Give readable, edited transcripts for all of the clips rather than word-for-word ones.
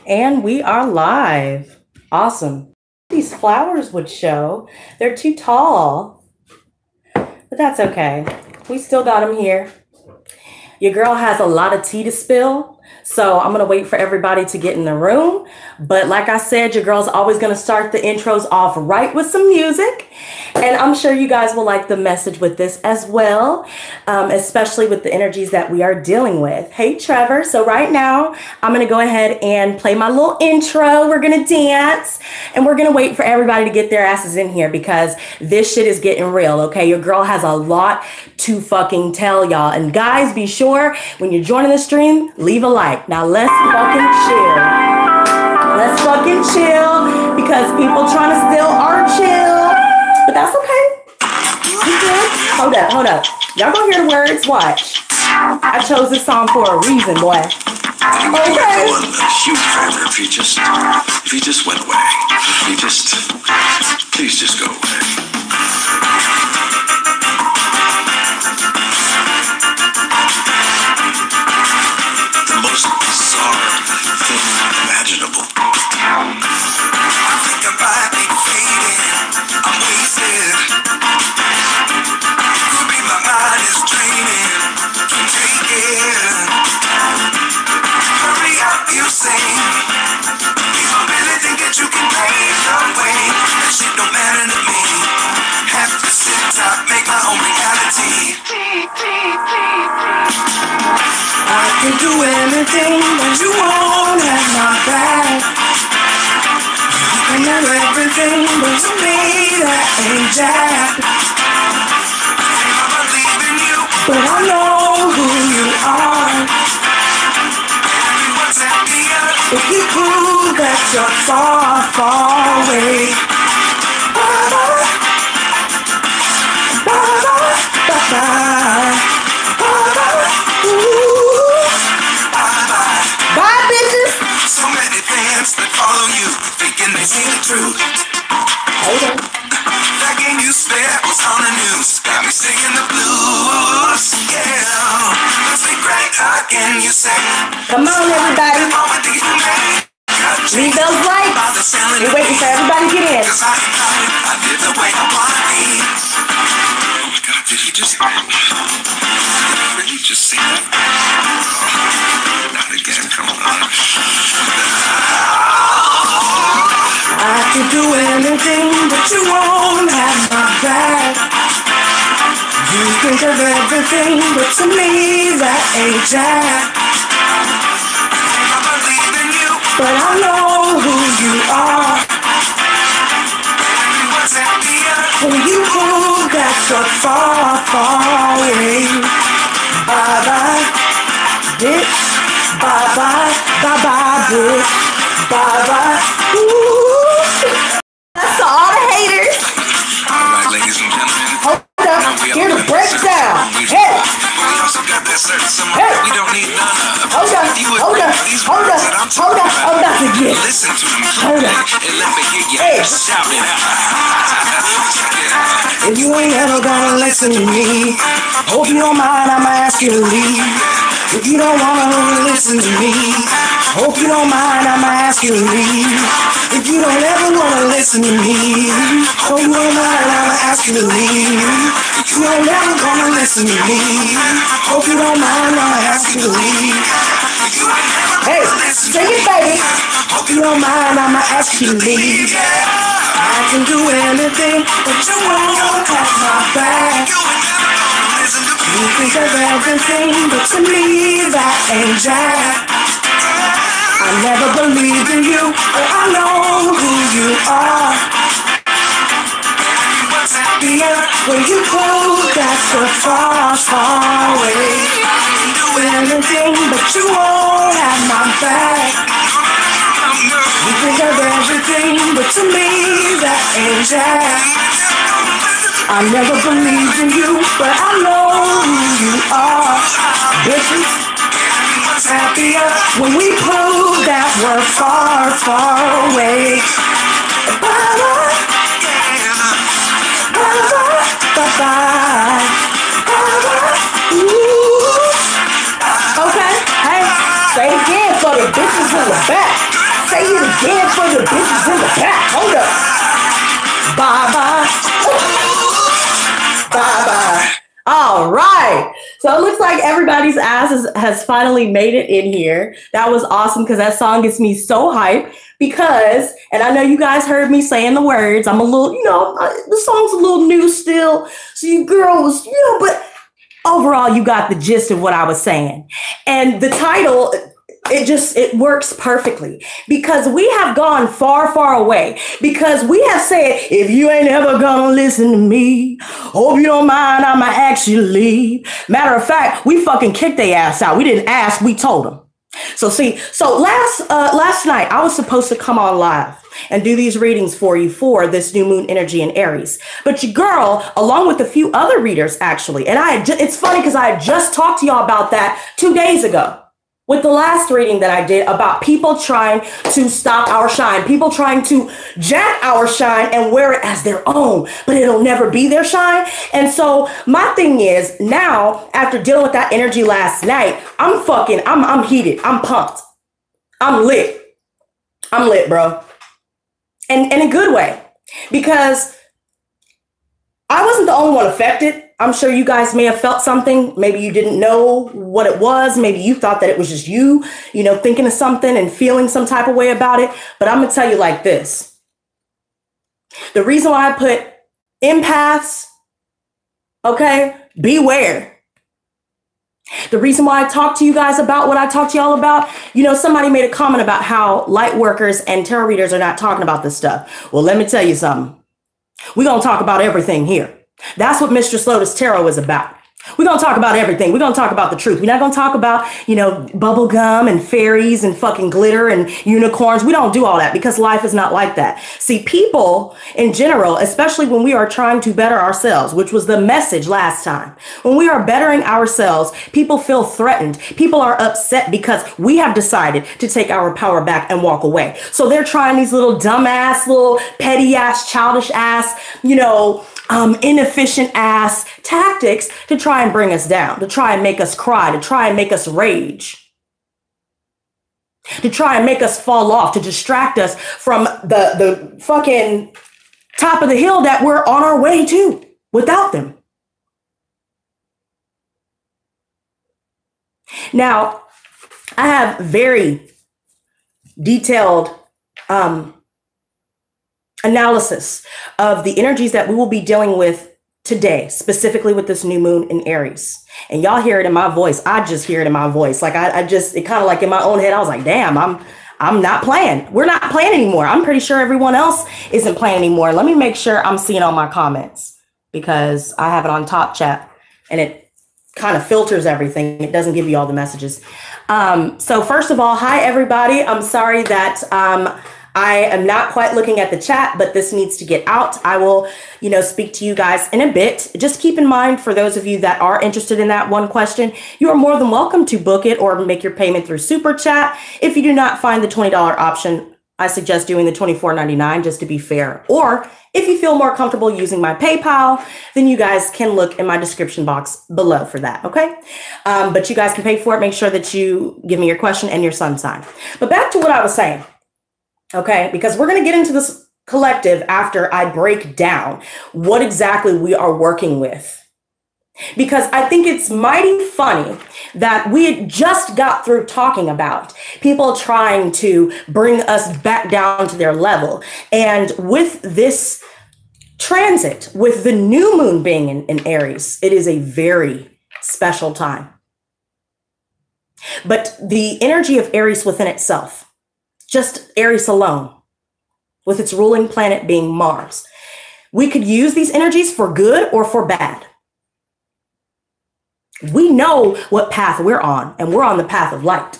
And we are live. Awesome. These flowers would show. They're too tall. But that's okay. We still got them here. Your girl has a lot of tea to spill. So I'm going to wait for everybody to get in the room. But like I said, your girl's always going to start the intros off right with some music. And I'm sure you guys will like the message with this as well, especially with the energies that we are dealing with. Hey, Trevor. So right now, I'm going to go ahead and play my little intro. We're going to dance and we're going to wait for everybody to get their asses in here because this shit is getting real, okay? Your girl has a lot to fucking tell y'all. And guys, be sure when you're joining the stream, leave a like. Now let's fucking chill. Let's fucking chill because people trying to steal our chill. But that's okay. You good? Hold up. Y'all gonna hear the words? Watch. I chose this song for a reason, boy. Okay. Huge favor if you just went away. Please just go away. The most bizarre thing imaginable. I think I might be fading. I'm wasted. Could be my mind is draining. Can't take it. Hurry up, you say. People really think that you can pave your way. That shit don't matter to me. Have to sit tight, make my own reality. I can do anything that you want at my back. You can have everything, but to me that ain't jack. I believe in you, but I know who you are. everyone's happier. If you prove that you're far, far away. Bye, bitches. So many fans that follow you, thinking they see the truth. Okay. That game you spare was on the news, got me singing the blues. Yeah, let's be great again, you say. Come on, everybody. All with these men. Leave those lights. We're waiting for everybody to get in. Cause I live the way I wanna be. Oh my God, did he just say that? Not again, come on. I can do anything that you want at my back. You think of everything, but to me that ain't jack. I believe in you, But I know who you are. everyone's happier. When you prove that you're far, far away. Bye-bye, bitch. Bye-bye, bye-bye, bitch. Bye-bye. Ooh. That's to all the haters. All right, ladies and gentlemen. Hold up. Here's the breakdown. Hey. We also got that certain someone Hey. we don't need none of. Hold up. If you Hold agree up. with these Hold words up. that I'm Hold talking up. I'm about to get. listen to them Hold up. and let me hear you Hey. shout it out. Check it out. If you ain't ever gonna listen to me, hope you don't mind, I'ma ask you to leave. If you don't wanna listen to me, hope you don't mind, I'ma ask you to leave. If you don't ever wanna listen to me, hope you don't mind, I'ma ask you to leave. If you don't ever gonna listen to me, hope you don't mind, I'ma ask you to leave. Hey, sing it, baby. Hope you don't mind, I'ma ask you to leave. I can do anything but you won't have my back. You think of everything, but to me that ain't jack. I never believed in you, but I know who you are. Everyone's happier. When you prove that you're far, far away. Do anything, but you won't have my back. You think of everything, but to me that ain't jack. I never believed in you, but I know who you are. Bitches, Everyone's happier when we prove that we're far, far away. Bye-bye. Bye-bye. Bye-bye. Ooh. Okay, hey, say it again for the bitches in the back. Say it again for the bitches in the back. Hold up. Bye-bye. Bye-bye. All right. So it looks like everybody's ass has finally made it in here. That was awesome because that song gets me so hyped because, and I know you guys heard me saying the words. I'm a little, the song's a little new still. So you girls, but overall you got the gist of what I was saying. And the title, it works perfectly because we have gone far, far away because we have said, if you ain't ever gonna listen to me, hope you don't mind, I'ma actually leave. Matter of fact, we fucking kicked their ass out. We didn't ask, we told them. So last night I was supposed to come on live and do these readings for you for this new moon energy in Aries. But your girl, along with a few other readers actually, and it's funny because I had just talked to y'all about that 2 days ago. With the last reading that I did about people trying to stop our shine, people trying to jack our shine and wear it as their own, but it'll never be their shine. And so my thing is now, after dealing with that energy last night, I'm heated. I'm pumped. I'm lit. I'm lit, bro. And in a good way, because I wasn't the only one affected. I'm sure you guys may have felt something. Maybe you didn't know what it was. Maybe you thought that it was just you, thinking of something and feeling some type of way about it. But I'm going to tell you like this. The reason why I put empaths, okay, beware. The reason why I talk to you guys about what I talk to y'all about, somebody made a comment about how light workers and tarot readers are not talking about this stuff. Well, let me tell you something. We're going to talk about everything here. That's what Mistress Lotus Tarot is about. We're going to talk about everything. We're going to talk about the truth. We're not going to talk about, bubble gum and fairies and fucking glitter and unicorns. We don't do all that because life is not like that. See, people in general, especially when we are trying to better ourselves, which was the message last time, when we are bettering ourselves, people feel threatened. People are upset because we have decided to take our power back and walk away. So they're trying these little dumbass, little petty ass, childish ass, inefficient ass tactics to try and bring us down, to try and make us cry, to try and make us rage, to try and make us fall off, to distract us from the fucking top of the hill that we're on our way to without them. Now, I have very detailed analysis of the energies that we will be dealing with today, specifically with this new moon in Aries. And y'all hear it in my voice. I just hear it in my voice. Like it kind of like in my own head, I was like, damn, I'm not playing. We're not playing anymore. I'm pretty sure everyone else isn't playing anymore. Let me make sure I'm seeing all my comments because I have it on top chat and it kind of filters everything. It doesn't give you all the messages. So first of all, hi, everybody. I'm sorry that, I am not quite looking at the chat, but this needs to get out. I will, speak to you guys in a bit. Just keep in mind, for those of you that are interested in that one question, you are more than welcome to book it or make your payment through Super Chat. If you do not find the $20 option, I suggest doing the $24.99 just to be fair. Or if you feel more comfortable using my PayPal, then you guys can look in my description box below for that, okay? But you guys can pay for it. Make sure that you give me your question and your sun sign. But back to what I was saying. Okay, because we're going to get into this collective after I break down what exactly we are working with. Because I think it's mighty funny that we had just got through talking about people trying to bring us back down to their level. And with this transit, with the new moon being in Aries, it is a very special time. But the energy of Aries within itself, just Aries alone, with its ruling planet being Mars. We could use these energies for good or for bad. We know what path we're on, and we're on the path of light.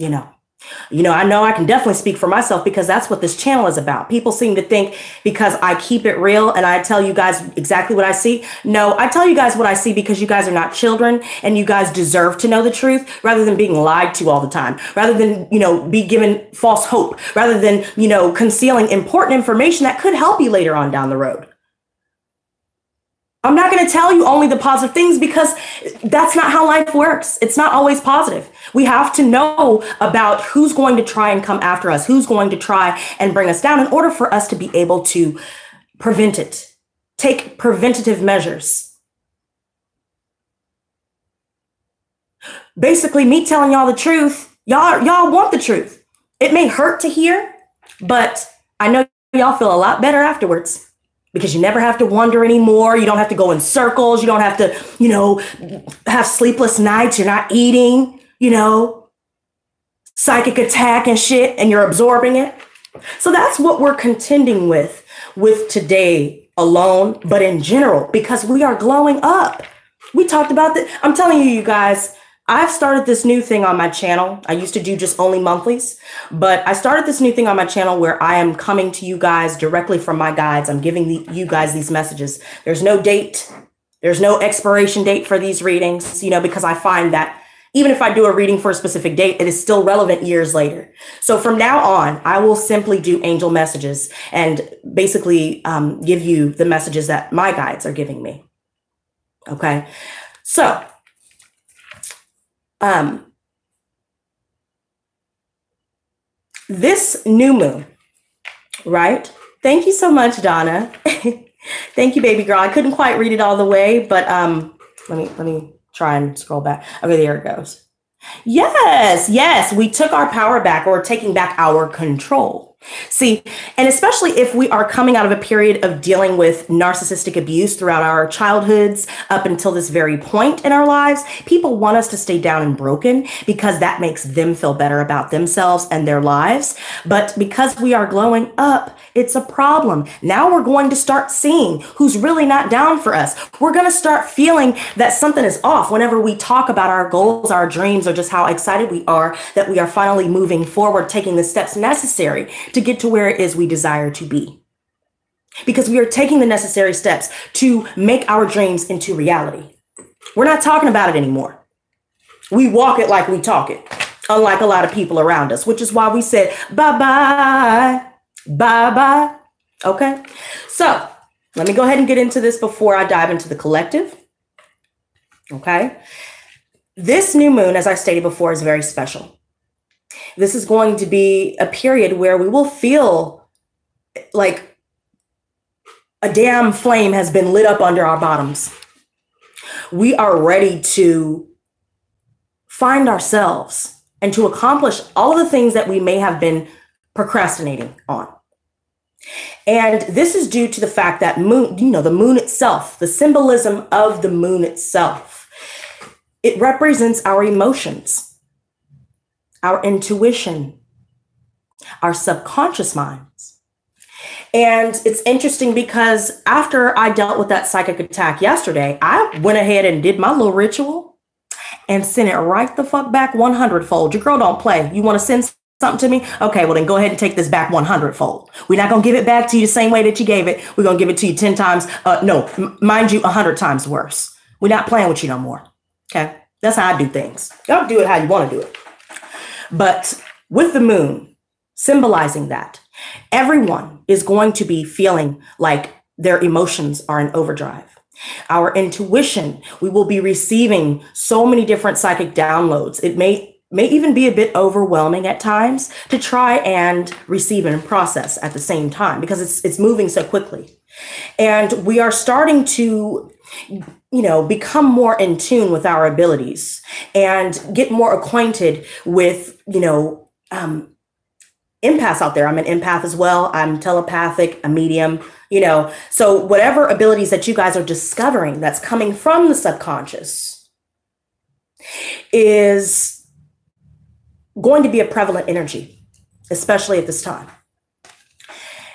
I know I can definitely speak for myself because that's what this channel is about. People seem to think because I keep it real and I tell you guys exactly what I see. No, I tell you guys what I see because you guys are not children and you guys deserve to know the truth rather than being lied to all the time, rather than, be given false hope, rather than, concealing important information that could help you later on down the road. I'm not going to tell you only the positive things because that's not how life works. It's not always positive. We have to know about who's going to try and come after us, who's going to try and bring us down in order for us to be able to prevent it. Take preventative measures. Basically, me telling y'all the truth, y'all want the truth. It may hurt to hear, but I know y'all feel a lot better afterwards. Because you never have to wonder anymore. You don't have to go in circles. You don't have to, you know, have sleepless nights. You're not eating, you know, psychic attack and shit, and you're absorbing it. So that's what we're contending with today alone, but in general, because we are glowing up. We talked about that. I'm telling you, you guys, I've started this new thing on my channel. I used to do just only monthlies, but I started this new thing on my channel where I am coming to you guys directly from my guides. I'm giving you guys these messages. There's no date. There's no expiration date for these readings, you know, because I find that even if I do a reading for a specific date, it is still relevant years later. So from now on, I will simply do angel messages and basically give you the messages that my guides are giving me. Okay. So, this new moon, right? Thank you so much, Donna. Thank you, baby girl. I couldn't quite read it all the way, but let me try and scroll back. Okay, there it goes. Yes, we took our power back, or we're taking back our control. See, and especially if we are coming out of a period of dealing with narcissistic abuse throughout our childhoods up until this very point in our lives, people want us to stay down and broken because that makes them feel better about themselves and their lives. But because we are glowing up, it's a problem. Now we're going to start seeing who's really not down for us. We're going to start feeling that something is off whenever we talk about our goals, our dreams, or just how excited we are that we are finally moving forward, taking the steps necessary to get to where it is we desire to be. Because we are taking the necessary steps to make our dreams into reality. We're not talking about it anymore. We walk it like we talk it, unlike a lot of people around us, which is why we said bye-bye, bye-bye. Okay, so let me go ahead and get into this before I dive into the collective. Okay, this new moon, as I stated before, is very special. This is going to be a period where we will feel like a damn flame has been lit up under our bottoms. We are ready to find ourselves and to accomplish all of the things that we may have been procrastinating on. And this is due to the fact that moon, you know, the moon itself, the symbolism of the moon itself, it represents our emotions, our intuition, our subconscious minds. And it's interesting because after I dealt with that psychic attack yesterday, I went ahead and did my little ritual and sent it right the fuck back 100-fold. Your girl don't play. You want to send something to me? Okay, well then go ahead and take this back 100-fold. We're not going to give it back to you the same way that you gave it. We're going to give it to you 10 times. Mind you, 100 times worse. We're not playing with you no more. Okay, that's how I do things. Y'all do it how you want to do it. But with the moon symbolizing that, everyone is going to be feeling like their emotions are in overdrive. Our intuition, we will be receiving so many different psychic downloads. It may even be a bit overwhelming at times to try and receive and process at the same time because it's moving so quickly. And we are starting to, you know, become more in tune with our abilities and get more acquainted with, you know, empaths out there. I'm an empath as well. I'm telepathic, a medium, you know, so whatever abilities that you guys are discovering that's coming from the subconscious is going to be a prevalent energy, especially at this time.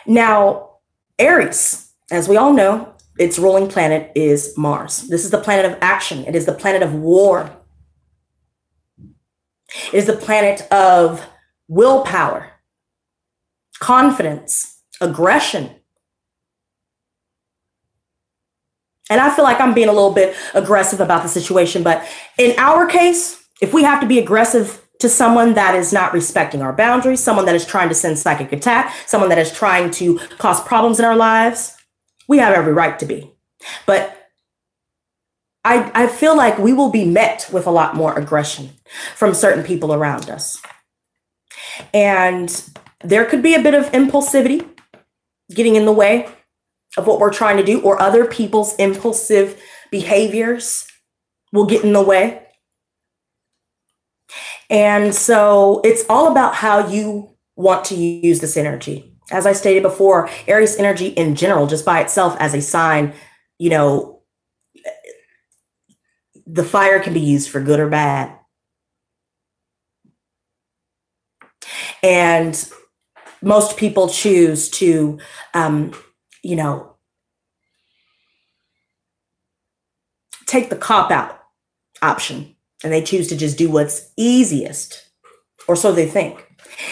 Now, Aries, as we all know, its ruling planet is Mars. This is the planet of action. It is the planet of war. It is the planet of willpower, confidence, aggression. And I feel like I'm being a little bit aggressive about the situation, but in our case, if we have to be aggressive to someone that is not respecting our boundaries, someone that is trying to send psychic attack, someone that is trying to cause problems in our lives, we have every right to be. But I feel like we will be met with a lot more aggression from certain people around us. And there could be a bit of impulsivity getting in the way of what we're trying to do, or other people's impulsive behaviors will get in the way. And so it's all about how you want to use this energy. As I stated before, Aries energy in general, just by itself as a sign, you know, the fire can be used for good or bad. And most people choose to, you know, take the cop-out option, and they choose to just do what's easiest, or so they think.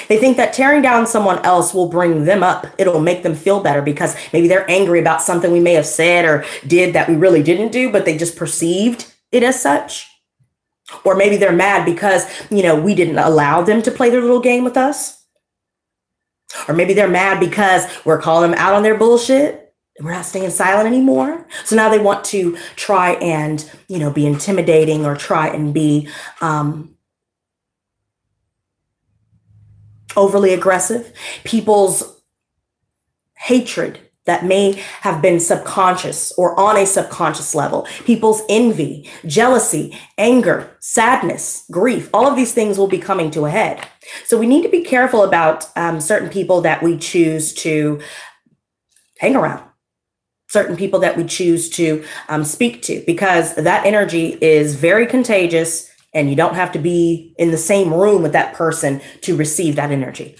They think that tearing down someone else will bring them up. It'll make them feel better because maybe they're angry about something we may have said or did that we really didn't do, but they just perceived it as such. Or maybe they're mad because, you know, we didn't allow them to play their little game with us. Or maybe they're mad because we're calling them out on their bullshit and we're not staying silent anymore. So now they want to try and, you know, be intimidating or try and be overly aggressive. People's hatred that may have been subconscious or on a subconscious level, people's envy, jealousy, anger, sadness, grief, all of these things will be coming to a head. So we need to be careful about certain people that we choose to hang around, certain people that we choose to speak to, because that energy is very contagious and you don't have to be in the same room with that person to receive that energy.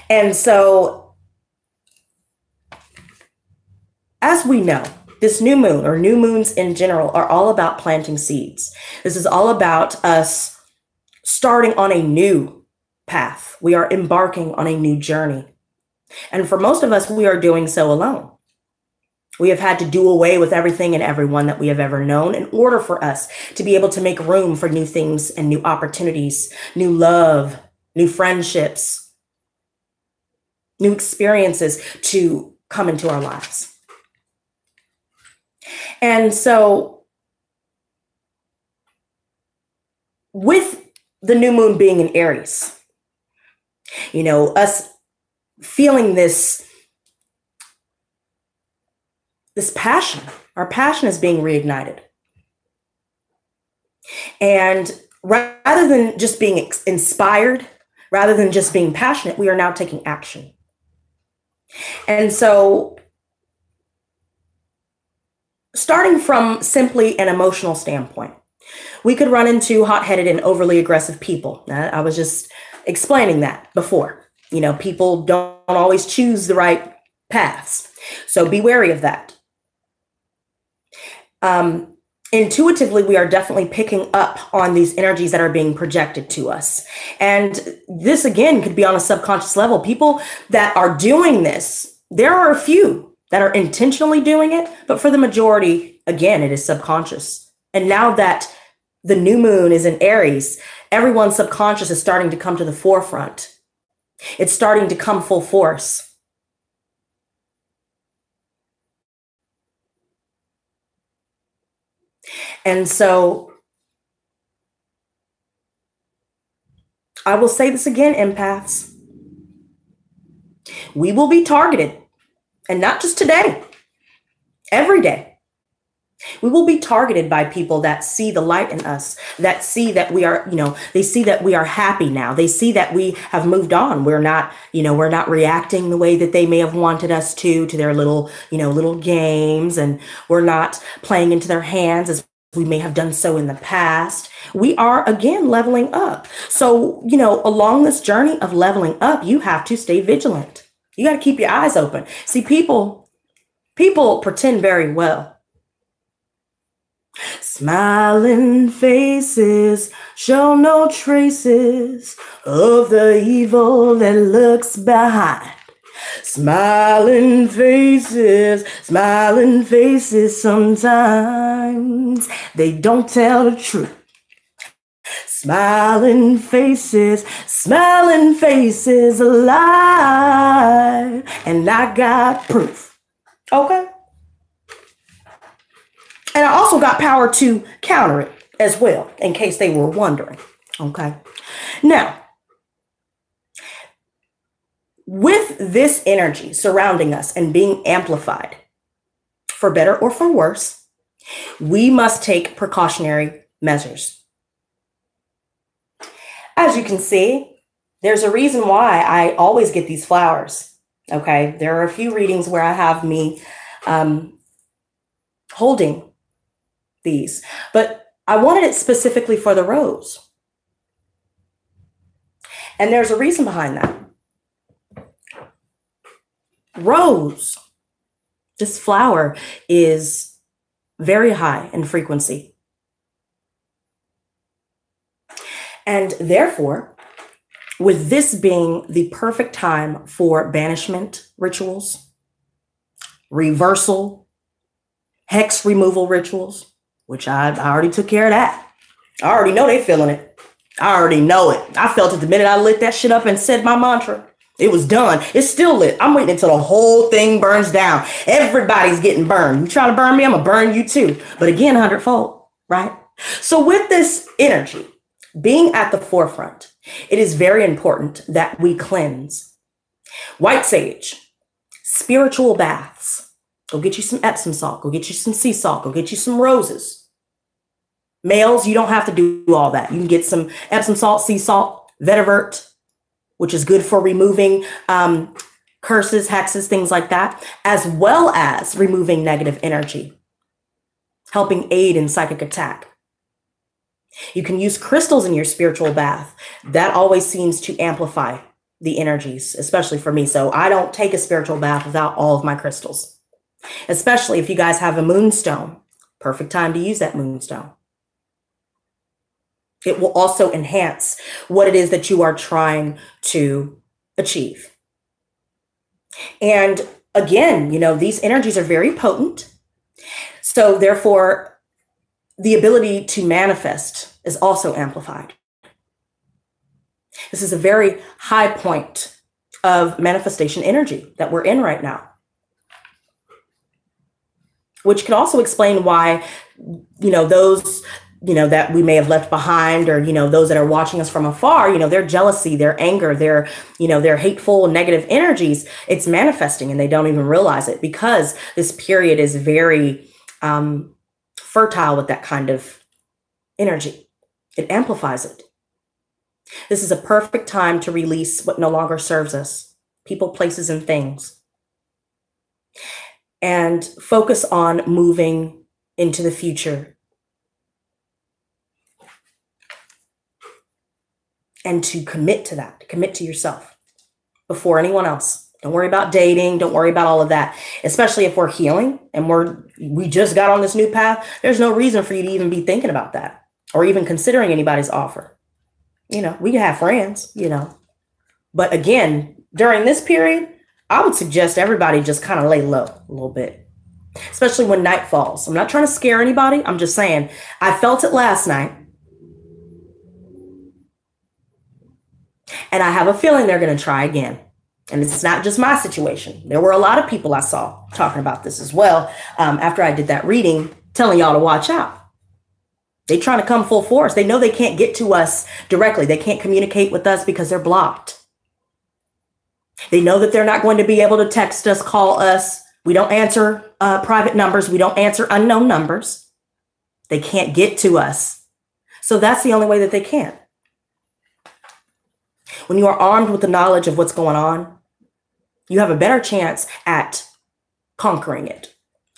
And so, as we know, this new moon, or new moons in general, are all about planting seeds. This is all about us starting on a new path. We are embarking on a new journey. And for most of us, we are doing so alone. We have had to do away with everything and everyone that we have ever known in order for us to be able to make room for new things and new opportunities, new love, new friendships, new experiences to come into our lives. And so with the new moon being in Aries, you know, us feeling this passion, our passion is being reignited. And rather than just being inspired, rather than just being passionate, we are now taking action. And so, starting from simply an emotional standpoint, we could run into hot-headed and overly aggressive people. I was just explaining that before. You know, people don't always choose the right paths. So be wary of that. Intuitively, we are definitely picking up on these energies that are being projected to us. And this, again, could be on a subconscious level. People that are doing this, there are a few that are intentionally doing it, but for the majority, again, it is subconscious. And now that the new moon is in Aries, everyone's subconscious is starting to come to the forefront. It's starting to come full force. And so I will say this again, empaths. We will be targeted, and not just today, every day. We will be targeted by people that see the light in us, that see that we are, you know, they see that we are happy now. They see that we have moved on. We're not, you know, we're not reacting the way that they may have wanted us to their little, you know, little games, and we're not playing into their hands as we may have done so in the past. We are, again, leveling up. So, you know, along this journey of leveling up, you have to stay vigilant. You got to keep your eyes open. See, people pretend very well. Smiling faces show no traces of the evil that lurks behind. Smiling faces, sometimes they don't tell the truth. Smiling faces alive, and I got proof. Okay? And I also got power to counter it as well, in case they were wondering. Okay. Now, with this energy surrounding us and being amplified, for better or for worse, we must take precautionary measures. As you can see, there's a reason why I always get these flowers. Okay. There are a few readings where I have me holding these, but I wanted it specifically for the rose. And there's a reason behind that. Rose, this flower, is very high in frequency. And therefore, with this being the perfect time for banishment rituals, reversal, hex removal rituals, which I already took care of that. I already know they feeling it. I already know it. I felt it the minute I lit that shit up and said my mantra. It was done. It's still lit. I'm waiting until the whole thing burns down. Everybody's getting burned. You try to burn me, I'm going to burn you too. But again, 100-fold, right? So with this energy being at the forefront, it is very important that we cleanse. White sage, spiritual baths. Go get you some Epsom salt. Go get you some sea salt. Go get you some roses. Males, you don't have to do all that. You can get some Epsom salt, sea salt, vetiver, which is good for removing curses, hexes, things like that, as well as removing negative energy, helping aid in psychic attack. You can use crystals in your spiritual bath. That always seems to amplify the energies, especially for me. So I don't take a spiritual bath without all of my crystals, especially if you guys have a moonstone. Perfect time to use that moonstone. It will also enhance what it is that you are trying to achieve. And again, you know, these energies are very potent. So therefore, the ability to manifest is also amplified. This is a very high point of manifestation energy that we're in right now, which could also explain why, you know, those that we may have left behind, or, you know, those that are watching us from afar, you know, their jealousy, their anger, their, you know, their hateful negative energies, it's manifesting and they don't even realize it, because this period is very fertile with that kind of energy. It amplifies it. This is a perfect time to release what no longer serves us, people, places, and things, and focus on moving into the future. And to commit to that, commit to yourself before anyone else. Don't worry about dating. Don't worry about all of that, especially if we're healing and we just got on this new path. There's no reason for you to even be thinking about that or even considering anybody's offer. You know, we can have friends, you know, but again, during this period, I would suggest everybody just kind of lay low a little bit, especially when night falls. I'm not trying to scare anybody. I'm just saying I felt it last night. And I have a feeling they're going to try again. And it's not just my situation. There were a lot of people I saw talking about this as well. After I did that reading, telling y'all to watch out. They're trying to come full force. They know they can't get to us directly. They can't communicate with us because they're blocked. They know that they're not going to be able to text us, call us. We don't answer private numbers. We don't answer unknown numbers. They can't get to us. So that's the only way that they can. When you are armed with the knowledge of what's going on, you have a better chance at conquering it.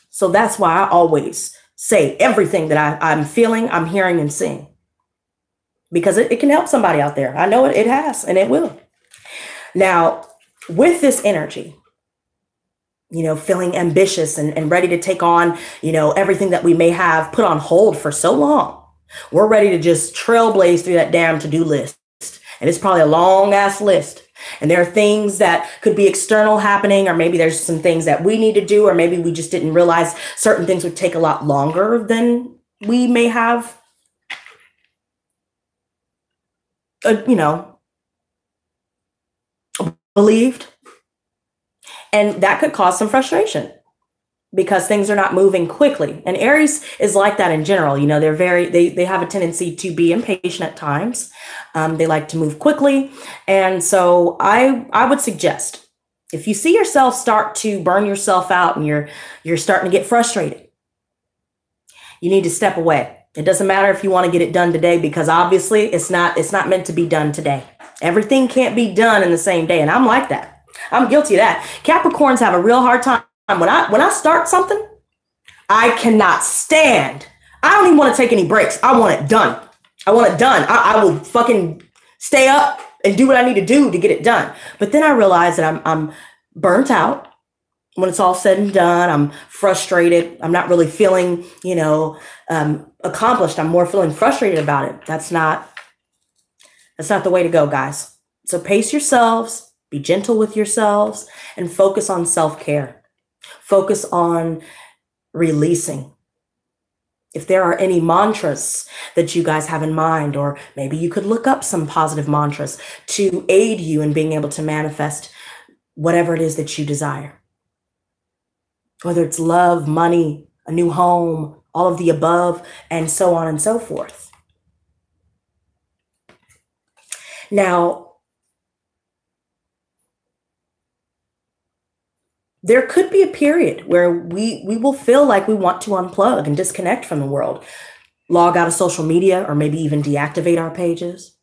So that's why I always say everything that I'm feeling, I'm hearing, and seeing, because it can help somebody out there. I know it has, and it will. Now, with this energy, you know, feeling ambitious and ready to take on, you know, everything that we may have put on hold for so long, we're ready to just trailblaze through that damn to-do list. And it's probably a long ass list. And there are things that could be external happening, or maybe there's some things that we need to do, or maybe we just didn't realize certain things would take a lot longer than we may have, you know, believed. And that could cause some frustration. because things are not moving quickly. And Aries is like that in general. You know, they have a tendency to be impatient at times. They like to move quickly. And so I would suggest, if you see yourself start to burn yourself out and you're starting to get frustrated, you need to step away. It doesn't matter if you want to get it done today, because obviously it's not meant to be done today. Everything can't be done in the same day. And I'm like that. I'm guilty of that. Capricorns have a real hard time. When I start something, I cannot stand. I don't even want to take any breaks. I want it done. I want it done. I will fucking stay up and do what I need to do to get it done. But then I realize that I'm burnt out. When it's all said and done, I'm frustrated. I'm not really feeling, accomplished. I'm more feeling frustrated about it. That's not the way to go, guys. So pace yourselves, be gentle with yourselves, and focus on self-care. Focus on releasing. If there are any mantras that you guys have in mind, or maybe you could look up some positive mantras to aid you in being able to manifest whatever it is that you desire. Whether it's love, money, a new home, all of the above, and so on and so forth. Now, there could be a period where we will feel like we want to unplug and disconnect from the world. Log out of social media, or maybe even deactivate our pages.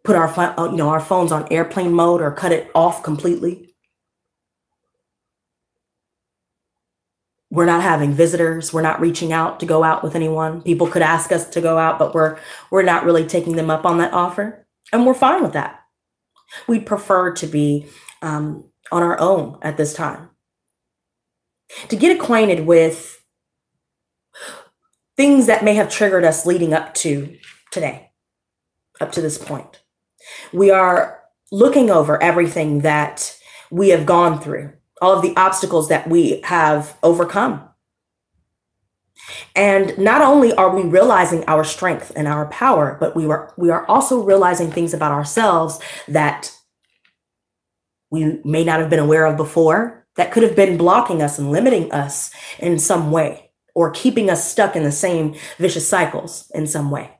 Put our phones on airplane mode, or cut it off completely. We're not having visitors. We're not reaching out to go out with anyone. People could ask us to go out, but we're not really taking them up on that offer. And we're fine with that. We'd prefer to be on our own at this time. To get acquainted with things that may have triggered us leading up to today, up to this point. We are looking over everything that we have gone through, all of the obstacles that we have overcome. And not only are we realizing our strength and our power, but we are also realizing things about ourselves that we may not have been aware of before, that could have been blocking us and limiting us in some way, or keeping us stuck in the same vicious cycles in some way.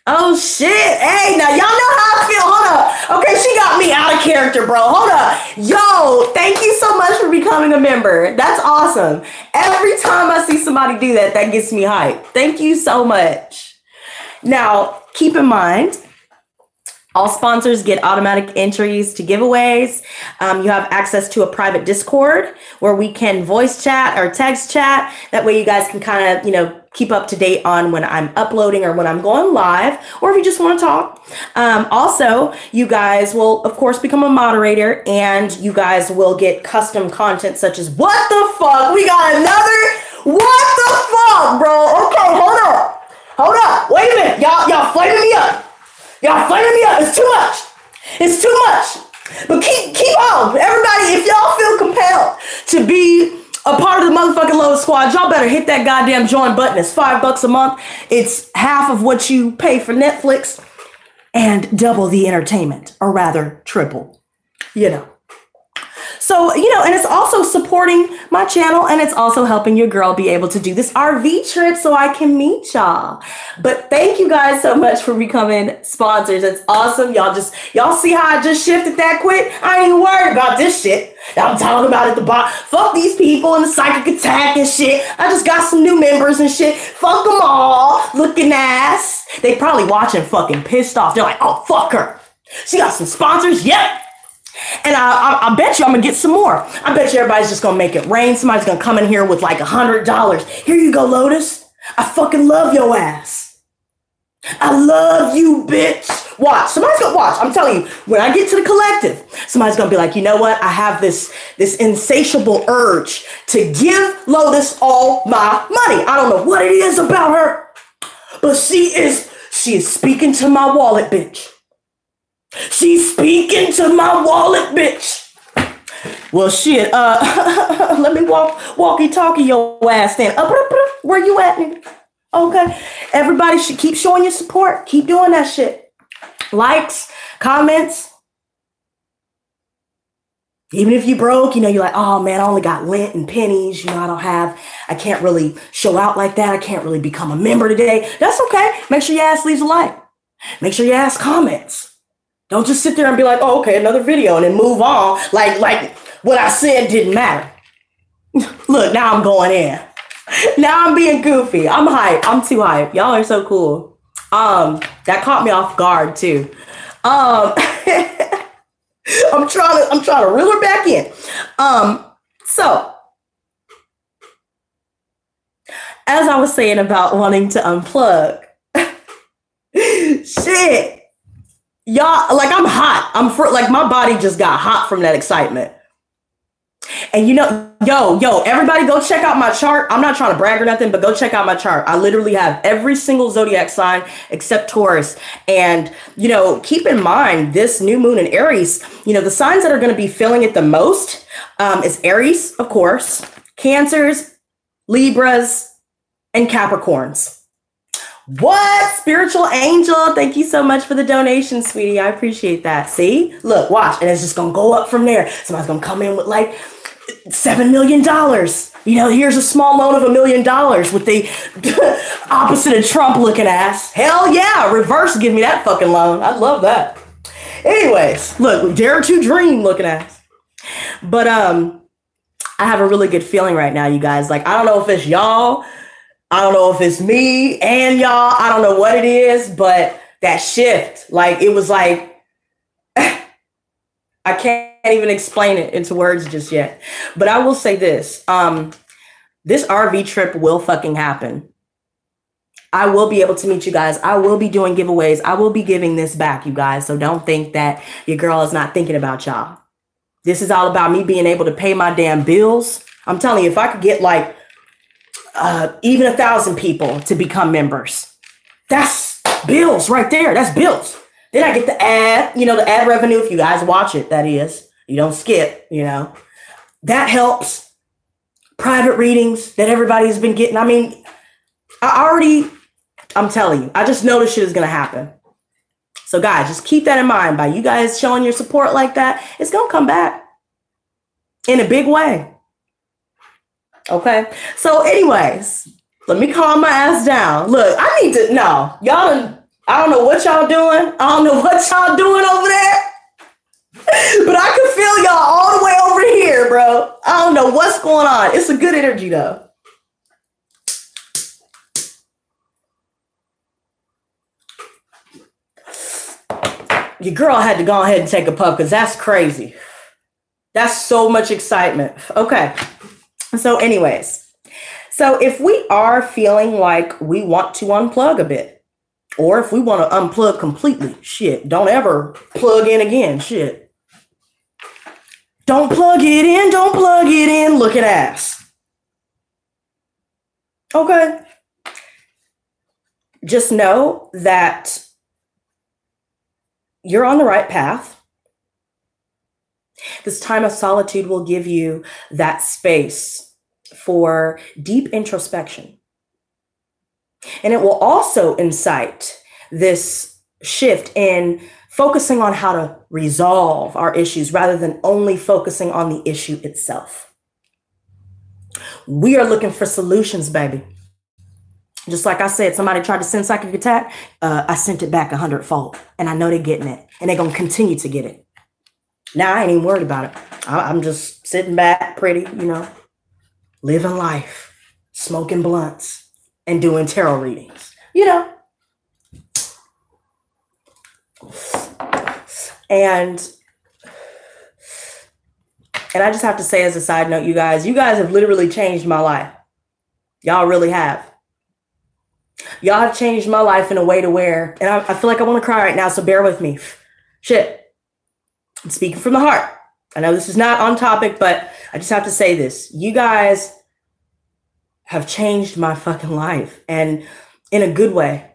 Oh shit. Hey, now y'all know how I feel. Hold up. Okay, she got me out of character, bro. Hold up. Yo, thank you so much for becoming a member. That's awesome. Every time I see somebody do that, that gets me hyped. Thank you so much. Now, keep in mind, all sponsors get automatic entries to giveaways. You have access to a private Discord where we can voice chat or text chat. That way you guys can kind of, keep up to date on when I'm uploading or when I'm going live, or if you just want to talk. Also, you guys will, of course, become a moderator, and you guys will get custom content such as, what the fuck? We got another, what the fuck, bro? Okay, hold up. Hold up. Wait a minute. Y'all flaming me up. Y'all flaming me up. It's too much. It's too much. But keep on. Everybody, if y'all feel compelled to be a part of the motherfucking Lotus Squad, y'all better hit that goddamn join button. It's $5 a month. It's half of what you pay for Netflix, and double the entertainment, or rather triple, So, and it's also supporting my channel, and it's also helping your girl be able to do this RV trip so I can meet y'all. But thank you guys so much for becoming sponsors. It's awesome. Y'all see how I just shifted that quick? I ain't even worried about this shit that I'm talking about at the bottom. Fuck these people and the psychic attack and shit. I just got some new members and shit. Fuck them all. Looking ass. They probably watching fucking pissed off. They're like, oh, fuck her. She got some sponsors. Yep. And I bet you I'm gonna get some more. I bet you everybody's just gonna make it rain. Somebody's gonna come in here with like $100. Here you go, Lotus. I fucking love your ass. I love you, bitch. Watch. Somebody's gonna watch. I'm telling you, when I get to the collective, somebody's gonna be like, you know what? I have this insatiable urge to give Lotus all my money. I don't know what it is about her, but she is speaking to my wallet, bitch. She's speaking to my wallet, bitch. Well, shit. Let me walkie-talkie your ass then. Where you at, nigga? Okay. Everybody should keep showing your support. Keep doing that shit. Likes, comments. Even if you broke, you're like, oh man, I only got lint and pennies. I can't really show out like that. I can't really become a member today. That's okay. Make sure your ass leaves a like. Make sure your ass comments. Don't just sit there and be like, oh, okay, another video and then move on. Like what I said didn't matter. Look, now I'm going in. Now I'm being goofy. I'm hype. I'm too hype. Y'all are so cool. That caught me off guard too. I'm trying to reel her back in. So as I was saying about wanting to unplug, shit, y'all, like I'm hot. Like my body just got hot from that excitement. And yo, everybody go check out my chart. I'm not trying to brag or nothing, but go check out my chart. I literally have every single zodiac sign except Taurus. And, keep in mind this new moon in Aries, the signs that are going to be feeling it the most is Aries, of course, Cancers, Libras, and Capricorns. What? Spiritual angel. Thank you so much for the donation, sweetie. I appreciate that. See, look, watch. And it's just going to go up from there. Somebody's going to come in with like $7 million. Here's a small loan of $1 million with the opposite of Trump looking ass. Hell yeah. Reverse give me that fucking loan. I love that. Anyways, look, dare to dream looking ass. But I have a really good feeling right now, you guys. Like, I don't know if it's y'all. I don't know if it's me and y'all. I don't know what it is, but that shift, like, it was like, I can't even explain it into words just yet. But I will say this. This RV trip will fucking happen. I will be able to meet you guys. I will be doing giveaways. I will be giving this back, you guys. So don't think that your girl is not thinking about y'all. This is all about me being able to pay my damn bills. I'm telling you, if I could get like even 1,000 people to become members, that's bills right there. That's bills. Then I get the ad, the ad revenue. If you guys watch it, that is, you don't skip, that helps. Private readings that everybody's been getting. I mean, I'm telling you, I just know this shit is going to happen. So guys, just keep that in mind. By you guys showing your support like that, it's going to come back in a big way. Okay. So anyways, let me calm my ass down. Look, I need to know. I don't know what y'all doing. I don't know what y'all doing over there. But I can feel y'all all the way over here, bro. I don't know what's going on. It's a good energy, though. Your girl had to go ahead and take a puff because that's crazy. That's so much excitement. Okay. So anyways, if we are feeling like we want to unplug a bit, or if we want to unplug completely, shit, don't ever plug in again, shit. Don't plug it in, don't plug it in, look at ass. Okay. Just know that you're on the right path. This time of solitude will give you that space for deep introspection. And it will also incite this shift in focusing on how to resolve our issues rather than only focusing on the issue itself. We are looking for solutions, baby. Just like I said, somebody tried to send psychic attack. I sent it back 100-fold. And I know they're getting it. And they're going to continue to get it. Now, I ain't even worried about it. I'm just sitting back pretty, living life, smoking blunts, and doing tarot readings, And I just have to say as a side note, you guys have literally changed my life. Y'all really have. Y'all have changed my life in a way to where, and I feel like I want to cry right now, so bear with me. Shit. I'm speaking from the heart. I know this is not on topic, but I just have to say this. You guys have changed my fucking life, and in a good way.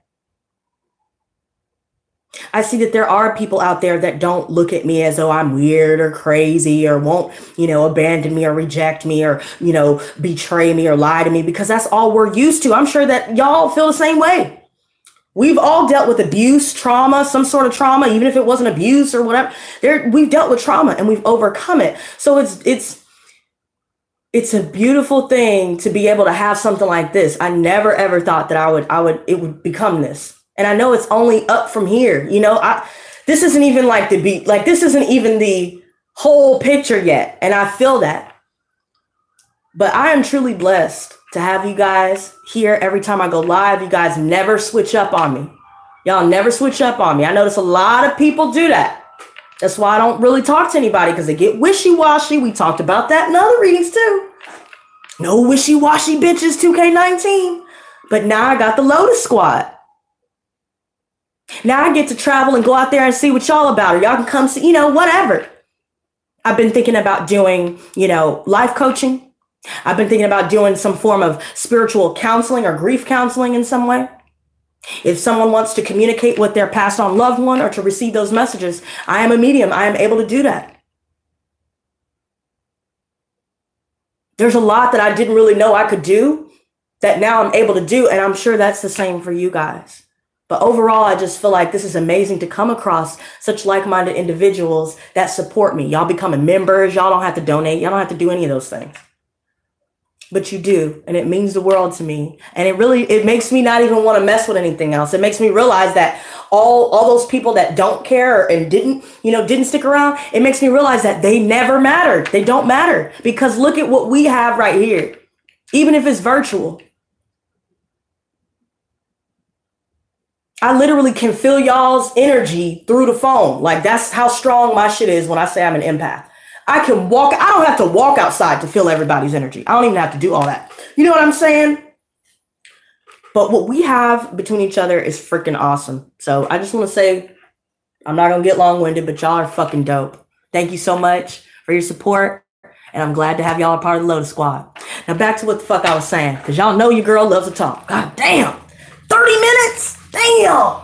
I see that there are people out there that don't look at me as though I'm weird or crazy or won't, abandon me or reject me or, betray me or lie to me, because that's all we're used to. I'm sure that y'all feel the same way. We've all dealt with abuse, trauma, some sort of trauma, even if it wasn't abuse or whatever. We've dealt with trauma and we've overcome it. So it's a beautiful thing to be able to have something like this. I never ever thought that it would become this. And I know it's only up from here. You know, this isn't even like this isn't even the whole picture yet. And I feel that. But I am truly blessed to have you guys here every time I go live. You guys never switch up on me. Y'all never switch up on me. I notice a lot of people do that. That's why I don't really talk to anybody, because they get wishy-washy. We talked about that in other readings too. No wishy-washy bitches 2K19. But now I got the Lotus Squad. Now I get to travel and go out there and see what y'all about. Or y'all can come see, whatever. I've been thinking about doing, life coaching. I've been thinking about doing some form of spiritual counseling or grief counseling in some way. If someone wants to communicate with their passed on loved one or to receive those messages, I am a medium. I am able to do that. There's a lot that I didn't really know I could do that now I'm able to do. And I'm sure that's the same for you guys. But overall, I just feel like this is amazing to come across such like-minded individuals that support me. Y'all becoming members. Y'all don't have to donate. Y'all don't have to do any of those things. But you do, and it means the world to me. And it makes me not even want to mess with anything else. It makes me realize that all those people that don't care and didn't stick around, it makes me realize that they never mattered. They don't matter, because look at what we have right here, even if it's virtual. I literally can feel y'all's energy through the phone. Like, that's how strong my shit is when I say I'm an empath. I don't have to walk outside to feel everybody's energy. I don't even have to do all that. You know what I'm saying? But what we have between each other is freaking awesome. So I just want to say, I'm not going to get long-winded, but y'all are fucking dope. Thank you so much for your support. And I'm glad to have y'all a part of the Lotus Squad. Now back to what the fuck I was saying, because y'all know your girl loves to talk. God damn. 30 minutes? Damn.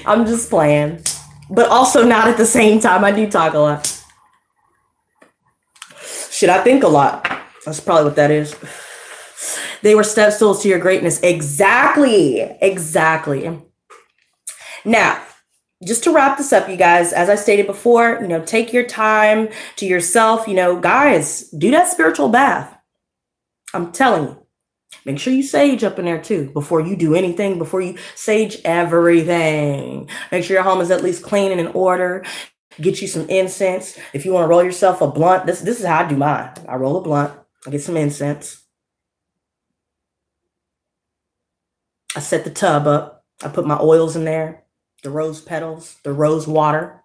I'm just playing. But also not at the same time. I do talk a lot. Shit, I think a lot. That's probably what that is. They were step stools to your greatness. Exactly. Exactly. Now, just to wrap this up, you guys, as I stated before, take your time to yourself. Guys, do that spiritual bath. I'm telling you. Make sure you sage up in there too before you do anything, before you sage everything. Make sure your home is at least clean and in order. Get you some incense. If you want to roll yourself a blunt, this is how I do mine. I roll a blunt. I get some incense. I set the tub up. I put my oils in there, the rose petals, the rose water,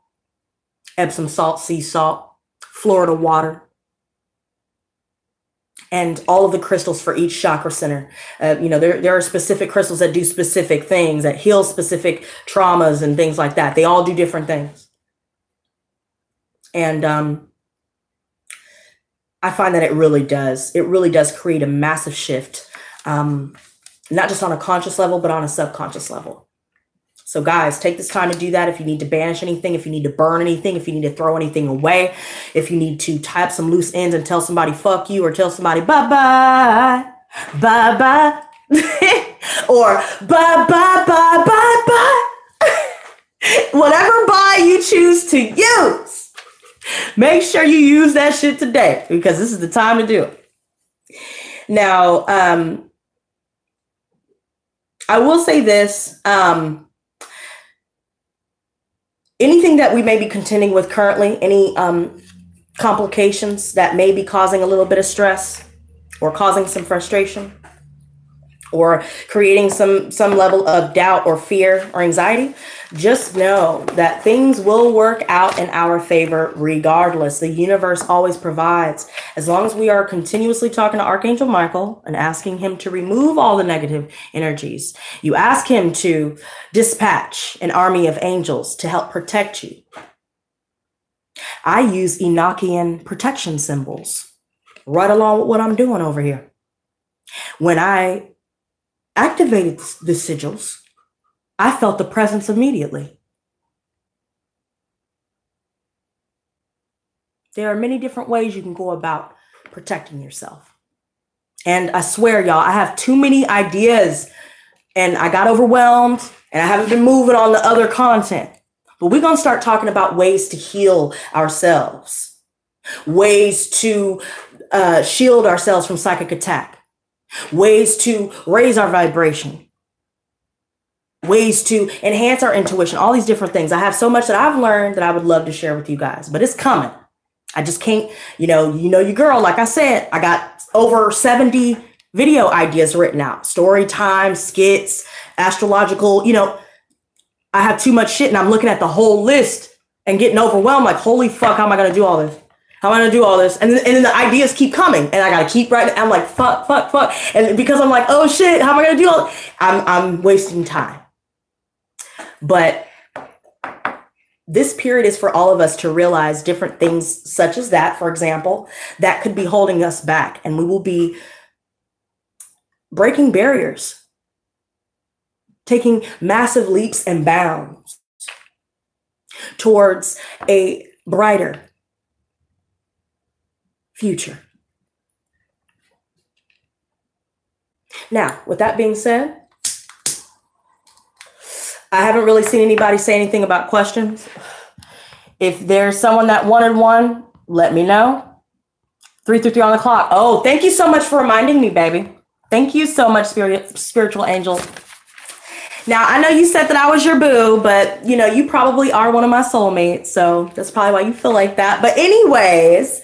Epsom salt, sea salt, Florida water, and all of the crystals for each chakra center. There are specific crystals that do specific things, that heal specific traumas and things like that. They all do different things. And I find that it really does create a massive shift, not just on a conscious level, but on a subconscious level. So guys, take this time to do that. If you need to banish anything, if you need to burn anything, if you need to throw anything away, if you need to tie up some loose ends and tell somebody fuck you, or tell somebody bye-bye, bye-bye, or bye-bye. Whatever bye you choose to use, make sure you use that shit today, because this is the time to do it. Now, I will say this, anything that we may be contending with currently, any complications that may be causing a little bit of stress or causing some frustration or creating some level of doubt or fear or anxiety, just know that things will work out in our favor regardless. The universe always provides. As long as we are continuously talking to Archangel Michael and asking him to remove all the negative energies, you ask him to dispatch an army of angels to help protect you. I use Enochian protection symbols right along with what I'm doing over here. When I activated the sigils, I felt the presence immediately. There are many different ways you can go about protecting yourself. And I swear, y'all, I have too many ideas and I got overwhelmed and I haven't been moving on the other content. But we're going to start talking about ways to heal ourselves, ways to shield ourselves from psychic attack, ways to raise our vibration, ways to enhance our intuition, all these different things. I have so much that I've learned that I would love to share with you guys, but it's coming. I just can't, you know your girl, like I said, I got over 70 video ideas written out, story time, skits, astrological, I have too much shit and I'm looking at the whole list and getting overwhelmed. Like, holy fuck, how am I going to do all this? How am I going to do all this? And then the ideas keep coming and I got to keep writing. I'm like, fuck. And because I'm like, oh shit, how am I going to do all this? I'm wasting time. But this period is for all of us to realize different things such as that, for example, that could be holding us back. And we will be breaking barriers, taking massive leaps and bounds towards a brighter future. Now, with that being said, I haven't really seen anybody say anything about questions. If there's someone that wanted one, let me know. 333 on the clock. Oh, thank you so much for reminding me, baby. Thank you so much, spiritual angel. Now, I know you said that I was your boo, but you probably are one of my soulmates. So that's probably why you feel like that. But anyways,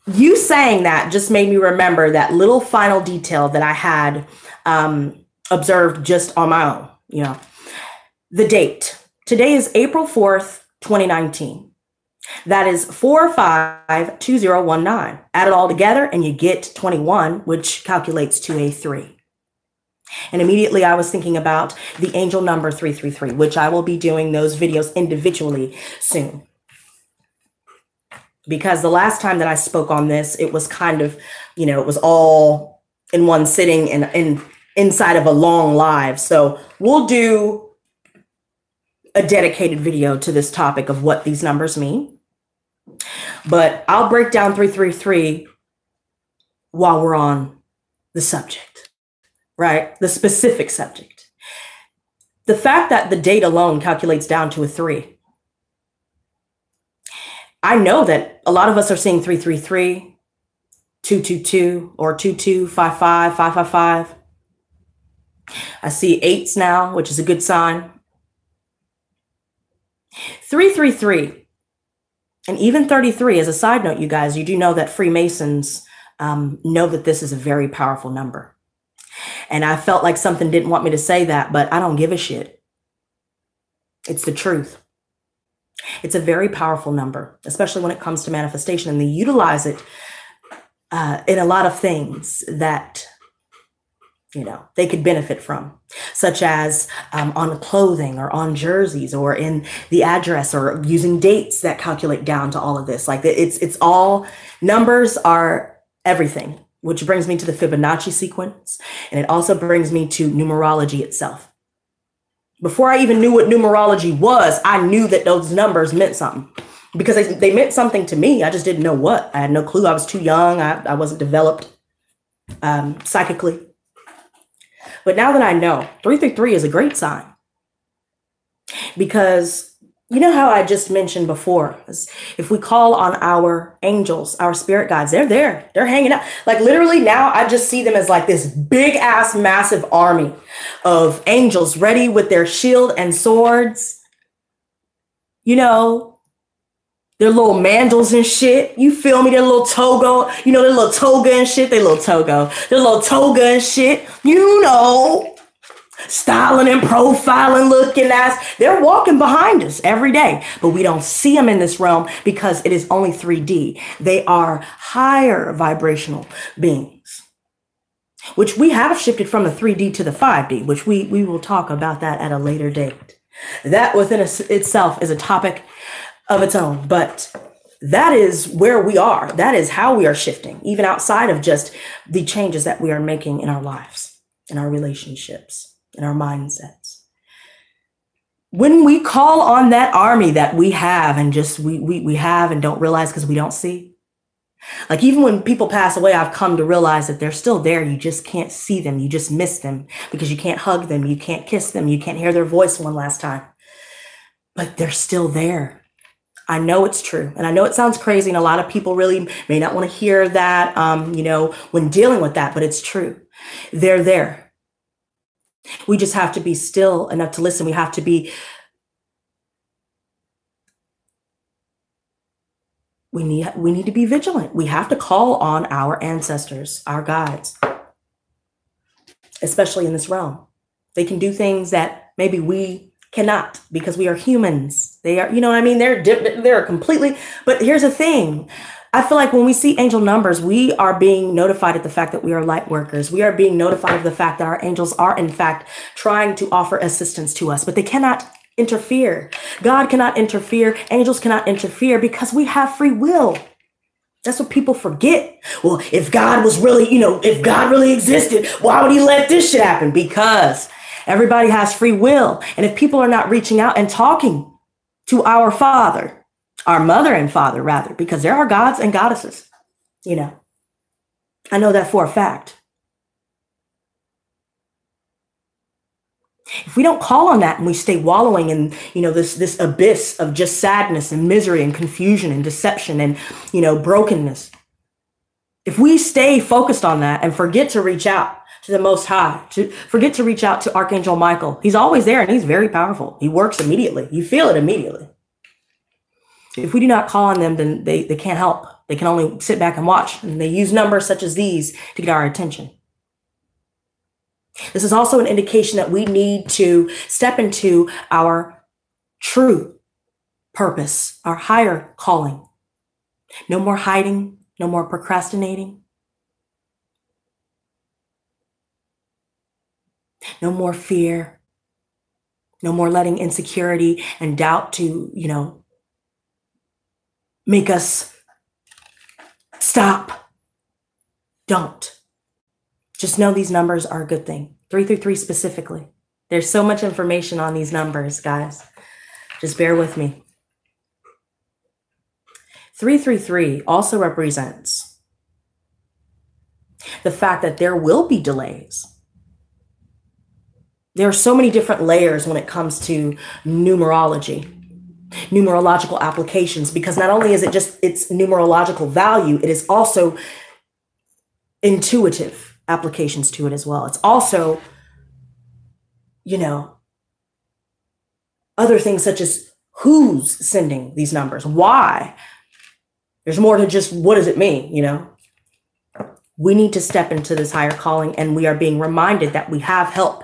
you saying that just made me remember that little final detail that I had observed just on my own, The date. Today is April 4th, 2019. That is 452019. Add it all together and you get 21, which calculates to a 3. And immediately I was thinking about the angel number 333, which I will be doing those videos individually soon. Because the last time that I spoke on this, it was kind of, it was all in one sitting and inside of a long live. So we'll do a dedicated video to this topic of what these numbers mean. But I'll break down 333 while we're on the subject, right? The specific subject. The fact that the date alone calculates down to a 3. I know that a lot of us are seeing 333, 222, or 2255, 555. I see 8s now, which is a good sign. 333 and even 33, as a side note, you guys, you do know that Freemasons know that this is a very powerful number. And I felt like something didn't want me to say that, but I don't give a shit. It's the truth. It's a very powerful number, especially when it comes to manifestation. And they utilize it in a lot of things that they could benefit from, such as on clothing or on jerseys or in the address or using dates that calculate down to all of this. Like it's all, numbers are everything, which brings me to the Fibonacci sequence. And it also brings me to numerology itself. Before I even knew what numerology was, I knew that those numbers meant something because they meant something to me. I just didn't know what. I had no clue. I was too young. I wasn't developed psychically. But now that I know, 333 is a great sign because you know how I just mentioned before, if we call on our angels, our spirit guides, they're there, they're hanging out. Like literally now I just see them as like this big ass massive army of angels ready with their shield and swords, their little mandals and shit. You feel me? Their little toga, their little toga and shit. Their little toga and shit. Styling and profiling, looking as they're walking behind us every day, but we don't see them in this realm because it is only 3D. They are higher vibrational beings, which we have shifted from the 3D to the 5D, which we will talk about that at a later date. That within itself is a topic of its own, but that is where we are. That is how we are shifting, even outside of just the changes that we are making in our lives, in our relationships, in our mindsets. When we call on that army that we have and just we have and don't realize because we don't see, Like even when people pass away, I've come to realize that they're still there. You just can't see them. You just miss them because you can't hug them. You can't kiss them. You can't hear their voice one last time. But they're still there. I know it's true. And I know it sounds crazy. And a lot of people really may not want to hear that, you know, when dealing with that, but it's true. They're there. We just have to be still enough to listen. We have to be, we need to be vigilant. We have to call on our ancestors, our guides, especially in this realm. They can do things that maybe we cannot because we are humans. They are, you know what I mean? They're completely, but here's the thing. I feel like when we see angel numbers, we are being notified of the fact that we are light workers. We are being notified of the fact that our angels are in fact trying to offer assistance to us, but they cannot interfere. God cannot interfere. Angels cannot interfere because we have free will. That's what people forget. Well, if God was really, you know, if God really existed, why would he let this shit happen? Because everybody has free will. And if people are not reaching out and talking to our Father, our mother and father, rather, because there are gods and goddesses, you know, I know that for a fact. If we don't call on that and we stay wallowing in, you know, this abyss of just sadness and misery and confusion and deception and, you know, brokenness, if we stay focused on that and forget to reach out to the Most High, to forget to reach out to Archangel Michael, he's always there and he's very powerful. He works immediately. You feel it immediately. If we do not call on them, then they can't help. They can only sit back and watch. And they use numbers such as these to get our attention. This is also an indication that we need to step into our true purpose, our higher calling. No more hiding, no more procrastinating. No more fear. No more letting insecurity and doubt to, you know, make us stop. Don't. Just know these numbers are a good thing. 333 specifically. There's so much information on these numbers, guys. Just bear with me. 333 also represents the fact that there will be delays. There are so many different layers when it comes to numerology. Numerological applications, because not only is it just its numerological value, it is also intuitive applications to it as well. It's also, you know, other things such as who's sending these numbers, why. There's more to just what does it mean, you know? We need to step into this higher calling, and we are being reminded that we have help.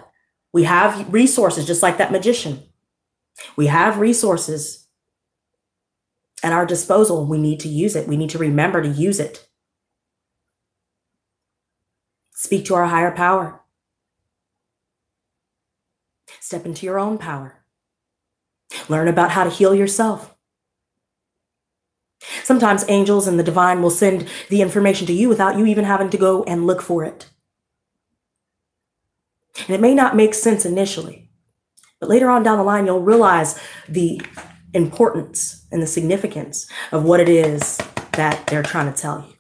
We have resources, just like that magician. We have resources at our disposal. We need to use it. We need to remember to use it. Speak to our higher power. Step into your own power. Learn about how to heal yourself. Sometimes angels and the divine will send the information to you without you even having to go and look for it. And it may not make sense initially. But later on down the line, you'll realize the importance and the significance of what it is that they're trying to tell you.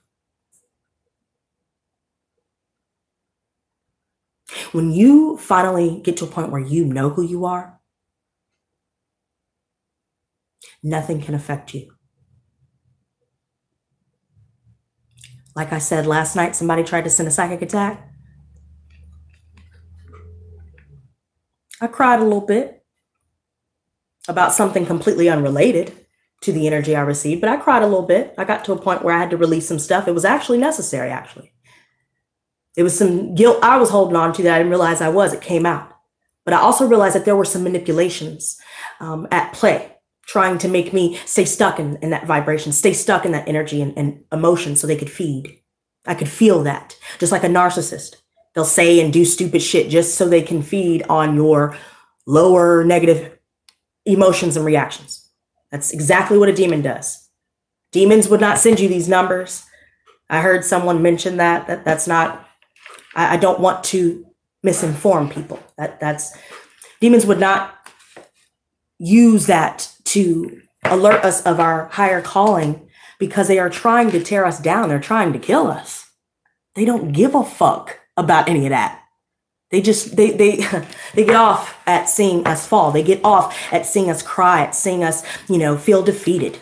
When you finally get to a point where you know who you are, nothing can affect you. Like I said last night, somebody tried to send a psychic attack. I cried a little bit about something completely unrelated to the energy I received, but I cried a little bit. I got to a point where I had to release some stuff. It was actually necessary, actually. It was some guilt I was holding on to that I didn't realize I was. It came out. But I also realized that there were some manipulations at play, trying to make me stay stuck in that vibration, stay stuck in that energy and emotion so they could feed. I could feel that, just like a narcissist. They'll say and do stupid shit just so they can feed on your lower negative emotions and reactions. That's exactly what a demon does. Demons would not send you these numbers. I heard someone mention that's not, I don't want to misinform people. That's demons would not use that to alert us of our higher calling because they are trying to tear us down. They're trying to kill us. They don't give a fuck about any of that. They just, they get off at seeing us fall. They get off at seeing us cry, at seeing us, you know, feel defeated.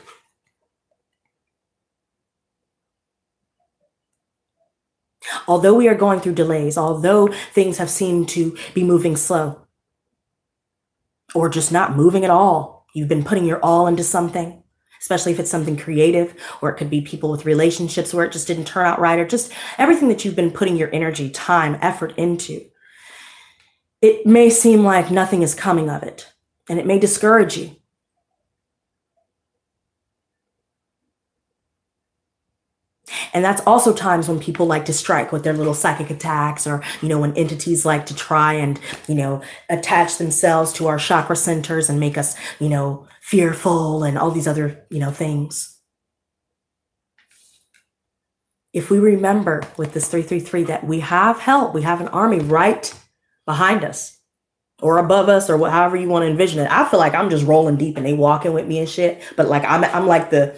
Although we are going through delays, although things have seemed to be moving slow or just not moving at all, you've been putting your all into something, especially if it's something creative, or it could be people with relationships where it just didn't turn out right, or just everything that you've been putting your energy, time, effort into. It may seem like nothing is coming of it, and it may discourage you. And that's also times when people like to strike with their little psychic attacks, or, you know, when entities like to try and, you know, attach themselves to our chakra centers and make us, you know, fearful and all these other, you know, things. If we remember with this 333 that we have help, we have an army right behind us or above us, or however you want to envision it. I feel like I'm just rolling deep and they walking with me and shit, but like I'm like the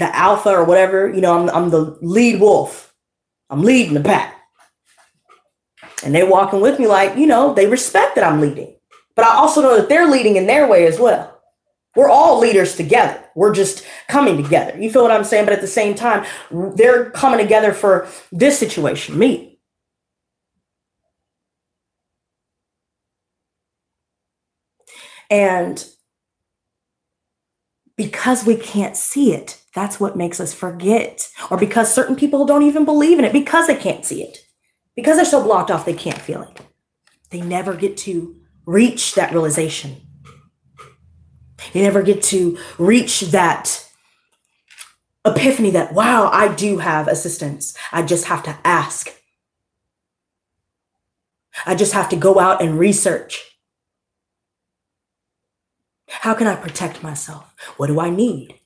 alpha or whatever, you know, I'm the lead wolf. I'm leading the pack. And they walking with me like, you know, they respect that I'm leading. But I also know that they're leading in their way as well. We're all leaders together. We're just coming together. You feel what I'm saying? But at the same time, they're coming together for this situation, me. And because we can't see it, that's what makes us forget. Or because certain people don't even believe in it because they can't see it. Because they're so blocked off, they can't feel it. They never get to reach that realization. They never get to reach that epiphany that, wow, I do have assistance. I just have to ask. I just have to go out and research. How can I protect myself? What do I need?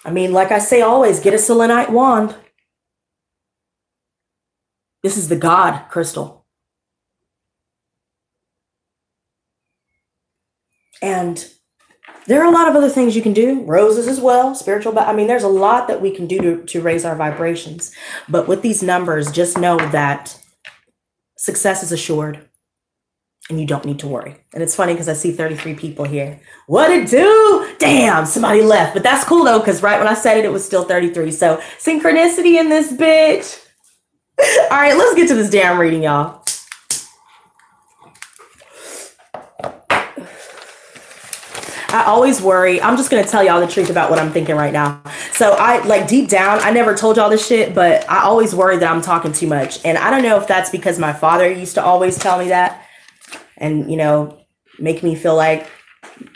I mean, like I say always, get a selenite wand. This is the God crystal. And there are a lot of other things you can do. Roses as well, spiritual. But I mean, there's a lot that we can do to raise our vibrations. But with these numbers, just know that success is assured. And you don't need to worry. And it's funny because I see 33 people here. What it do? Damn, somebody left. But that's cool though, because right when I said it, it was still 33. So synchronicity in this bitch. All right, let's get to this damn reading, y'all. I always worry. I'm just going to tell y'all the truth about what I'm thinking right now. So I, like, deep down, I never told y'all this shit, but I always worry that I'm talking too much. And I don't know if that's because my father used to always tell me that. And, you know, make me feel like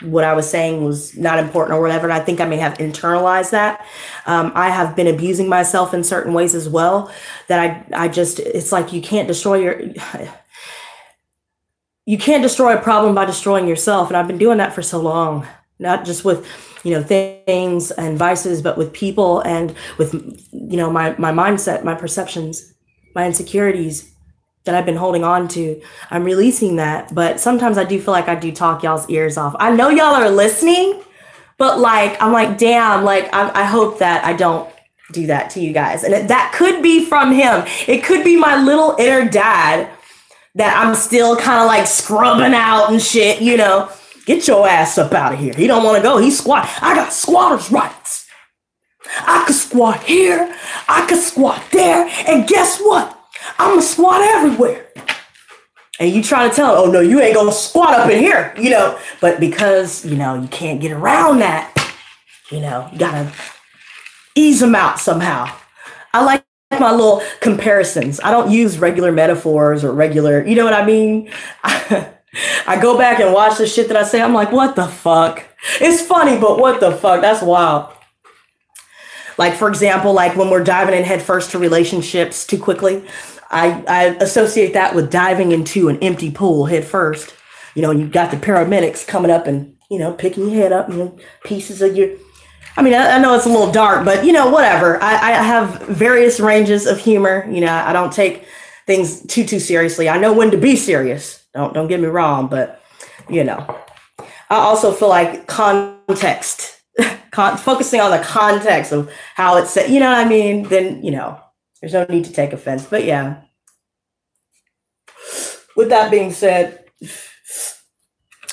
what I was saying was not important or whatever. And I think I may have internalized that. I have been abusing myself in certain ways as well, that I just, it's like you can't destroy a problem by destroying yourself. And I've been doing that for so long, not just with, you know, things and vices, but with people and with, you know, my mindset, my perceptions, my insecurities that I've been holding on to. I'm releasing that. But sometimes I do feel like I do talk y'all's ears off. I know y'all are listening, but like, I'm like, damn, like, I hope that I don't do that to you guys. And that could be from him. It could be my little inner dad that I'm still kind of like scrubbing out and shit, you know. Get your ass up out of here. He don't want to go. He's squat. I got squatter's rights. I could squat here. I could squat there. And guess what? I'm a squat everywhere. And you trying to tell him, oh no, you ain't gonna squat up in here, you know. But because, you know, you can't get around that, you know, you gotta ease them out somehow. I like my little comparisons. I don't use regular metaphors or regular, you know what I mean? I go back and watch the shit that I say. I'm like, what the fuck? It's funny, but what the fuck? That's wild. Like, for example, like when we're diving in head first to relationships too quickly, I associate that with diving into an empty pool head first. You know, you've got the paramedics coming up and, you know, picking your head up, you know, pieces of your, I mean, I know it's a little dark, but, you know, whatever. I have various ranges of humor. You know, I don't take things too seriously. I know when to be serious. Don't get me wrong, but, you know. I also feel like context focusing on the context of how it's said, you know what I mean? Then, you know, there's no need to take offense. But yeah. With that being said,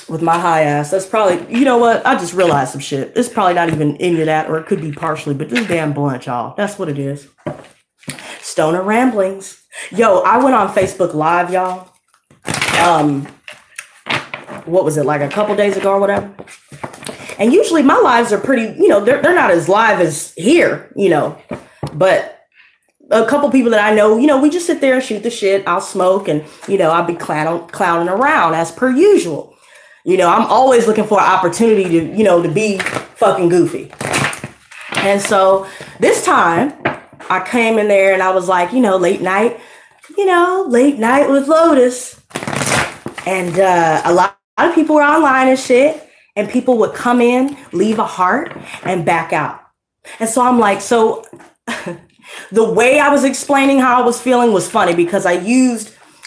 with my high ass, that's probably, you know what? I just realized some shit. It's probably not even into that, or it could be partially, but this damn blunt, y'all. That's what it is. Stoner ramblings. Yo, I went on Facebook Live, y'all. What was it, like a couple days ago or whatever? And usually my lives are pretty, you know, they're not as live as here, you know, but a couple people that I know, you know, we just sit there and shoot the shit. I'll smoke and, you know, I'll be clowning around as per usual. You know, I'm always looking for an opportunity to, you know, to be fucking goofy. And so this time I came in there and I was like, you know, late night with Lotus. And a lot of people were online and shit. And people would come in, leave a heart, and back out. And so I'm like, so the way I was explaining how I was feeling was funny because I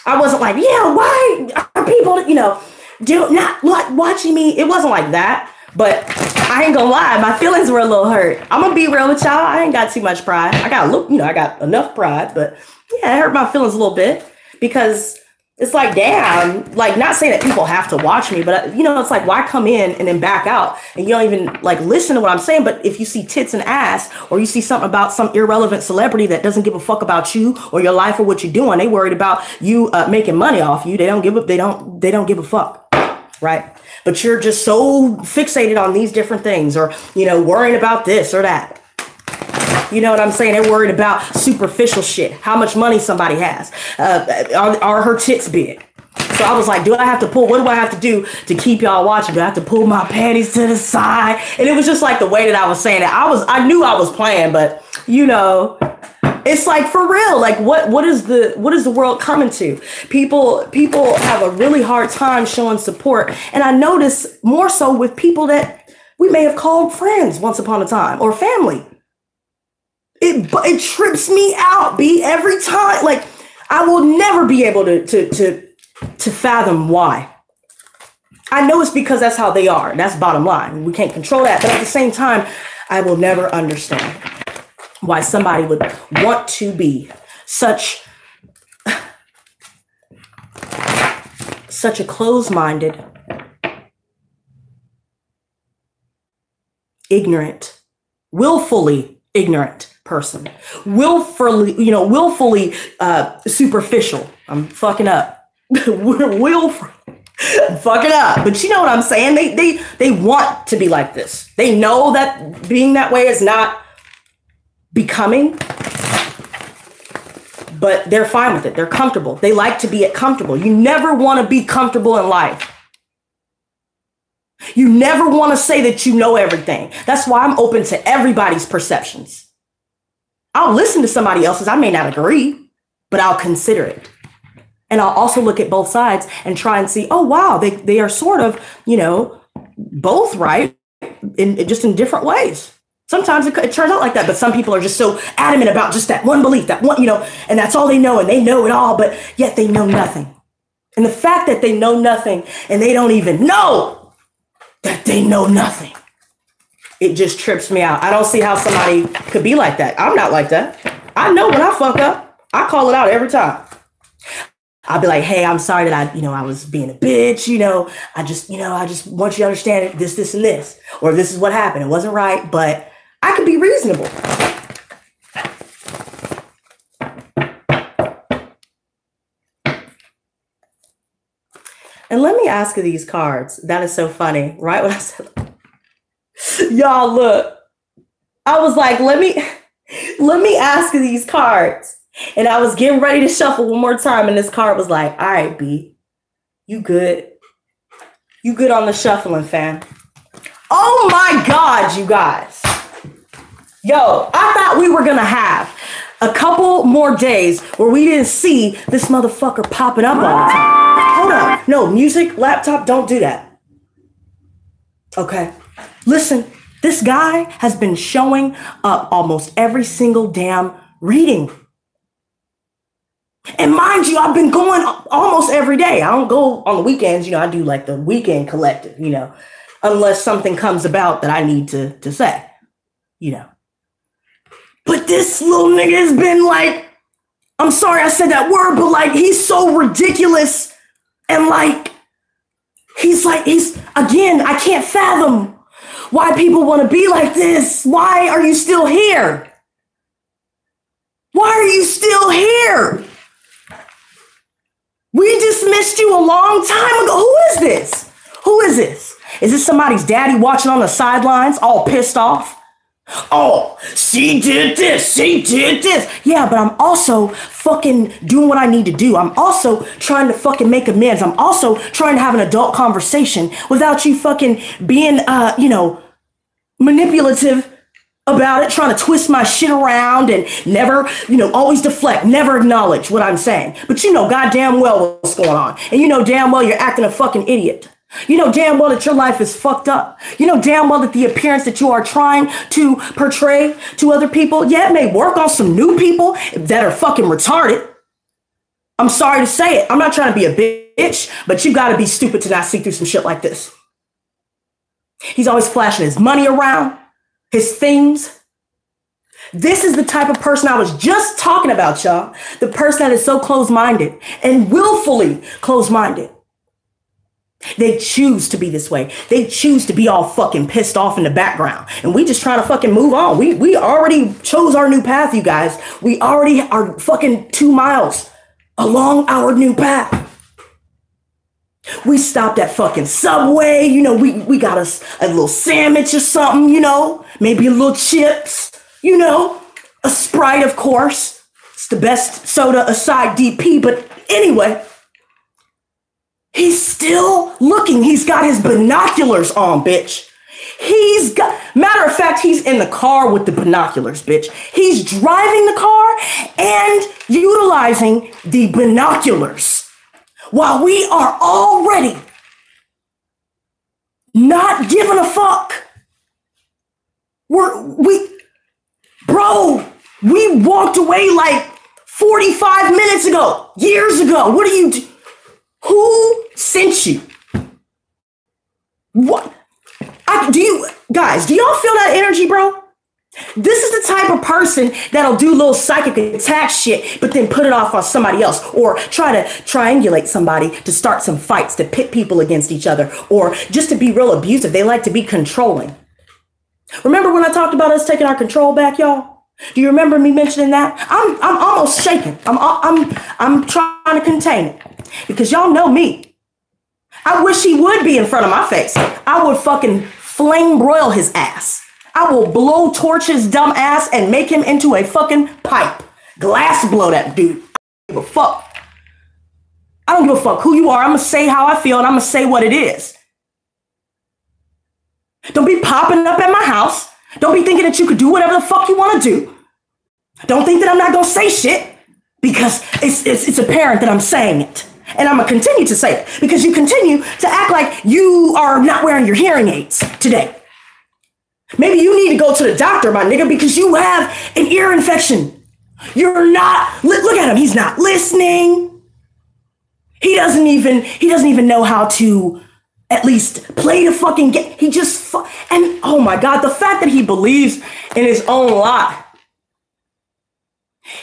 wasn't like, yeah, why are people, you know, not watching me? It wasn't like that. But I ain't gonna lie, my feelings were a little hurt. I'm gonna be real with y'all. I ain't got too much pride. I got enough pride, but yeah, it hurt my feelings a little bit because it's like, damn, like not saying that people have to watch me, but you know, it's like, why come in and then back out and you don't even like listen to what I'm saying? But if you see tits and ass, or you see something about some irrelevant celebrity that doesn't give a fuck about you or your life or what you're doing, they worried about you making money off you. They don't give a fuck, right? But you're just so fixated on these different things, or, you know, worrying about this or that. You know what I'm saying? They're worried about superficial shit. How much money somebody has. Are her tits big? So I was like, what do I have to do to keep y'all watching? Do I have to pull my panties to the side? And it was just like the way that I was saying it. I knew I was playing, but you know, it's like for real. Like what is the world coming to? People have a really hard time showing support. And I notice more so with people that we may have called friends once upon a time, or family. It trips me out, B, every time. Like, I will never be able to fathom why. I know it's because that's how they are. That's bottom line. We can't control that. But at the same time, I will never understand why somebody would want to be such a closed-minded, ignorant, willfully ignorant person, willfully superficial. I'm fucking up. Fucking up. But you know what I'm saying? They want to be like this. They know that being that way is not becoming, but they're fine with it. They're comfortable. They like to be comfortable. You never want to be comfortable in life. You never want to say that you know everything. That's why I'm open to everybody's perceptions. I'll listen to somebody else's. I may not agree, but I'll consider it. And I'll also look at both sides and try and see, oh, wow, they are sort of, you know, both right in different ways. Sometimes it turns out like that, but some people are just so adamant about just that one belief, that one, you know, and that's all they know, and they know it all, but yet they know nothing. And the fact that they know nothing and they don't even know that they know nothing, it just trips me out. I don't see how somebody could be like that. I'm not like that. I know when I fuck up, I call it out every time. I'll be like, hey, I'm sorry that I was being a bitch. I just want you to understand this, and this, or this is what happened. It wasn't right, but I could be reasonable. And let me ask you these cards. That is so funny, right? When I said, y'all, look, I was like, let me ask you these cards. And I was getting ready to shuffle one more time. And this card was like, all right, B, you good. You good on the shuffling, fam. Oh my God, you guys. Yo, I thought we were going to have a couple more days where we didn't see this motherfucker popping up all the time. Hold up. No, music, laptop, don't do that. Okay. Listen, this guy has been showing up almost every single damn reading. And mind you, I've been going almost every day. I don't go on the weekends. I do like the weekend collective, unless something comes about that I need to say, you know. But this little nigga has been like, I'm sorry I said that word, but like, he's so ridiculous. And like, he's again, I can't fathom why people want to be like this. Why are you still here? Why are you still here? We dismissed you a long time ago. Who is this? Who is this? Is this somebody's daddy watching on the sidelines, all pissed off? Oh, she did this, she did this. Yeah, but I'm also fucking doing what I need to do. I'm also trying to fucking make amends. I'm also trying to have an adult conversation without you fucking being, manipulative about it, trying to twist my shit around and never, always deflect, never acknowledge what I'm saying. But you know goddamn well what's going on. And you know damn well you're acting a fucking idiot. You know damn well that your life is fucked up. You know damn well that the appearance that you are trying to portray to other people, yeah, it may work on some new people that are fucking retarded. I'm sorry to say it. I'm not trying to be a bitch, but you gotta be stupid to not see through some shit like this. He's always flashing his money around, his things. This is the type of person I was just talking about, y'all. The person that is so closed-minded and willfully closed-minded. They choose to be this way. They choose to be all fucking pissed off in the background. And we just trying to fucking move on. We already chose our new path, you guys. We already are fucking 2 miles along our new path. We stopped at fucking Subway. We got us a little sandwich or something, maybe a little chips, a Sprite, of course. It's the best soda aside DP. But anyway, he's still looking. He's got his binoculars on, bitch. Matter of fact, he's in the car with the binoculars, bitch. He's driving the car and utilizing the binoculars while we are already not giving a fuck. We walked away like 45 minutes ago, years ago. What do you do? Who sent you? What? Do y'all feel that energy, bro? This is the type of person that'll do little psychic attack shit, but then put it off on somebody else, or try to triangulate somebody to start some fights, to pit people against each other, or just to be real abusive. They like to be controlling. Remember when I talked about us taking our control back, y'all? Do you remember me mentioning that? I'm almost shaking. I'm trying to contain it because y'all know me. I wish he would be in front of my face. I would fucking flame broil his ass. I will blow torch his dumb ass and make him into a fucking pipe. Glass blow that dude. I don't give a fuck. I don't give a fuck who you are. I'm going to say how I feel and I'm going to say what it is. Don't be popping up at my house. Don't be thinking that you could do whatever the fuck you want to do. Don't think that I'm not going to say shit because it's apparent that I'm saying it. And I'm going to continue to say it because you continue to act like you are not wearing your hearing aids today. Maybe you need to go to the doctor, my nigga, because you have an ear infection. You're not, look at him. He's not listening. He doesn't even know how to at least play the fucking game. He just, and oh my God, the fact that he believes in his own lie.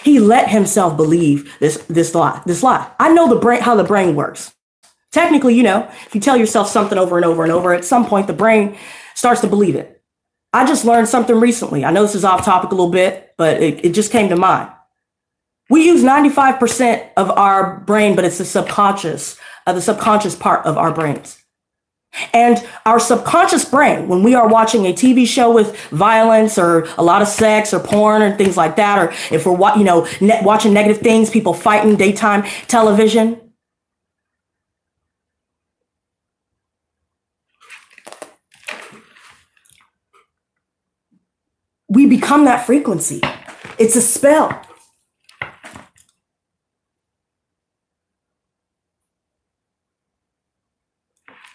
He let himself believe this lie. I know how the brain works. Technically, if you tell yourself something over and over and over, at some point the brain starts to believe it. I just learned something recently. I know this is off topic a little bit, but it just came to mind. We use 95% of our brain, but it's the subconscious part of our brains. And our subconscious brain, when we are watching a TV show with violence or a lot of sex or porn or things like that, or if we're watching negative things, people fighting, daytime television, we become that frequency. It's a spell.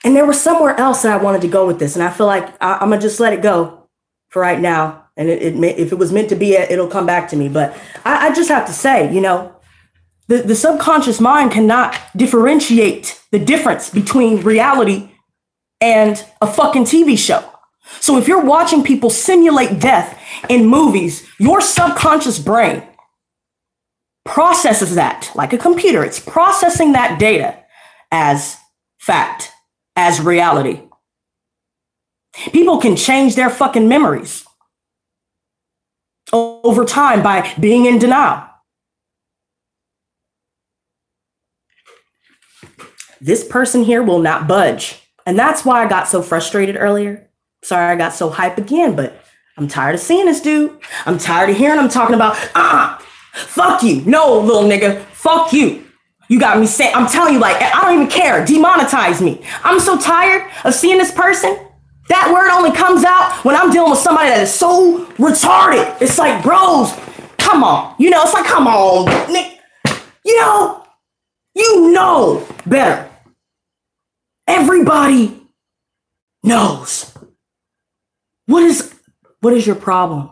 And there was somewhere else that I wanted to go with this. And I feel like I'm going to just let it go for right now. And if it was meant to be, it'll come back to me. But I just have to say, the subconscious mind cannot differentiate the difference between reality and a fucking TV show. So if you're watching people simulate death in movies, your subconscious brain processes that like a computer. It's processing that data as fact, as reality. People can change their fucking memories over time by being in denial. This person here will not budge. And that's why I got so frustrated earlier. Sorry I got so hype again, but I'm tired of seeing this dude. I'm tired of hearing him talking about, fuck you. No, little nigga, fuck you. You got me saying, I'm telling you, like, I don't even care. Demonetize me. I'm so tired of seeing this person. That word only comes out when I'm dealing with somebody that is so retarded. It's like, bros, come on. You know, it's like, come on, Nick. You know better. Everybody knows. What is your problem?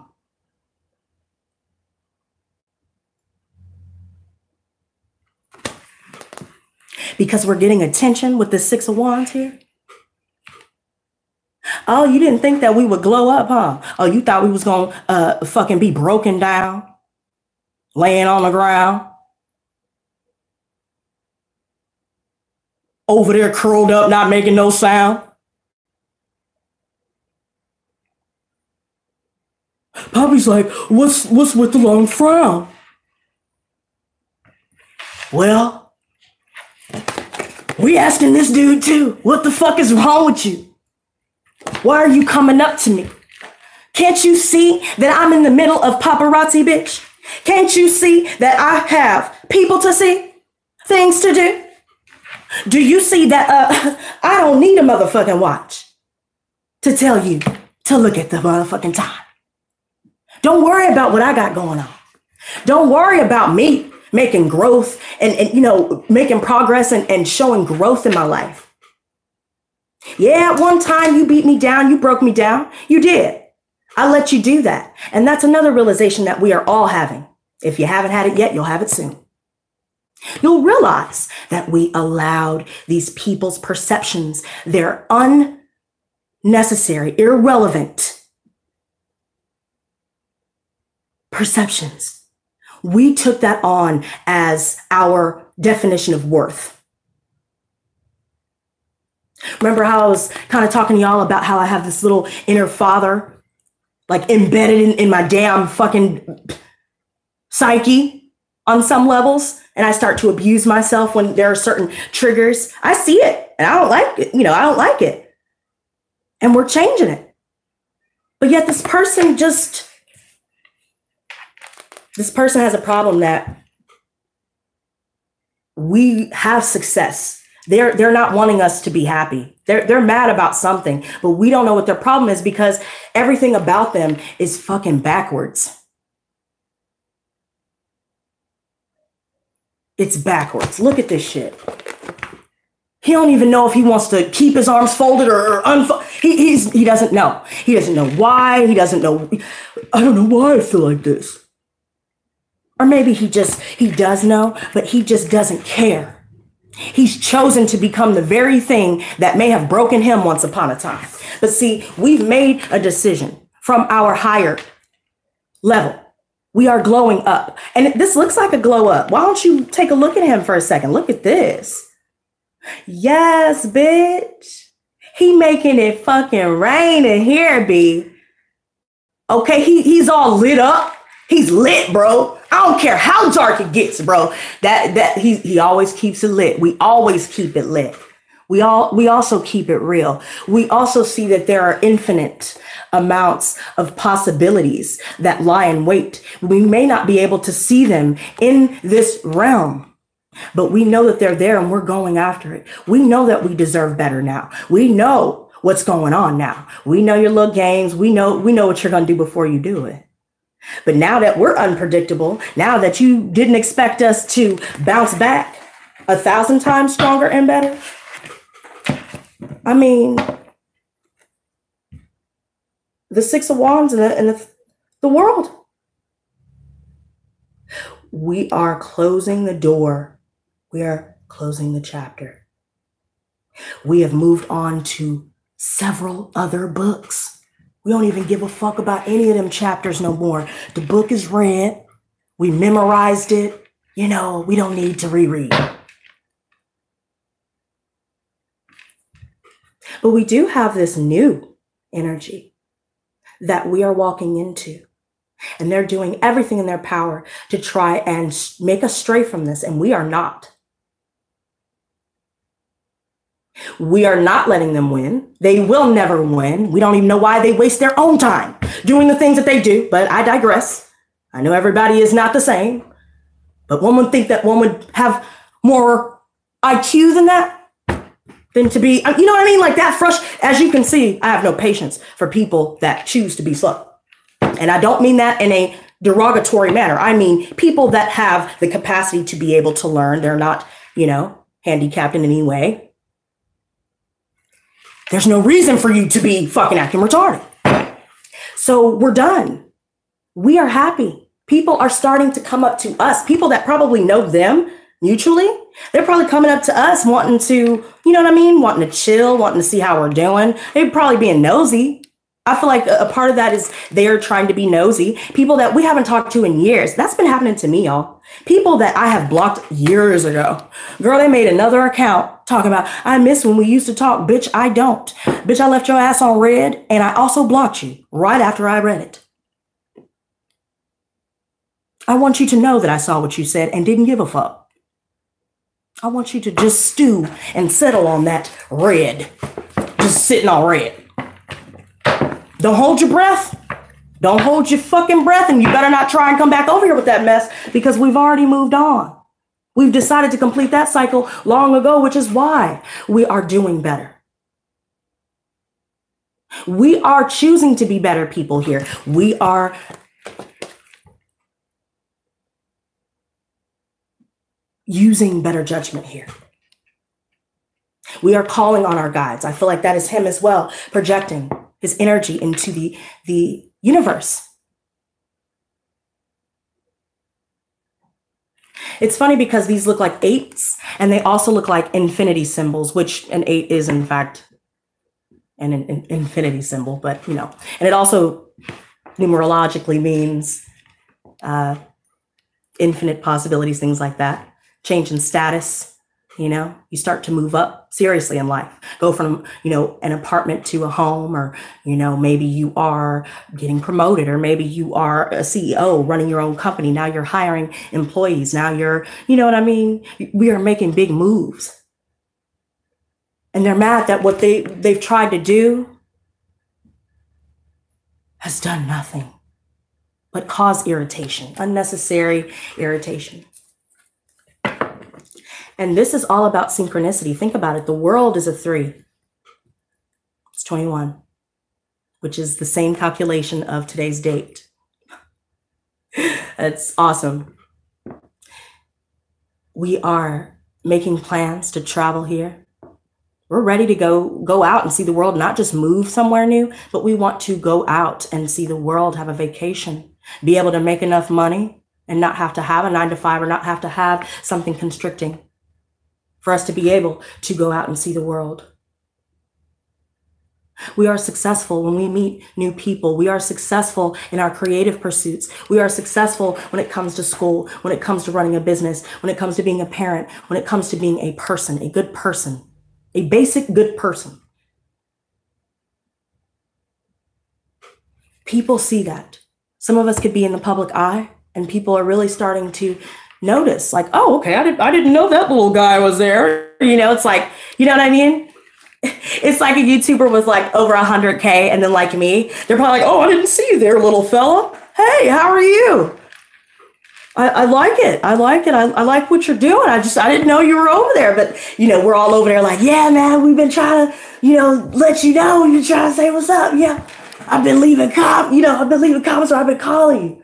Because we're getting attention with the Six of Wands here? Oh, you didn't think that we would glow up, huh? Oh, you thought we was going to fucking be broken down, laying on the ground, over there curled up, not making no sound? Poppy's like, what's with the long frown? Well, we asking this dude too. What the fuck is wrong with you? Why are you coming up to me? Can't you see that I'm in the middle of paparazzi, bitch? Can't you see that I have people to see, things to do? Do you see that I don't need a motherfucking watch to tell you to look at the motherfucking time? Don't worry about what I got going on. Don't worry about me making growth and you know, making progress and showing growth in my life. Yeah, at one time you beat me down, you broke me down. You did. I let you do that. And that's another realization that we are all having. If you haven't had it yet, you'll have it soon. You'll realize that we allowed these people's perceptions, they're unnecessary, irrelevant perceptions. We took that on as our definition of worth. Remember how I was kind of talking to y'all about how I have this little inner father, like embedded in my damn fucking psyche on some levels, and I start to abuse myself when there are certain triggers. I see it, and I don't like it. You know, I don't like it. And we're changing it. But yet this person has a problem that we have success. They're not wanting us to be happy. They're mad about something, but we don't know what their problem is because everything about them is fucking backwards. It's backwards. Look at this shit. He don't even know if he wants to keep his arms folded or unfold. He doesn't know. He doesn't know why. He doesn't know. I don't know why I feel like this. Or maybe he does know, but he just doesn't care. He's chosen to become the very thing that may have broken him once upon a time. But see, we've made a decision from our higher level. We are glowing up. And this looks like a glow up. Why don't you take a look at him for a second? Look at this. Yes, bitch. He making it fucking rain in here, B. Okay, he's all lit up. He's lit, bro. I don't care how dark it gets, bro. He always keeps it lit. We always keep it lit. We also keep it real. We also see that there are infinite amounts of possibilities that lie in wait. We may not be able to see them in this realm, but we know that they're there and we're going after it. We know that we deserve better now. We know what's going on now. We know your little games. We know what you're going to do before you do it. But now that we're unpredictable, now that you didn't expect us to bounce back 1,000 times stronger and better, I mean, the Six of Wands and the world. We are closing the door. We are closing the chapter. We have moved on to several other books. We don't even give a fuck about any of them chapters no more. The book is read. We memorized it. You know, we don't need to reread. But we do have this new energy that we are walking into. And they're doing everything in their power to try and make us stray from this. And we are not. We are not letting them win. They will never win. We don't even know why they waste their own time doing the things that they do. But I digress. I know everybody is not the same. But one would think that one would have more IQ than that. Than to be, you know what I mean? Like that as you can see, I have no patience for people that choose to be slow. And I don't mean that in a derogatory manner. I mean people that have the capacity to be able to learn. They're not, you know, handicapped in any way. There's no reason for you to be fucking acting retarded. So we're done. We are happy. People are starting to come up to us. People that probably know them mutually, they're probably coming up to us wanting to, you know what I mean? Wanting to chill, wanting to see how we're doing. They're probably being nosy. I feel like a part of that is they're trying to be nosy. People that we haven't talked to in years. That's been happening to me, y'all. People that I have blocked years ago. Girl, they made another account talking about, I miss when we used to talk. Bitch, I don't. Bitch, I left your ass on red and I also blocked you right after I read it. I want you to know that I saw what you said and didn't give a fuck. I want you to just stew and settle on that red. Just sitting on red. Don't hold your breath. Don't hold your fucking breath. And you better not try and come back over here with that mess because we've already moved on. We've decided to complete that cycle long ago, which is why we are doing better. We are choosing to be better people here. We are using better judgment here. We are calling on our guides. I feel like that is him as well, projecting his energy into the universe. It's funny because these look like eights and they also look like infinity symbols, which an 8 is in fact an infinity symbol, but you know, and it also numerologically means infinite possibilities, things like that. Change in status. You know, you start to move up seriously in life, go from, you know, an apartment to a home, or, you know, maybe you are getting promoted, or maybe you are a CEO running your own company. Now you're hiring employees. Now you're, you know what I mean? We are making big moves. And they're mad that what they've tried to do has done nothing but cause irritation, unnecessary irritation. And this is all about synchronicity. Think about it. The world is a 3. It's 21, which is the same calculation of today's date. It's awesome. We are making plans to travel here. We're ready to go out and see the world, not just move somewhere new, but we want to go out and see the world, have a vacation, be able to make enough money and not have to have a 9-to-5 or not have to have something constricting for us to be able to go out and see the world. We are successful when we meet new people. We are successful in our creative pursuits. We are successful when it comes to school, when it comes to running a business, when it comes to being a parent, when it comes to being a person, a good person, a basic good person. People see that. Some of us could be in the public eye and people are really starting to notice, like, oh, okay, I didn't know that little guy was there. You know, it's like, you know what I mean? It's like a YouTuber with like over 100K and then like me, they're probably like, oh, I didn't see you there, little fella. Hey, how are you? I like it. I like it. I like what you're doing. I didn't know you were over there. But, you know, we're all over there like, yeah, man, we've been trying to, you know, let you know. You're trying to say what's up. Yeah, I've been leaving comments or I've been calling you.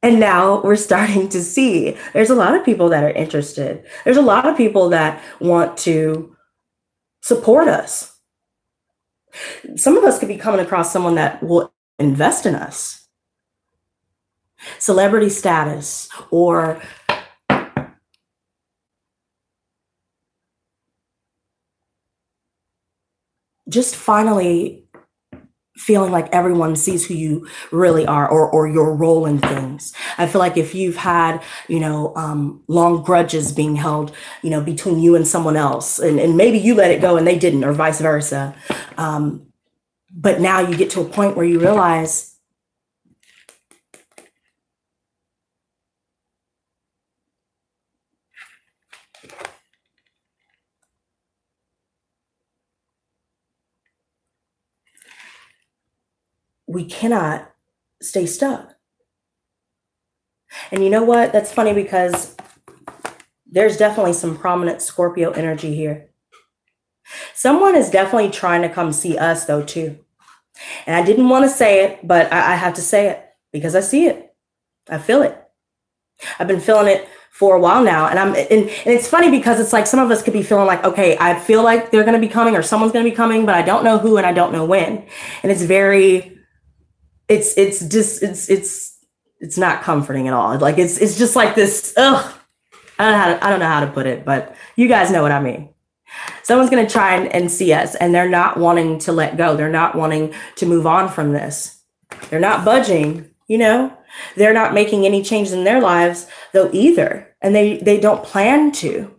And now we're starting to see there's a lot of people that are interested. There's a lot of people that want to support us. Some of us could be coming across someone that will invest in us. Celebrity status or just finally feeling like everyone sees who you really are, or your role in things. I feel like if you've had, long grudges being held, between you and someone else, and maybe you let it go and they didn't, or vice versa. But now you get to a point where you realize we cannot stay stuck. And you know what? That's funny because there's definitely some prominent Scorpio energy here. Someone is definitely trying to come see us though too. And I didn't want to say it, but I have to say it because I see it. I feel it. I've been feeling it for a while now. And it's funny because it's like some of us could be feeling like, okay, I feel like they're going to be coming or someone's going to be coming, but I don't know who and I don't know when. And it's very, it's not comforting at all. Like it's just like this, ugh. I don't know how to put it, but you guys know what I mean. Someone's going to try and see us, and they're not wanting to let go. They're not wanting to move on from this. They're not budging, They're not making any changes in their lives, though, either. And they don't plan to.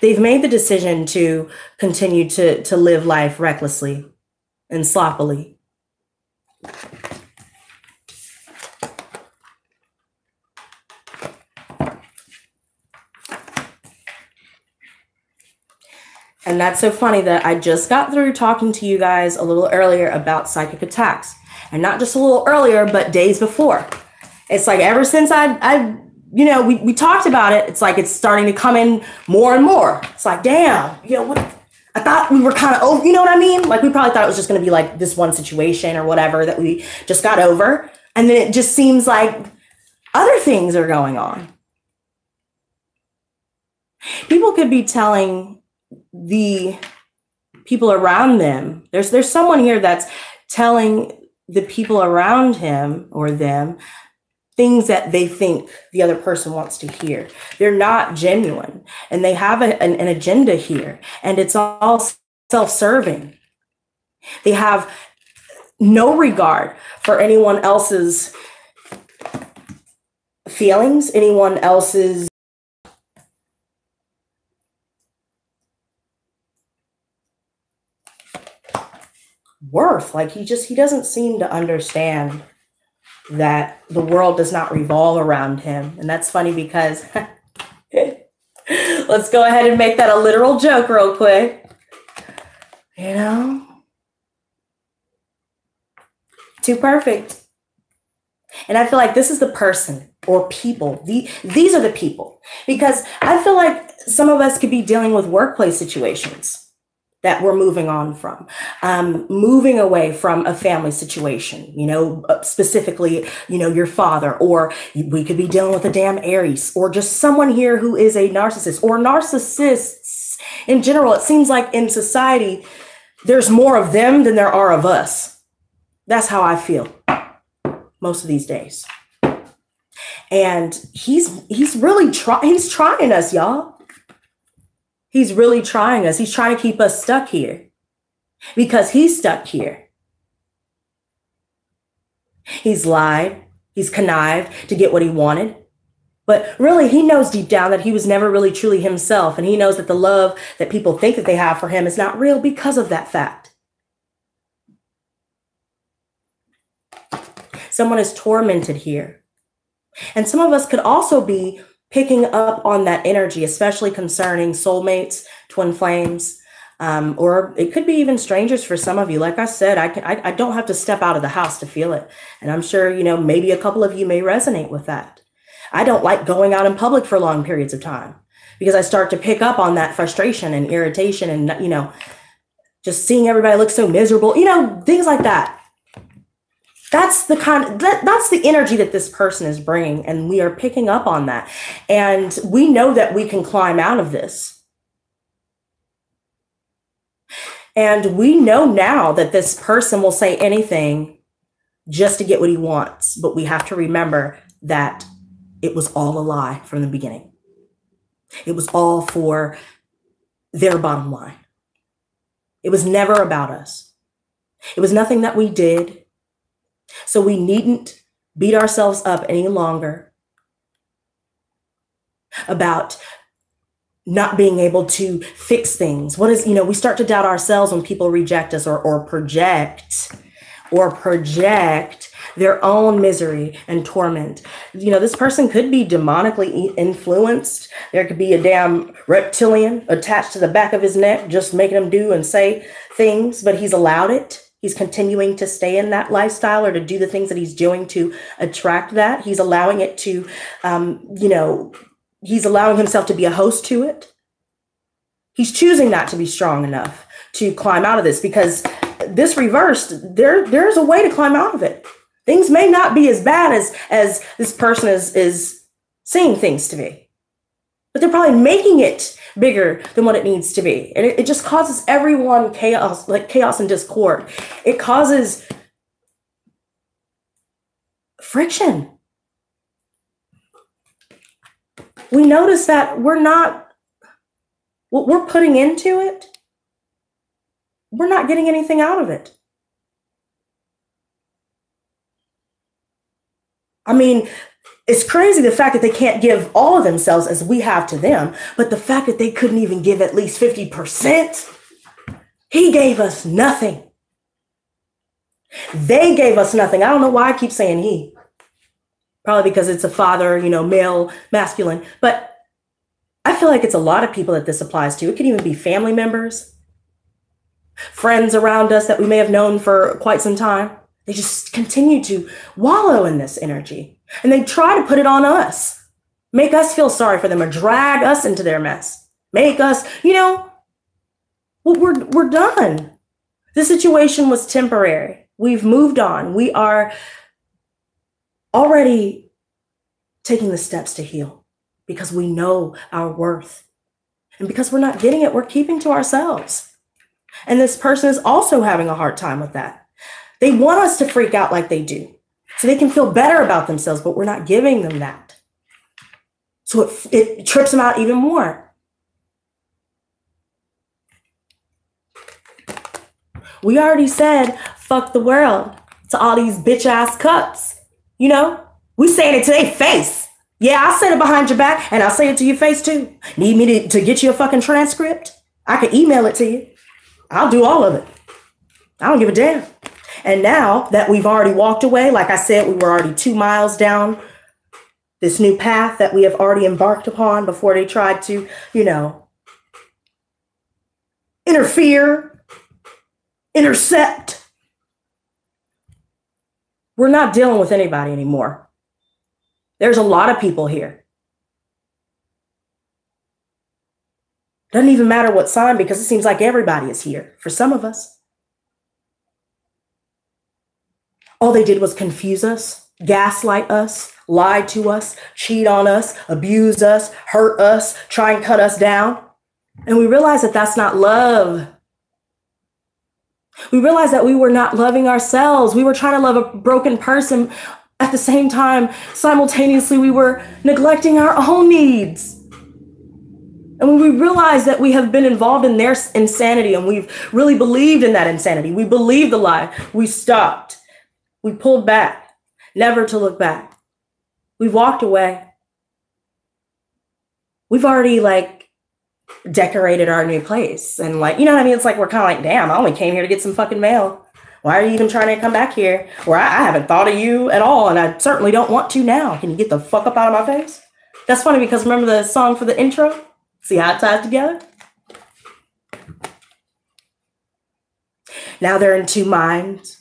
They've made the decision to continue to live life recklessly and sloppily. And that's so funny that I just got through talking to you guys a little earlier about psychic attacks. And not just a little earlier, but days before. It's like ever since we talked about it, it's like it's starting to come in more and more. It's like, damn, what? I thought we were kind of over, you know what I mean? Like we probably thought it was just going to be like this one situation or whatever that we just got over. And then it just seems like other things are going on. People could be telling the people around them, there's someone here that's telling the people around him or them things that they think the other person wants to hear. They're not genuine, and they have an agenda here, and it's all self-serving. They have no regard for anyone else's feelings, anyone else's worth. Like he doesn't seem to understand that the world does not revolve around him. And that's funny because let's go ahead and make that a literal joke real quick. Too perfect. And I feel like this is the person or people. These are the people, because I feel like some of us could be dealing with workplace situations that we're moving on from, moving away from a family situation, specifically, your father, or we could be dealing with a damn Aries, or just someone here who is a narcissist, or narcissists in general. It seems like in society, there's more of them than there are of us. That's how I feel most of these days. And he's really trying us, y'all. He's really trying us. He's trying to keep us stuck here because he's stuck here. He's lied. He's connived to get what he wanted. But really, he knows deep down that he was never really truly himself. And he knows that the love that people think that they have for him is not real because of that fact. Someone is tormented here. And some of us could also be picking up on that energy, especially concerning soulmates, twin flames, or it could be even strangers for some of you. Like I said, I don't have to step out of the house to feel it. And I'm sure, maybe a couple of you may resonate with that. I don't like going out in public for long periods of time because I start to pick up on that frustration and irritation and, just seeing everybody look so miserable, things like that. That's that's the energy that this person is bringing, and we are picking up on that. And we know that we can climb out of this. And we know now that this person will say anything just to get what he wants, but we have to remember that it was all a lie from the beginning. It was all for their bottom line. It was never about us. It was nothing that we did. So we needn't beat ourselves up any longer about not being able to fix things. What is, we start to doubt ourselves when people reject us or project their own misery and torment. This person could be demonically influenced. There could be a damn reptilian attached to the back of his neck, just making him do and say things, but he's allowed it. He's continuing to stay in that lifestyle or to do the things that he's doing to attract that. He's allowing it to, he's allowing himself to be a host to it. He's choosing not to be strong enough to climb out of this, because this reversed, there's a way to climb out of it. Things may not be as bad as this person is seeing things to be, but they're probably making it bigger than what it needs to be. And it just causes everyone chaos, like chaos and discord. It causes friction. We notice that what we're putting into it, we're not getting anything out of it. I mean, it's crazy the fact that they can't give all of themselves as we have to them, but the fact that they couldn't even give at least 50%, he gave us nothing. They gave us nothing. I don't know why I keep saying he. Probably because it's a father, male, masculine. But I feel like it's a lot of people that this applies to. It could even be family members, friends around us that we may have known for quite some time. They just continue to wallow in this energy. And they try to put it on us, make us feel sorry for them or drag us into their mess. Make us, we're done. This situation was temporary. We've moved on. We are already taking the steps to heal because we know our worth. And because we're not getting it, we're keeping to ourselves. And this person is also having a hard time with that. They want us to freak out like they do so they can feel better about themselves, but we're not giving them that. So it trips them out even more. We already said, fuck the world to all these bitch ass cups. We saying it to their face. Yeah, I said it behind your back and I'll say it to your face too. Need me to get you a fucking transcript? I can email it to you. I'll do all of it. I don't give a damn. And now that we've already walked away, like I said, we were already 2 miles down this new path that we have already embarked upon before they tried to, interfere, intercept. We're not dealing with anybody anymore. There's a lot of people here. Doesn't even matter what sign, because it seems like everybody is here for some of us. All they did was confuse us, gaslight us, lie to us, cheat on us, abuse us, hurt us, try and cut us down. And we realized that that's not love. We realized that we were not loving ourselves. We were trying to love a broken person. At the same time, simultaneously, we were neglecting our own needs. And when we realized that we have been involved in their insanity and we've really believed in that insanity, we believed the lie, we stopped. We pulled back, never to look back. We've walked away. We've already decorated our new place. And it's like, we're kind of like, damn, I only came here to get some fucking mail. Why are you even trying to come back here? Where I haven't thought of you at all. And I certainly don't want to now. Can you get the fuck up out of my face? That's funny because remember the song for the intro? See how it ties together? Now they're in 2 minds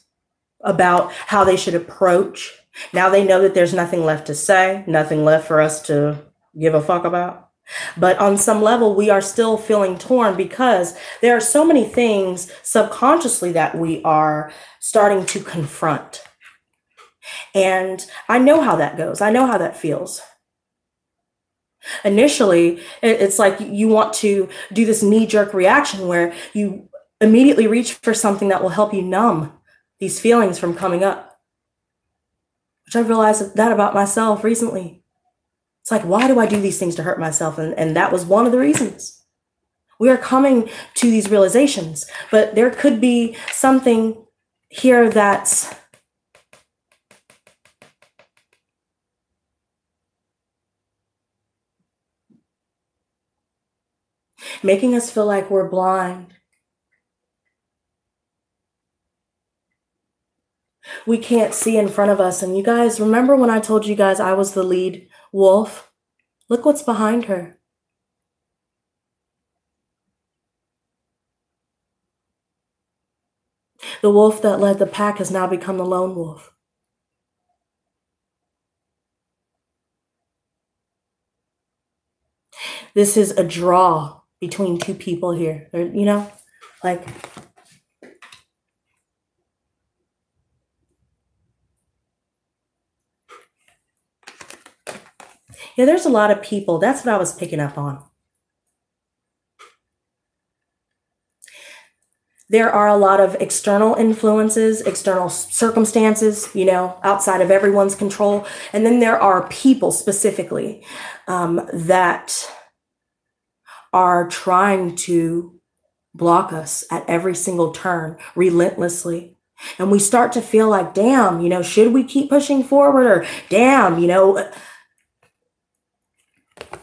about how they should approach. Now they know that there's nothing left to say, nothing left for us to give a fuck about. But on some level, we are still feeling torn because there are so many things subconsciously that we are starting to confront. And I know how that goes. I know how that feels. Initially, it's like you want to do this knee-jerk reaction where you immediately reach for something that will help you numb these feelings from coming up, which I've realized that about myself recently. It's like, why do I do these things to hurt myself? And that was one of the reasons. We are coming to these realizations, but there could be something here that's making us feel like we're blind. We can't see in front of us. And you guys, remember when I told you guys I was the lead wolf? Look what's behind her. The wolf that led the pack has now become the lone wolf. This is a draw between two people here. You know, like... Yeah, there's a lot of people. That's what I was picking up on. There are a lot of external influences, external circumstances, you know, outside of everyone's control. And then there are people specifically that are trying to block us at every single turn relentlessly. And we start to feel like, damn, you know, should we keep pushing forward? Or damn, you know,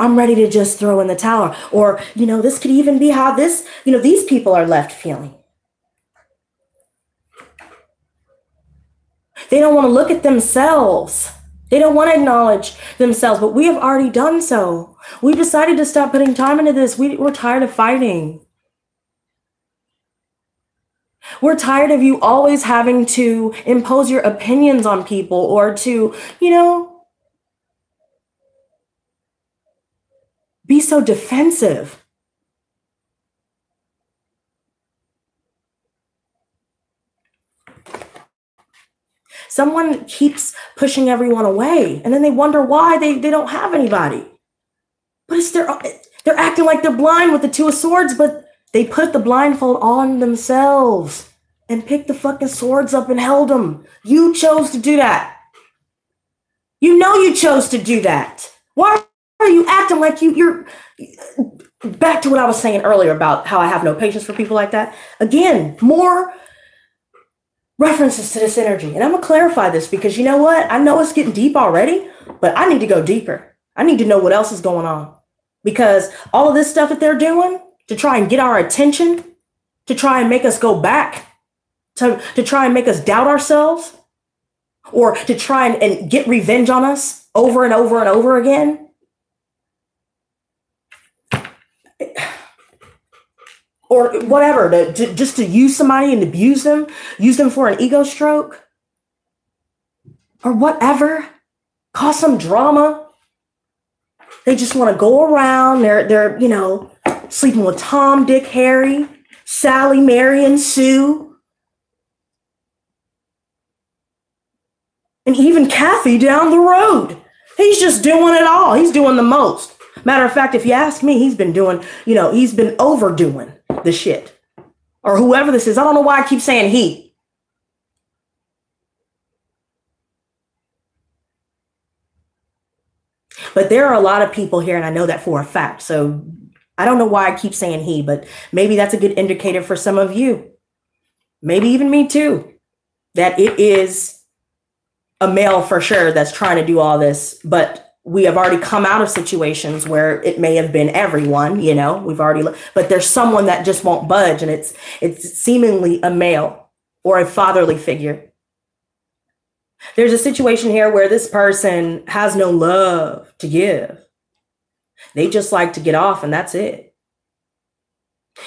I'm ready to just throw in the towel. Or, you know, this could even be how this, you know, these people are left feeling. They don't want to look at themselves. They don't want to acknowledge themselves, but we have already done so. We decided to stop putting time into this. We're tired of fighting. We're tired of you always having to impose your opinions on people or to, you know, be so defensive. Someone keeps pushing everyone away, and then they wonder why they don't have anybody. But it's they're acting like they're blind with the Two of Swords, but they put the blindfold on themselves and picked the fucking swords up and held them. You chose to do that. You know you chose to do that. Why are you acting like you're... Back to what I was saying earlier about how I have no patience for people like that. Again, more references to this energy. And I'm going to clarify this because you know what? I know it's getting deep already, but I need to go deeper. I need to know what else is going on. Because all of this stuff that they're doing to try and get our attention, to try and make us go back, to try and make us doubt ourselves, or to try and get revenge on us over and over and over again. Or whatever, just to use somebody and abuse them, use them for an ego stroke, or whatever, cause some drama. They just want to go around. They're you know, sleeping with Tom, Dick, Harry, Sally, Mary, and Sue, and even Kathy down the road. He's just doing it all. He's doing the most. Matter of fact, if you ask me, he's been doing, you know, he's been overdoing the shit. Or whoever this is. I don't know why I keep saying he. But there are a lot of people here, and I know that for a fact. So I don't know why I keep saying he, but maybe that's a good indicator for some of you. Maybe even me too. That it is a male for sure that's trying to do all this, but we have already come out of situations where it may have been everyone, you know, but there's someone that just won't budge, and it's seemingly a male or a fatherly figure. There's a situation here where this person has no love to give. They just like to get off, and that's it.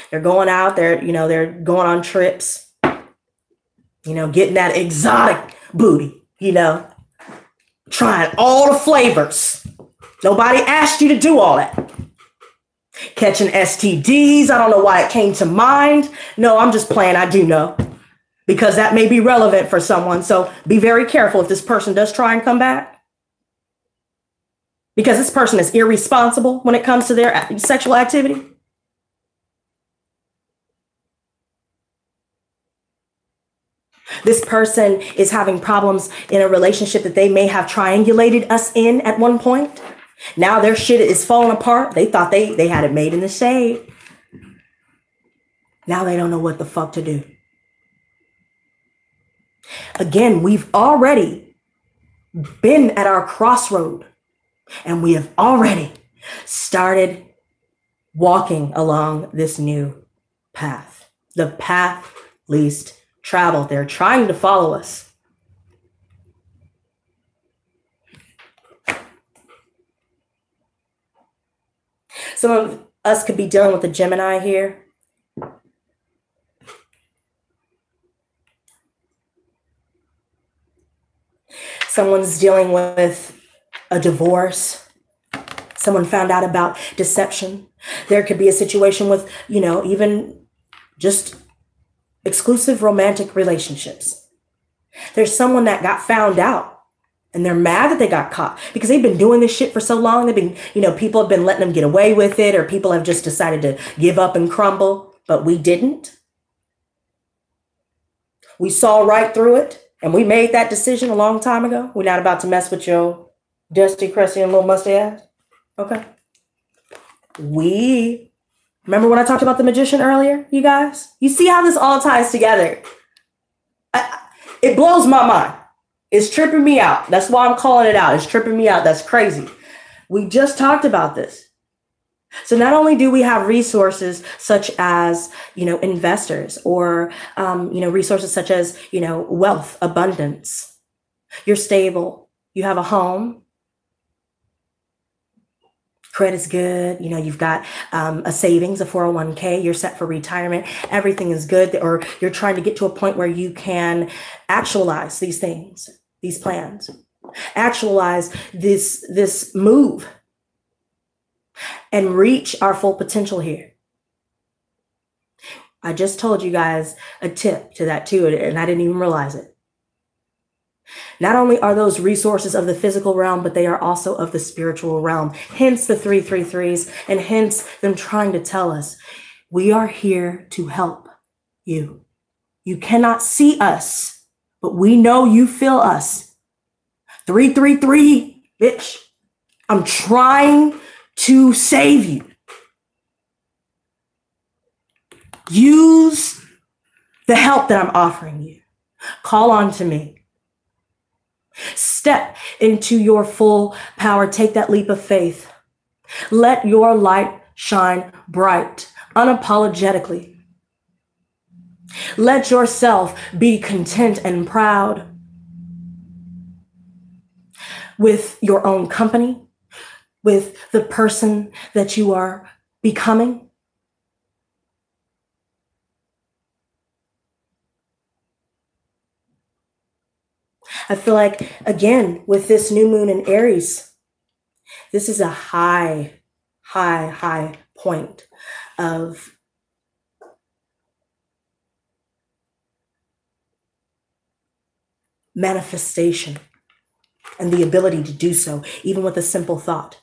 They're going out there, you know, they're going on trips, you know, getting that exotic booty, you know, trying all the flavors. Nobody asked you to do all that. Catching STDs. I don't know why it came to mind. No, I'm just playing. I do know. Because that may be relevant for someone. So be very careful if this person does try and come back. Because this person is irresponsible when it comes to their sexual activity. This person is having problems in a relationship that they may have triangulated us in at one point. Now their shit is falling apart. They thought they had it made in the shade. Now they don't know what the fuck to do. Again, we've already been at our crossroad, and we have already started walking along this new path. The path least traveled. They're trying to follow us. Some of us could be dealing with a Gemini here. Someone's dealing with a divorce. Someone found out about deception. There could be a situation with, even just exclusive romantic relationships. There's someone that got found out and they're mad that they got caught because they've been doing this shit for so long. They've been, people have been letting them get away with it, or people have just decided to give up and crumble, but we didn't. We saw right through it, and we made that decision a long time ago. We're not about to mess with your dusty, crusty, and little musty ass. Okay. Remember when I talked about the magician earlier, you guys? You see how this all ties together? It blows my mind. It's tripping me out. That's why I'm calling it out. It's tripping me out. That's crazy. We just talked about this. So not only do we have resources such as, investors, or, resources such as, wealth, abundance. You're stable. You have a home. Credit's good. You've got a savings, a 401k. You're set for retirement. Everything is good. Or you're trying to get to a point where you can actualize these things, these plans, actualize this move, and reach our full potential here. I just told you guys a tip to that too, and I didn't even realize it. Not only are those resources of the physical realm, but they are also of the spiritual realm. Hence the 333s, and hence them trying to tell us, we are here to help you. You cannot see us, but we know you feel us. 333, bitch. I'm trying to save you. Use the help that I'm offering you. Call on to me. Step into your full power. Take that leap of faith. Let your light shine bright, unapologetically. Let yourself be content and proud with your own company, with the person that you are becoming. I feel like, again, with this new moon in Aries, this is a high point of manifestation and the ability to do so, even with a simple thought.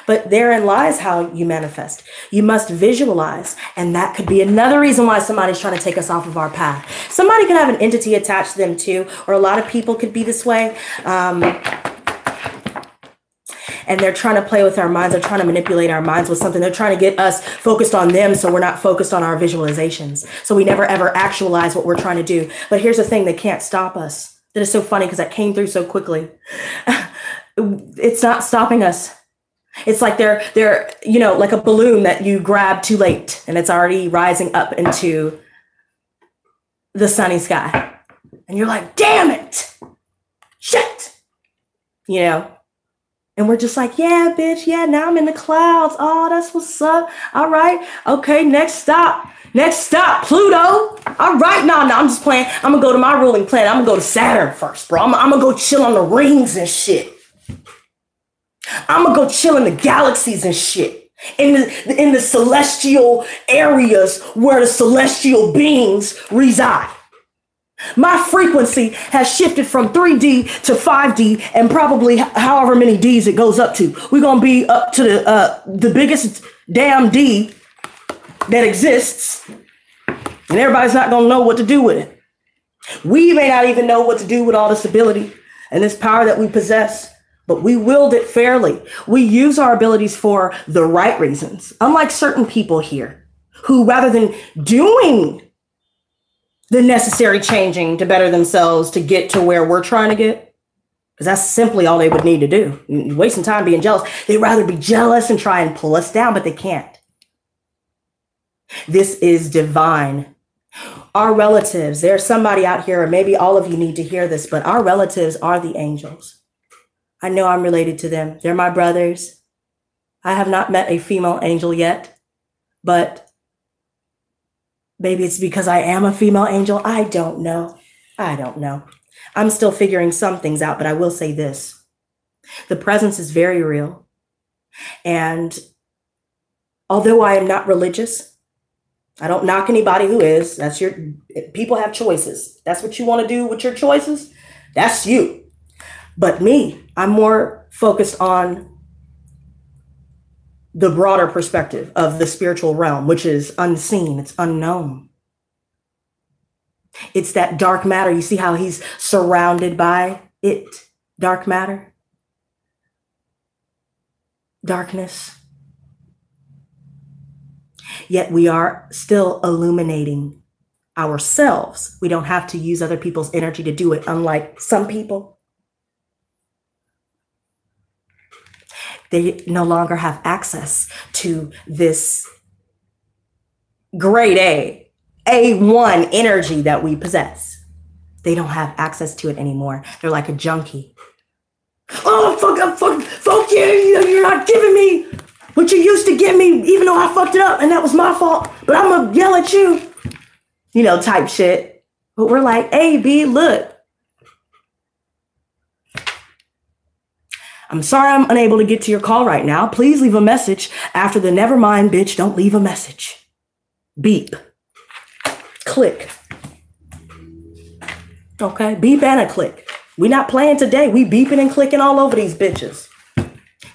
But therein lies how you manifest. You must visualize, and that could be another reason why somebody's trying to take us off of our path. Somebody could have an entity attached to them too, or a lot of people could be this way. And they're trying to play with our minds. They're trying to manipulate our minds with something. They're trying to get us focused on them so we're not focused on our visualizations. So we never ever actualize what we're trying to do. But here's the thing, they can't stop us. That is so funny because that came through so quickly. It's not stopping us. It's like they're like a balloon that you grab too late and it's already rising up into the sunny sky. And you're like, damn it. Shit. And we're just like, yeah, bitch. Yeah, now I'm in the clouds. Oh, that's what's up. All right. Okay, next stop. Next stop, Pluto. All right, no, I'm just playing. I'm going to go to my ruling planet. I'm going to go to Saturn first, bro. I'm going to go chill on the rings and shit. I'm going to go chill in the galaxies and shit. In the celestial areas where the celestial beings reside. My frequency has shifted from 3D to 5D and probably however many Ds it goes up to. We're going to be up to the biggest damn D that exists, and everybody's not going to know what to do with it. We may not even know what to do with all this ability and this power that we possess, but we wield it fairly. We use our abilities for the right reasons. Unlike certain people here who, rather than doing the necessary changing to better themselves to get to where we're trying to get, because that's simply all they would need to do. You're wasting time being jealous. They'd rather be jealous and try and pull us down, but they can't. This is divine. Our relatives, there's somebody out here, or maybe all of you need to hear this, but our relatives are the angels. I know I'm related to them. They're my brothers. I have not met a female angel yet, but maybe it's because I am a female angel. I don't know. I don't know. I'm still figuring some things out, but I will say this. The presence is very real. And although I am not religious, I don't knock anybody who is. That's your, people have choices. That's what you want to do with your choices. That's you. But me, I'm more focused on the broader perspective of the spiritual realm, which is unseen. It's unknown. It's that dark matter. You see how he's surrounded by it? Dark matter. Darkness. Yet we are still illuminating ourselves. We don't have to use other people's energy to do it, unlike some people. They no longer have access to this grade A, A1 energy that we possess. They don't have access to it anymore. They're like a junkie. Oh, fuck you. You're not giving me what you used to give me, even though I fucked it up and that was my fault, but I'm gonna yell at you, you know, type shit. But we're like, hey, B, look. I'm sorry I'm unable to get to your call right now. Please leave a message after the never mind, bitch. Don't leave a message. Beep. Click. Okay, beep and a click. We not playing today. We beeping and clicking all over these bitches.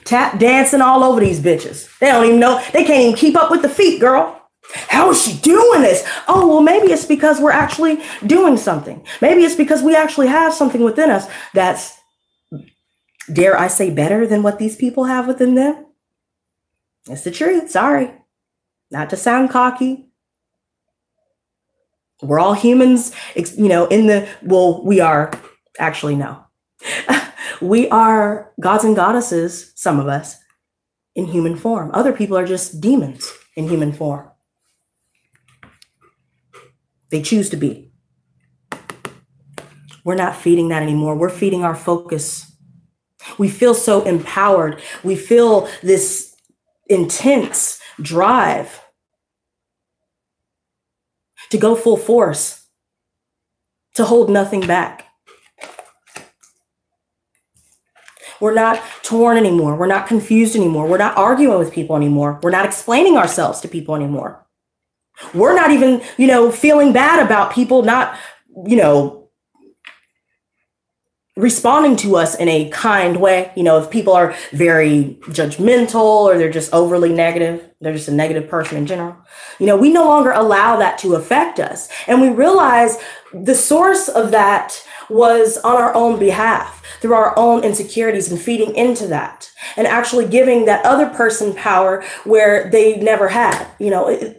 Tap dancing all over these bitches. They don't even know. They can't even keep up with the feet, girl. How is she doing this? Oh, well, maybe it's because we're actually doing something. Maybe it's because we actually have something within us that's, dare I say, better than what these people have within them. It's the truth. Sorry. Not to sound cocky. We're all humans, you know, we are, actually, no. We are gods and goddesses, some of us, in human form. Other people are just demons in human form. They choose to be. We're not feeding that anymore. We're feeding our focus. We feel so empowered. We feel this intense drive to go full force, to hold nothing back. We're not torn anymore. We're not confused anymore. We're not arguing with people anymore. We're not explaining ourselves to people anymore. We're not even, you know, feeling bad about people not, you know, responding to us in a kind way. You know, if people are very judgmental or they're just overly negative, they're just a negative person in general. You know, we no longer allow that to affect us. And we realize the source of that was on our own behalf, through our own insecurities and feeding into that and actually giving that other person power where they never had. You know,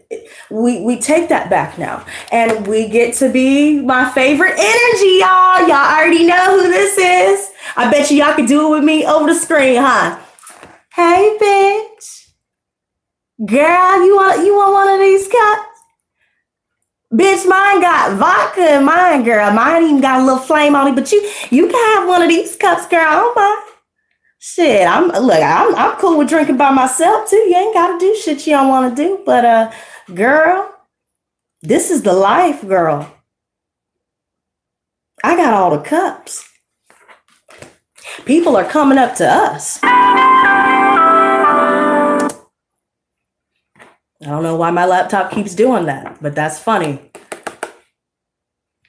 we take that back now and we get to be my favorite energy, y'all. Y'all already know who this is. I bet y'all could do it with me over the screen, huh? Hey, bitch. Girl, you want one of these cups? Bitch, mine got vodka in mine, girl. Mine even got a little flame on it, but you can have one of these cups, girl. I don't mind. Shit, I'm cool with drinking by myself too. You ain't gotta do shit you don't want to do. But girl, this is the life, girl. I got all the cups. People are coming up to us. I don't know why my laptop keeps doing that, but that's funny.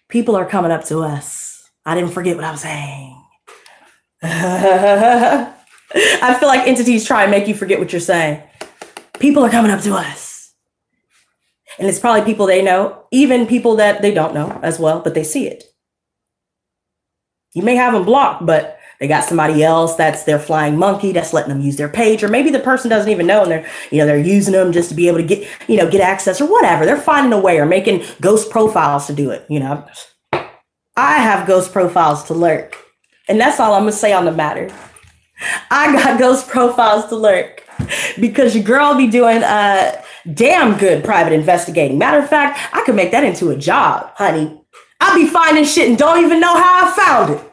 People are coming up to us. I didn't forget what I was saying. I feel like entities try and make you forget what you're saying. People are coming up to us. And it's probably people they know, even people that they don't know as well, but they see it. You may have them blocked, but They got somebody else that's their flying monkey that's letting them use their page, or maybe the person doesn't even know and they're using them just to be able to get access or whatever. They're finding a way or making ghost profiles to do it. I have ghost profiles to lurk, and that's all I'm gonna say on the matter. I got ghost profiles to lurk because your girl be doing damn good private investigating. Matter of fact, I could make that into a job, honey. I be finding shit and don't even know how I found it.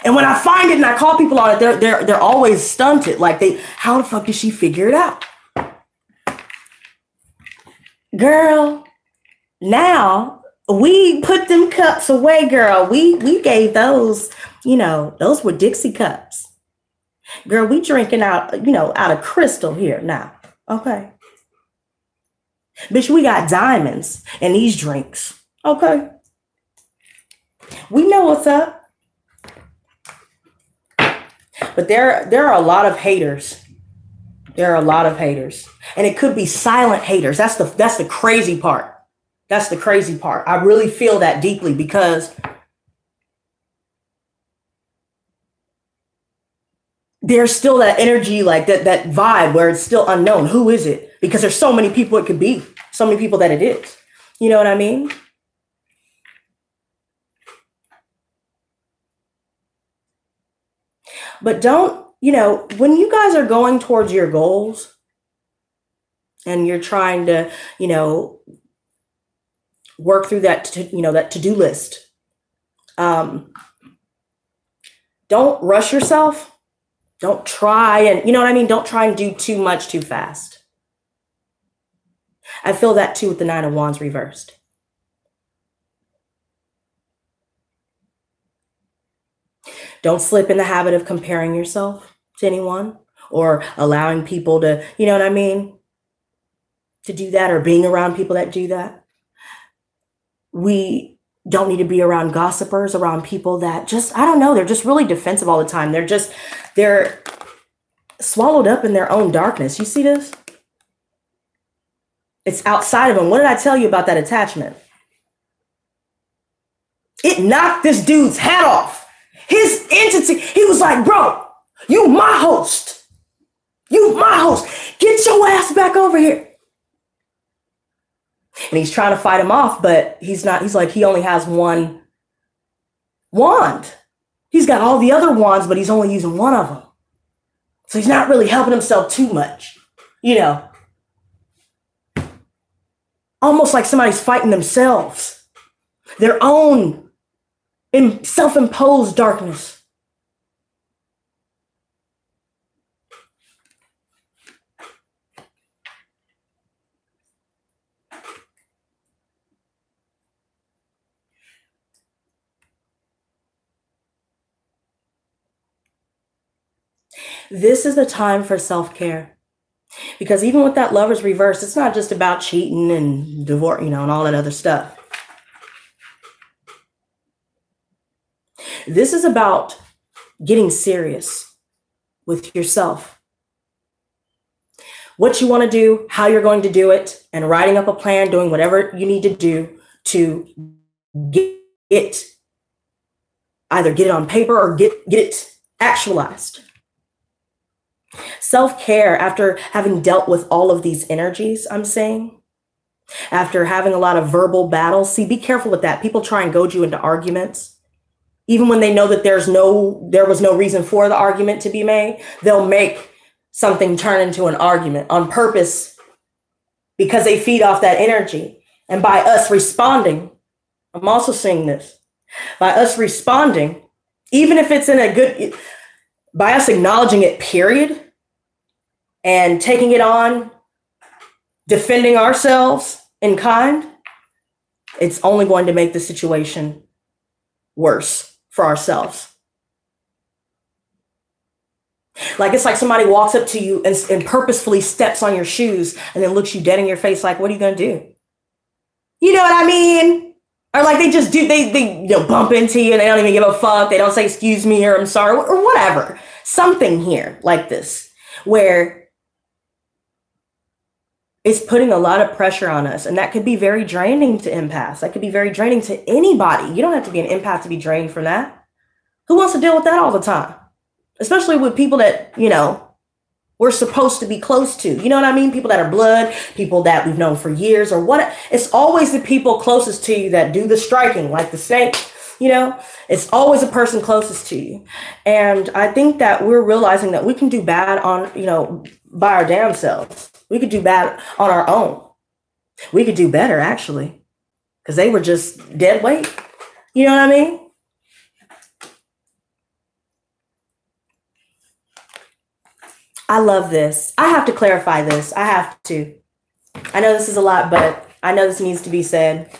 And when I find it and I call people on it, they're always stunted. Like how the fuck did she figure it out? Girl, now we put them cups away, girl. We gave those, those were Dixie cups. Girl, we drinking out of crystal here now. Okay. Bitch, we got diamonds in these drinks. Okay. We know what's up. But there are a lot of haters. There are a lot of haters. And it could be silent haters. That's the crazy part. That's the crazy part. I really feel that deeply because there's still that energy, like that vibe where it's still unknown. Who is it? Because there's so many people it could be. So many people that it is. You know what I mean? But don't, when you guys are going towards your goals and you're trying to, work through that, that to-do list, don't rush yourself. Don't try and, don't try and do too much too fast. I feel that too with the Nine of Wands reversed. Don't slip in the habit of comparing yourself to anyone or allowing people to, to do that, or being around people that do that. We don't need to be around gossipers, around people that just, I don't know, they're just really defensive all the time. They're swallowed up in their own darkness. You see this? It's outside of them. What did I tell you about that attachment? It knocked this dude's head off. His entity, he was like, bro, you my host. You my host. Get your ass back over here. And he's trying to fight him off, but he's not. He's like, he only has one wand. He's got all the other wands, but he's only using one of them. So he's not really helping himself too much. Almost like somebody's fighting themselves. Their own self-imposed darkness. This is the time for self-care. Because even with that Lover's reverse, it's not just about cheating and divorce, and all that other stuff. This is about getting serious with yourself. What you want to do, how you're going to do it, and writing up a plan, doing whatever you need to do to get it, either get it on paper or get it actualized. Self-care, after having dealt with all of these energies, I'm saying, after having a lot of verbal battles, see, be careful with that. People try and goad you into arguments. Even when they know that there was no reason for the argument to be made, they'll make something turn into an argument on purpose because they feed off that energy. And by us responding, I'm also saying this, by us responding, even if it's by us acknowledging it, period, and taking it on, defending ourselves in kind, it's only going to make the situation worse for ourselves. Like, it's like somebody walks up to you and purposefully steps on your shoes and then looks you dead in your face like, what are you going to do? You know what I mean? Or like they just do, they bump into you and they don't even give a fuck. They don't say, excuse me, or I'm sorry, or whatever. Something here like this, where it's putting a lot of pressure on us. And that could be very draining to empaths. That could be very draining to anybody. You don't have to be an empath to be drained from that. Who wants to deal with that all the time? especially with people that, you know, we're supposed to be close to. You know what I mean? People that are blood, people that we've known for years or what. It's always the people closest to you that do the striking, like the snake, you know? It's always a person closest to you. And I think that we're realizing that we can do bad on, you know, by our damn selves. We could do bad on our own. We could do better, actually, because they were just dead weight. You know what I mean? I love this. I have to clarify this. I have to. I know this is a lot, but I know this needs to be said.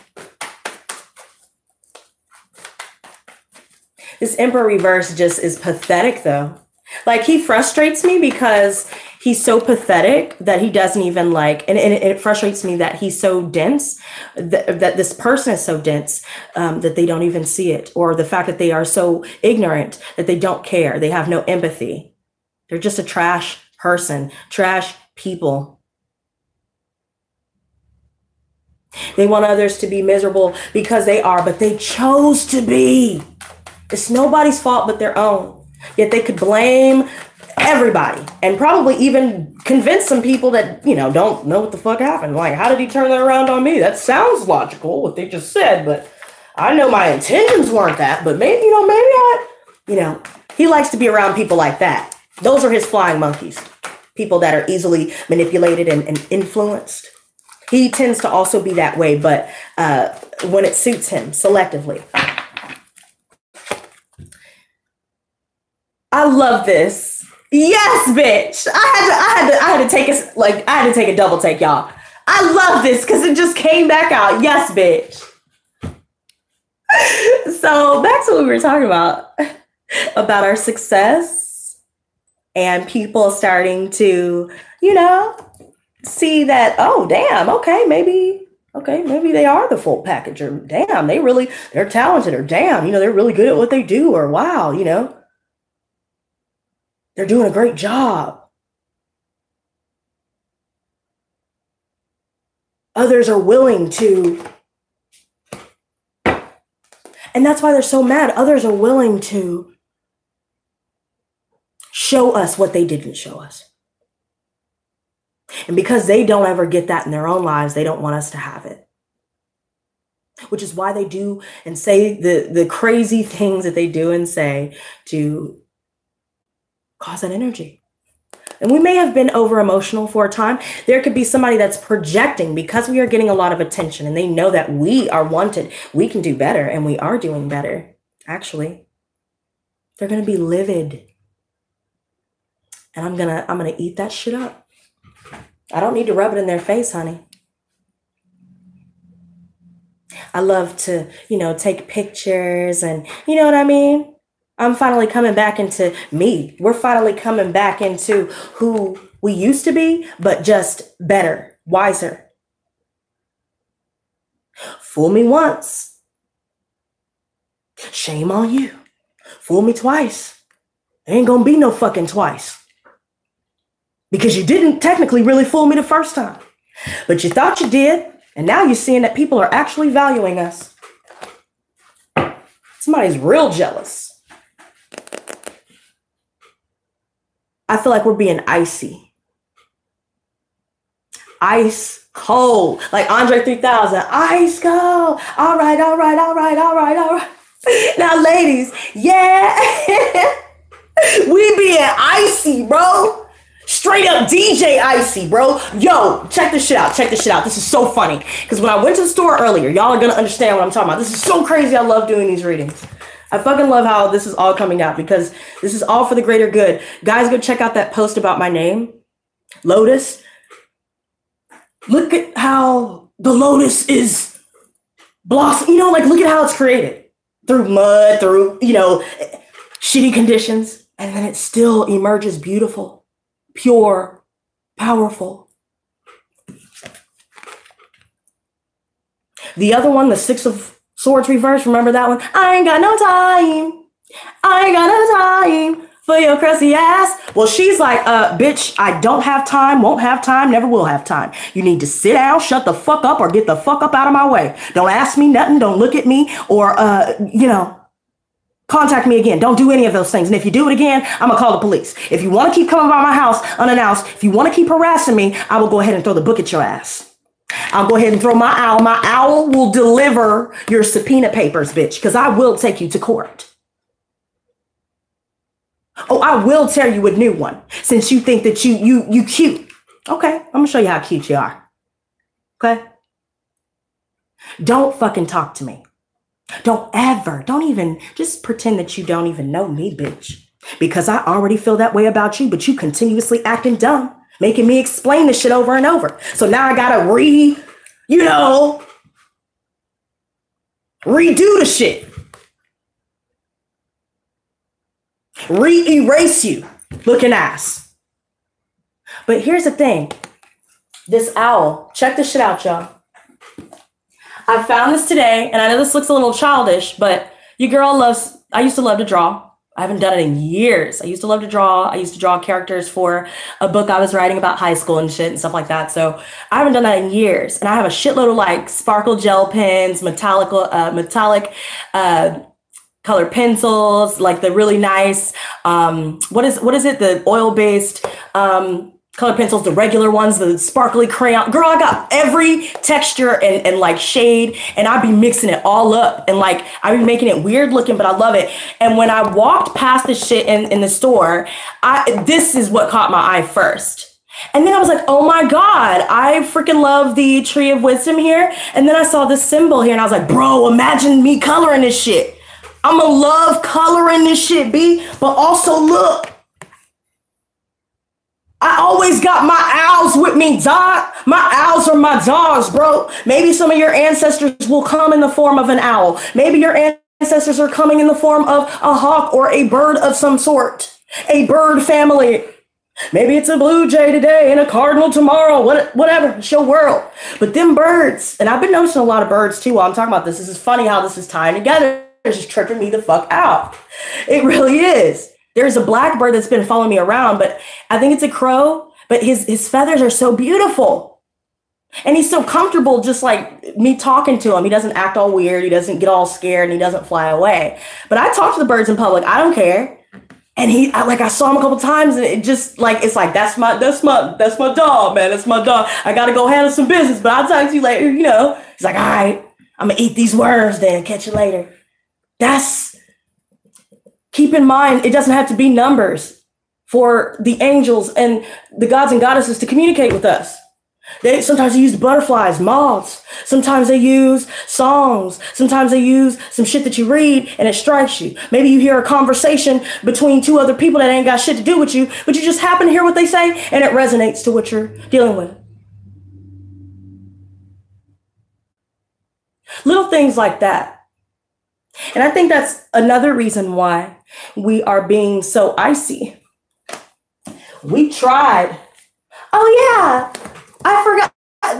This Emperor reverse just is pathetic, though. Like, he frustrates me because he's so pathetic that he doesn't even like, and it frustrates me that he's so dense, that this person is so dense that they don't even see it, or the fact that they are so ignorant that they don't care. They have no empathy. They're just a trash person, trash people. They want others to be miserable because they are, but they chose to be. It's nobody's fault but their own. Yet they could blame everybody and probably even convince some people that, you know, don't know what the fuck happened. Like, how did he turn that around on me? That sounds logical, what they just said, but I know my intentions weren't that, but maybe, you know, maybe he likes to be around people like that. Those are his flying monkeys, people that are easily manipulated and influenced. He tends to also be that way, but when it suits him, selectively. I love this. Yes, bitch. I had to take a double take, y'all. I love this because it just came back out. Yes, bitch. So back to what we were talking about our success and people starting to, you know, see that, oh, damn, okay, maybe they are the full package, or damn, they're talented, or damn, you know, they're really good at what they do, or wow, you know, they're doing a great job. Others are willing to, and that's why they're so mad. Others are willing to show us what they didn't show us. And because they don't ever get that in their own lives, they don't want us to have it. Which is why they do and say the crazy things that they do and say to cause that energy. And we may have been over emotional for a time. There could be somebody that's projecting because we are getting a lot of attention and they know that we are wanted. We can do better, and we are doing better. Actually, they're going to be livid. And I'm going to eat that shit up. I don't need to rub it in their face, honey. I love to, you know, take pictures and, you know what I mean? I'm finally coming back into me. We're finally coming back into who we used to be, but just better, wiser. Fool me once. Shame on you. Fool me twice. There ain't gonna be no fucking twice. Because you didn't technically really fool me the first time. But you thought you did, and now you're seeing that people are actually valuing us. Somebody's real jealous. I feel like we're being icy. Ice cold. Like Andre 3000. Ice cold. All right. Now, ladies, yeah. We being icy, bro. Straight up DJ icy, bro. Yo, check this shit out. This is so funny. Because when I went to the store earlier, y'all are going to understand what I'm talking about. This is so crazy. I love doing these readings. I fucking love how this is all coming out because this is all for the greater good. Guys, go check out that post about my name, Lotus. Look at how the lotus is blossom. You know, like, look at how it's created. Through mud, through, you know, shitty conditions. And then it still emerges beautiful, pure, powerful. The other one, the Six of Swords reverse, remember that one? I ain't got no time for your crusty ass. Well, she's like, bitch, I don't have time, won't have time, never will have time. You need to sit down, shut the fuck up, or get the fuck up out of my way. Don't ask me nothing, don't look at me, or, you know, Contact me again. Don't do any of those things. And if you do it again, I'm going to call the police. If you want to keep coming by my house unannounced, if you want to keep harassing me, I will go ahead and throw the book at your ass. I'll go ahead and throw my owl. My owl will deliver your subpoena papers, bitch, because I will take you to court. Oh, I will tear you a new one since you think that you cute. Okay, I'm going to show you how cute you are. Okay? Don't fucking talk to me. Don't even, just pretend that you don't even know me, bitch. Because I already feel that way about you, but you continuously acting dumb, making me explain this shit over and over. So now I gotta redo the shit. Erase you, looking ass. But here's the thing. This owl, check this shit out, y'all. I found this today, and I know this looks a little childish, but your girl I used to love to draw. I haven't done it in years. I used to love to draw. I used to draw characters for a book I was writing about high school and shit and stuff like that. So I haven't done that in years. And I have a shitload of like sparkle gel pens, metallic colored pencils, like the really nice, what is it? The oil-based, colored pencils, the regular ones, the sparkly crayon. Girl, I got every texture and like shade, and I be mixing it all up. And like, I be making it weird looking, but I love it. And when I walked past this shit in the store, this is what caught my eye first. And then I was like, oh my God, I freaking love the Tree of Wisdom here. And then I saw this symbol here and I was like, bro, imagine me coloring this shit. I'ma love coloring this shit, B. But also look, I always got my owls with me, dog. My owls are my dogs, bro. Maybe some of your ancestors will come in the form of an owl. Maybe your ancestors are coming in the form of a hawk or a bird of some sort. A bird family. Maybe it's a blue jay today and a cardinal tomorrow. Whatever, it's your world. But them birds, and I've been noticing a lot of birds too while I'm talking about this. This is funny how this is tying together. It's just tripping me the fuck out. It really is. There's a blackbird that's been following me around, but I think it's a crow, but his feathers are so beautiful. And he's so comfortable just like me talking to him. He doesn't act all weird. He doesn't get all scared and he doesn't fly away. But I talk to the birds in public. I don't care. And I saw him a couple times and it just like, it's like, that's my dog, man. That's my dog. I got to go handle some business, but I'll talk to you later, He's like, all right, I'm going to eat these worms then. Catch you later. Keep in mind, it doesn't have to be numbers for the angels and the gods and goddesses to communicate with us. Sometimes they use butterflies, moths. Sometimes they use songs. Sometimes they use some shit that you read and it strikes you. Maybe you hear a conversation between two other people that ain't got shit to do with you, but you just happen to hear what they say and it resonates to what you're dealing with. Little things like that. And I think that's another reason why we are being so icy. We tried. Oh yeah, I forgot,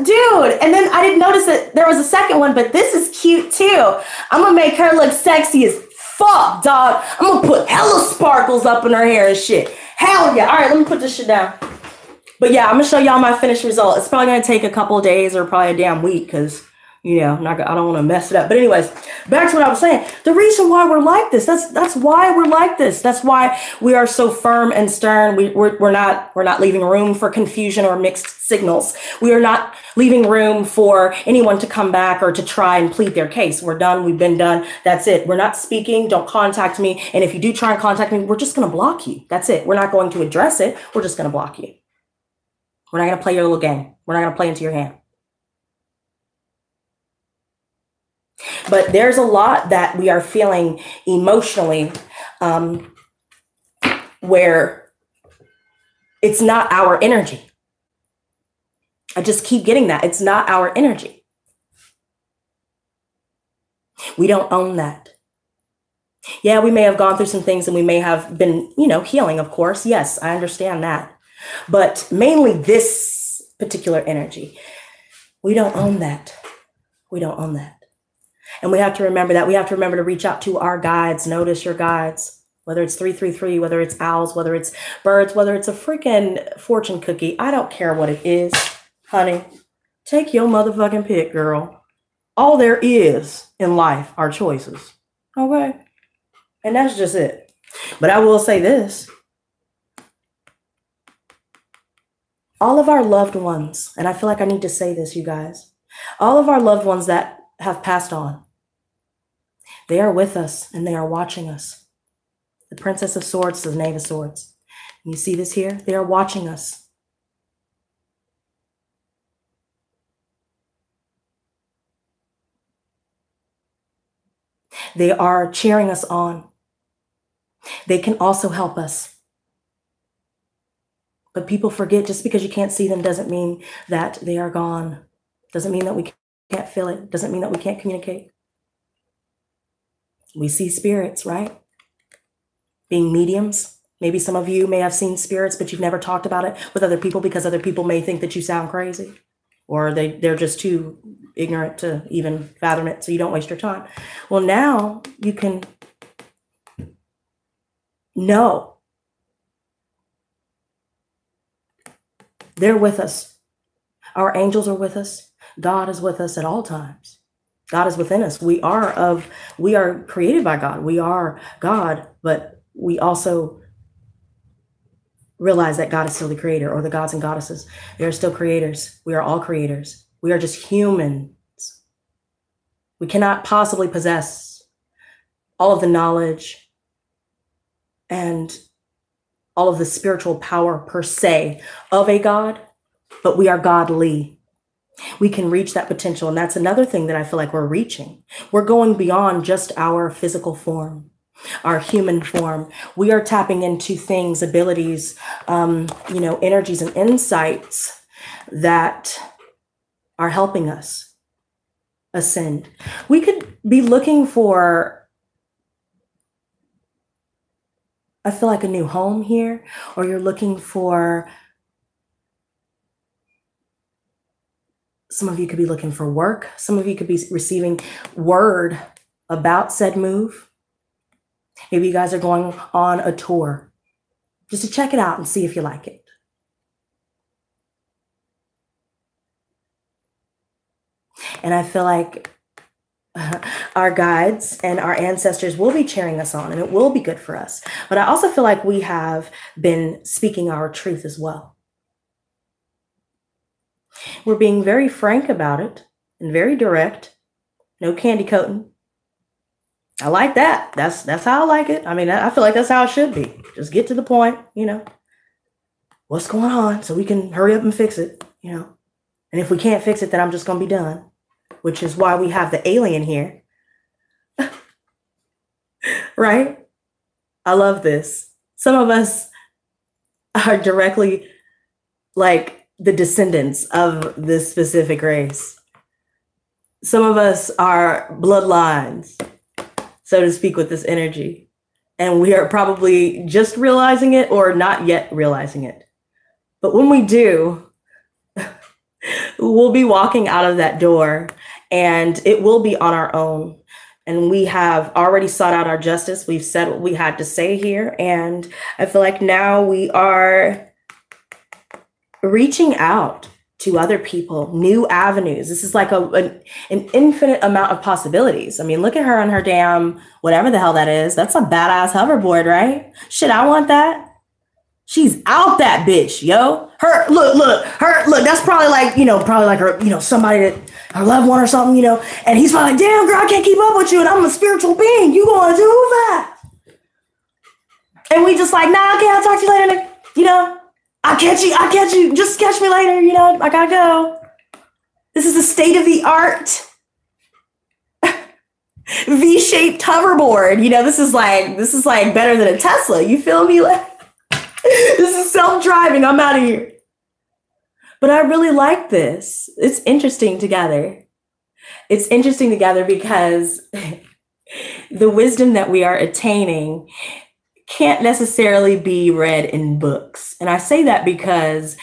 dude. And then I didn't notice that there was a second one, but this is cute too. I'm gonna make her look sexy as fuck, dog. I'm gonna put hella sparkles up in her hair and shit. Hell yeah. All right, let me put this shit down. But yeah, I'm gonna show y'all my finished result. It's probably gonna take a couple of days or probably a damn week because I don't want to mess it up. But anyways, back to what I was saying. The reason why we're like this, that's why we're like this. That's why we are so firm and stern. We're not leaving room for confusion or mixed signals. We are not leaving room for anyone to come back or to try and plead their case. We're done. We've been done. That's it. We're not speaking. Don't contact me. And if you do try and contact me, we're just going to block you. That's it. We're not going to address it. We're just going to block you. We're not going to play your little game. We're not going to play into your hand. But there's a lot that we are feeling emotionally where it's not our energy. I just keep getting that. It's not our energy. We don't own that. Yeah, we may have gone through some things and we may have been, healing, of course. Yes, I understand that. But mainly this particular energy, we don't own that. We don't own that. And we have to remember that. We have to remember to reach out to our guides. Notice your guides, whether it's 333, whether it's owls, whether it's birds, whether it's a freaking fortune cookie. I don't care what it is, honey. Take your motherfucking pick, girl. All there is in life are choices. Okay? And that's just it. But I will say this. All of our loved ones, and I feel like I need to say this, you guys, all of our loved ones that have passed on, they are with us and they are watching us. The Princess of Swords, the Knave of Swords. You see this here? They are watching us. They are cheering us on. They can also help us. But people forget, just because you can't see them doesn't mean that they are gone. Doesn't mean that we can't feel it. Doesn't mean that we can't communicate. We see spirits, right? Being mediums. Maybe some of you may have seen spirits, but you've never talked about it with other people because other people may think that you sound crazy, or they're just too ignorant to even fathom it, so you don't waste your time. Well, now you can know. They're with us. Our angels are with us. God is with us at all times. God is within us. We are created by God. We are God, but we also realize that God is still the creator, or the gods and goddesses. They are still creators. We are all creators. We are just humans. We cannot possibly possess all of the knowledge and all of the spiritual power per se of a God, but we are godly. We can reach that potential. And that's another thing that I feel like we're reaching. We're going beyond just our physical form, our human form. We are tapping into things, abilities, energies and insights that are helping us ascend. We could be looking for, I feel like, a new home here, or you're looking for, some of you could be looking for work. Some of you could be receiving word about said move. Maybe you guys are going on a tour just to check it out and see if you like it. And I feel like our guides and our ancestors will be cheering us on, and it will be good for us. But I also feel like we have been speaking our truth as well. We're being very frank about it and very direct. No candy coating. I like that. That's how I like it. I mean, I feel like that's how it should be. Just get to the point, what's going on, so we can hurry up and fix it, And if we can't fix it, then I'm just going to be done. Which is why we have the alien here. Right? I love this. Some of us are directly like the descendants of this specific race. Some of us are bloodlines, so to speak, with this energy. And we are probably just realizing it or not yet realizing it. But when we do, we'll be walking out of that door, and it will be on our own. And we have already sought out our justice. We've said what we had to say here. And I feel like now we are reaching out to other people, new avenues. This is like an infinite amount of possibilities. I mean, look at her on her damn, whatever the hell that is. That's a badass hoverboard, right? Shit, I want that. She's out that bitch, yo. Look, that's probably like, her, somebody that, her loved one or something, and he's probably like, damn, girl, I can't keep up with you, and I'm a spiritual being. You going too fast. And we just like, nah, okay, I'll talk to you later, I'll catch you, just catch me later, I gotta go. This is a state-of-the-art V-shaped hoverboard. This is like better than a Tesla. You feel me? Like, this is self-driving. I'm out of here. But I really like this. It's interesting together. It's interesting together because the wisdom that we are attaining can't necessarily be read in books. And I say that because,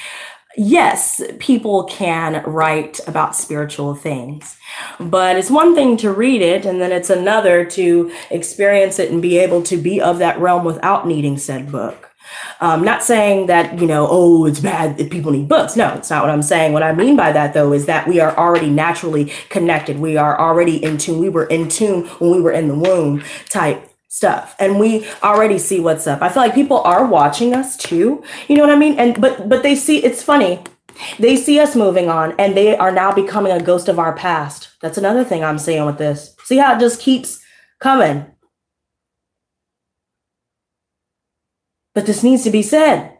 yes, people can write about spiritual things, but it's one thing to read it, and then it's another to experience it and be able to be of that realm without needing said book. Not saying that, it's bad if people need books. No, it's not what I'm saying. What I mean by that, though, is that we are already naturally connected. We are already in tune. We were in tune when we were in the womb type stuff, and we already see what's up. I feel like people are watching us too. You know what I mean? And but they see, it's funny. They see us moving on, and they are now becoming a ghost of our past. That's another thing I'm seeing with this. See how it just keeps coming. But this needs to be said.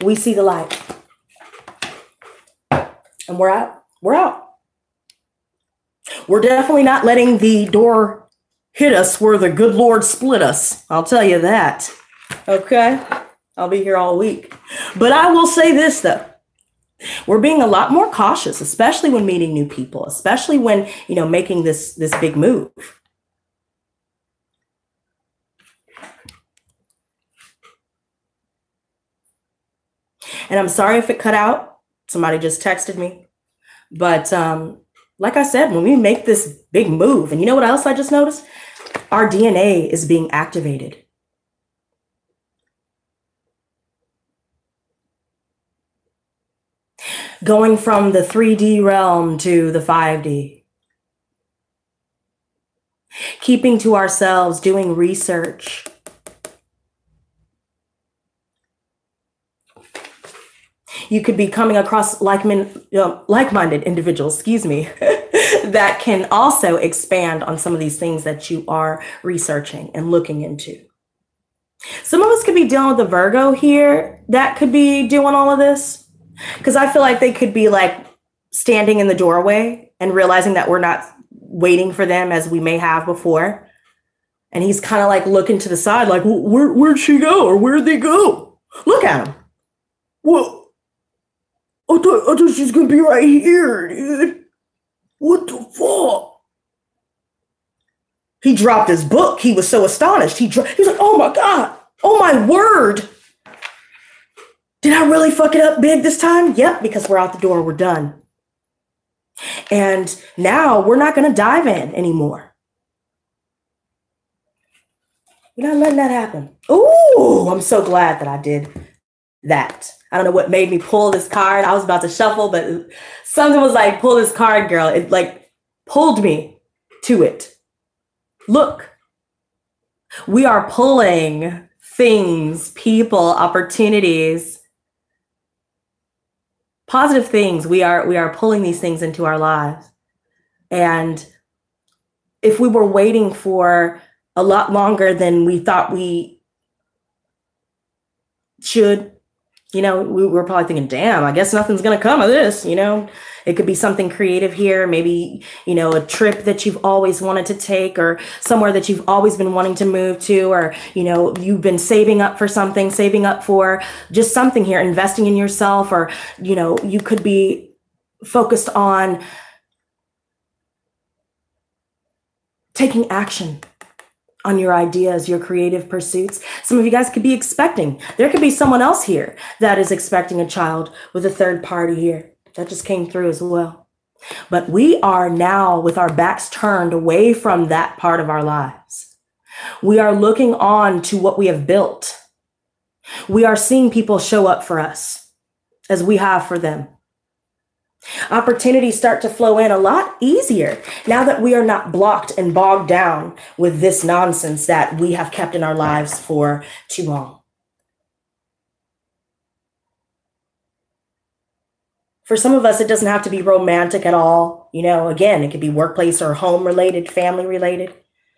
We see the light. And we're out. We're out. We're definitely not letting the door hit us where the good Lord split us. I'll tell you that. Okay? I'll be here all week. But I will say this, though. We're being a lot more cautious, especially when meeting new people, especially when, you know, making this big move. And I'm sorry if it cut out. Somebody just texted me. But like I said, when we make this big move, and you know what else I just noticed? Our DNA is being activated. Going from the 3D realm to the 5D. Keeping to ourselves, doing research. You could be coming across like-minded individuals, excuse me, that can also expand on some of these things that you are researching and looking into. Some of us could be dealing with the Virgo here that could be doing all of this, because I feel like they could be like standing in the doorway and realizing that we're not waiting for them as we may have before. And he's kind of like looking to the side like, where'd she go? Or where'd they go? Look at him. Whoa. I thought she's gonna be right here, dude. What the fuck? He dropped his book. He was so astonished. He was like, oh my God. Oh my word. Did I really fuck it up big this time? Yep, because we're out the door. We're done. And now we're not gonna dive in anymore. We're not letting that happen. Ooh, I'm so glad that I did that. I don't know what made me pull this card. I was about to shuffle, but something was like, pull this card, girl. It like pulled me to it. Look, we are pulling things, people, opportunities, positive things. We are pulling these things into our lives. And if we were waiting for a lot longer than we thought we should, you know, we were probably thinking, damn, I guess nothing's going to come of this. You know, it could be something creative here. Maybe, you know, a trip that you've always wanted to take, or somewhere that you've always been wanting to move to, or, you know, you've been saving up for something, saving up for just something here, investing in yourself, or, you know, you could be focused on taking action on your ideas, your creative pursuits. Some of you guys could be expecting. There could be someone else here that is expecting a child with a third party here. That just came through as well. But we are now with our backs turned away from that part of our lives. We are looking on to what we have built. We are seeing people show up for us as we have for them. Opportunities start to flow in a lot easier now that we are not blocked and bogged down with this nonsense that we have kept in our lives for too long. For some of us, it doesn't have to be romantic at all. You know, again, it could be workplace or home related, family related.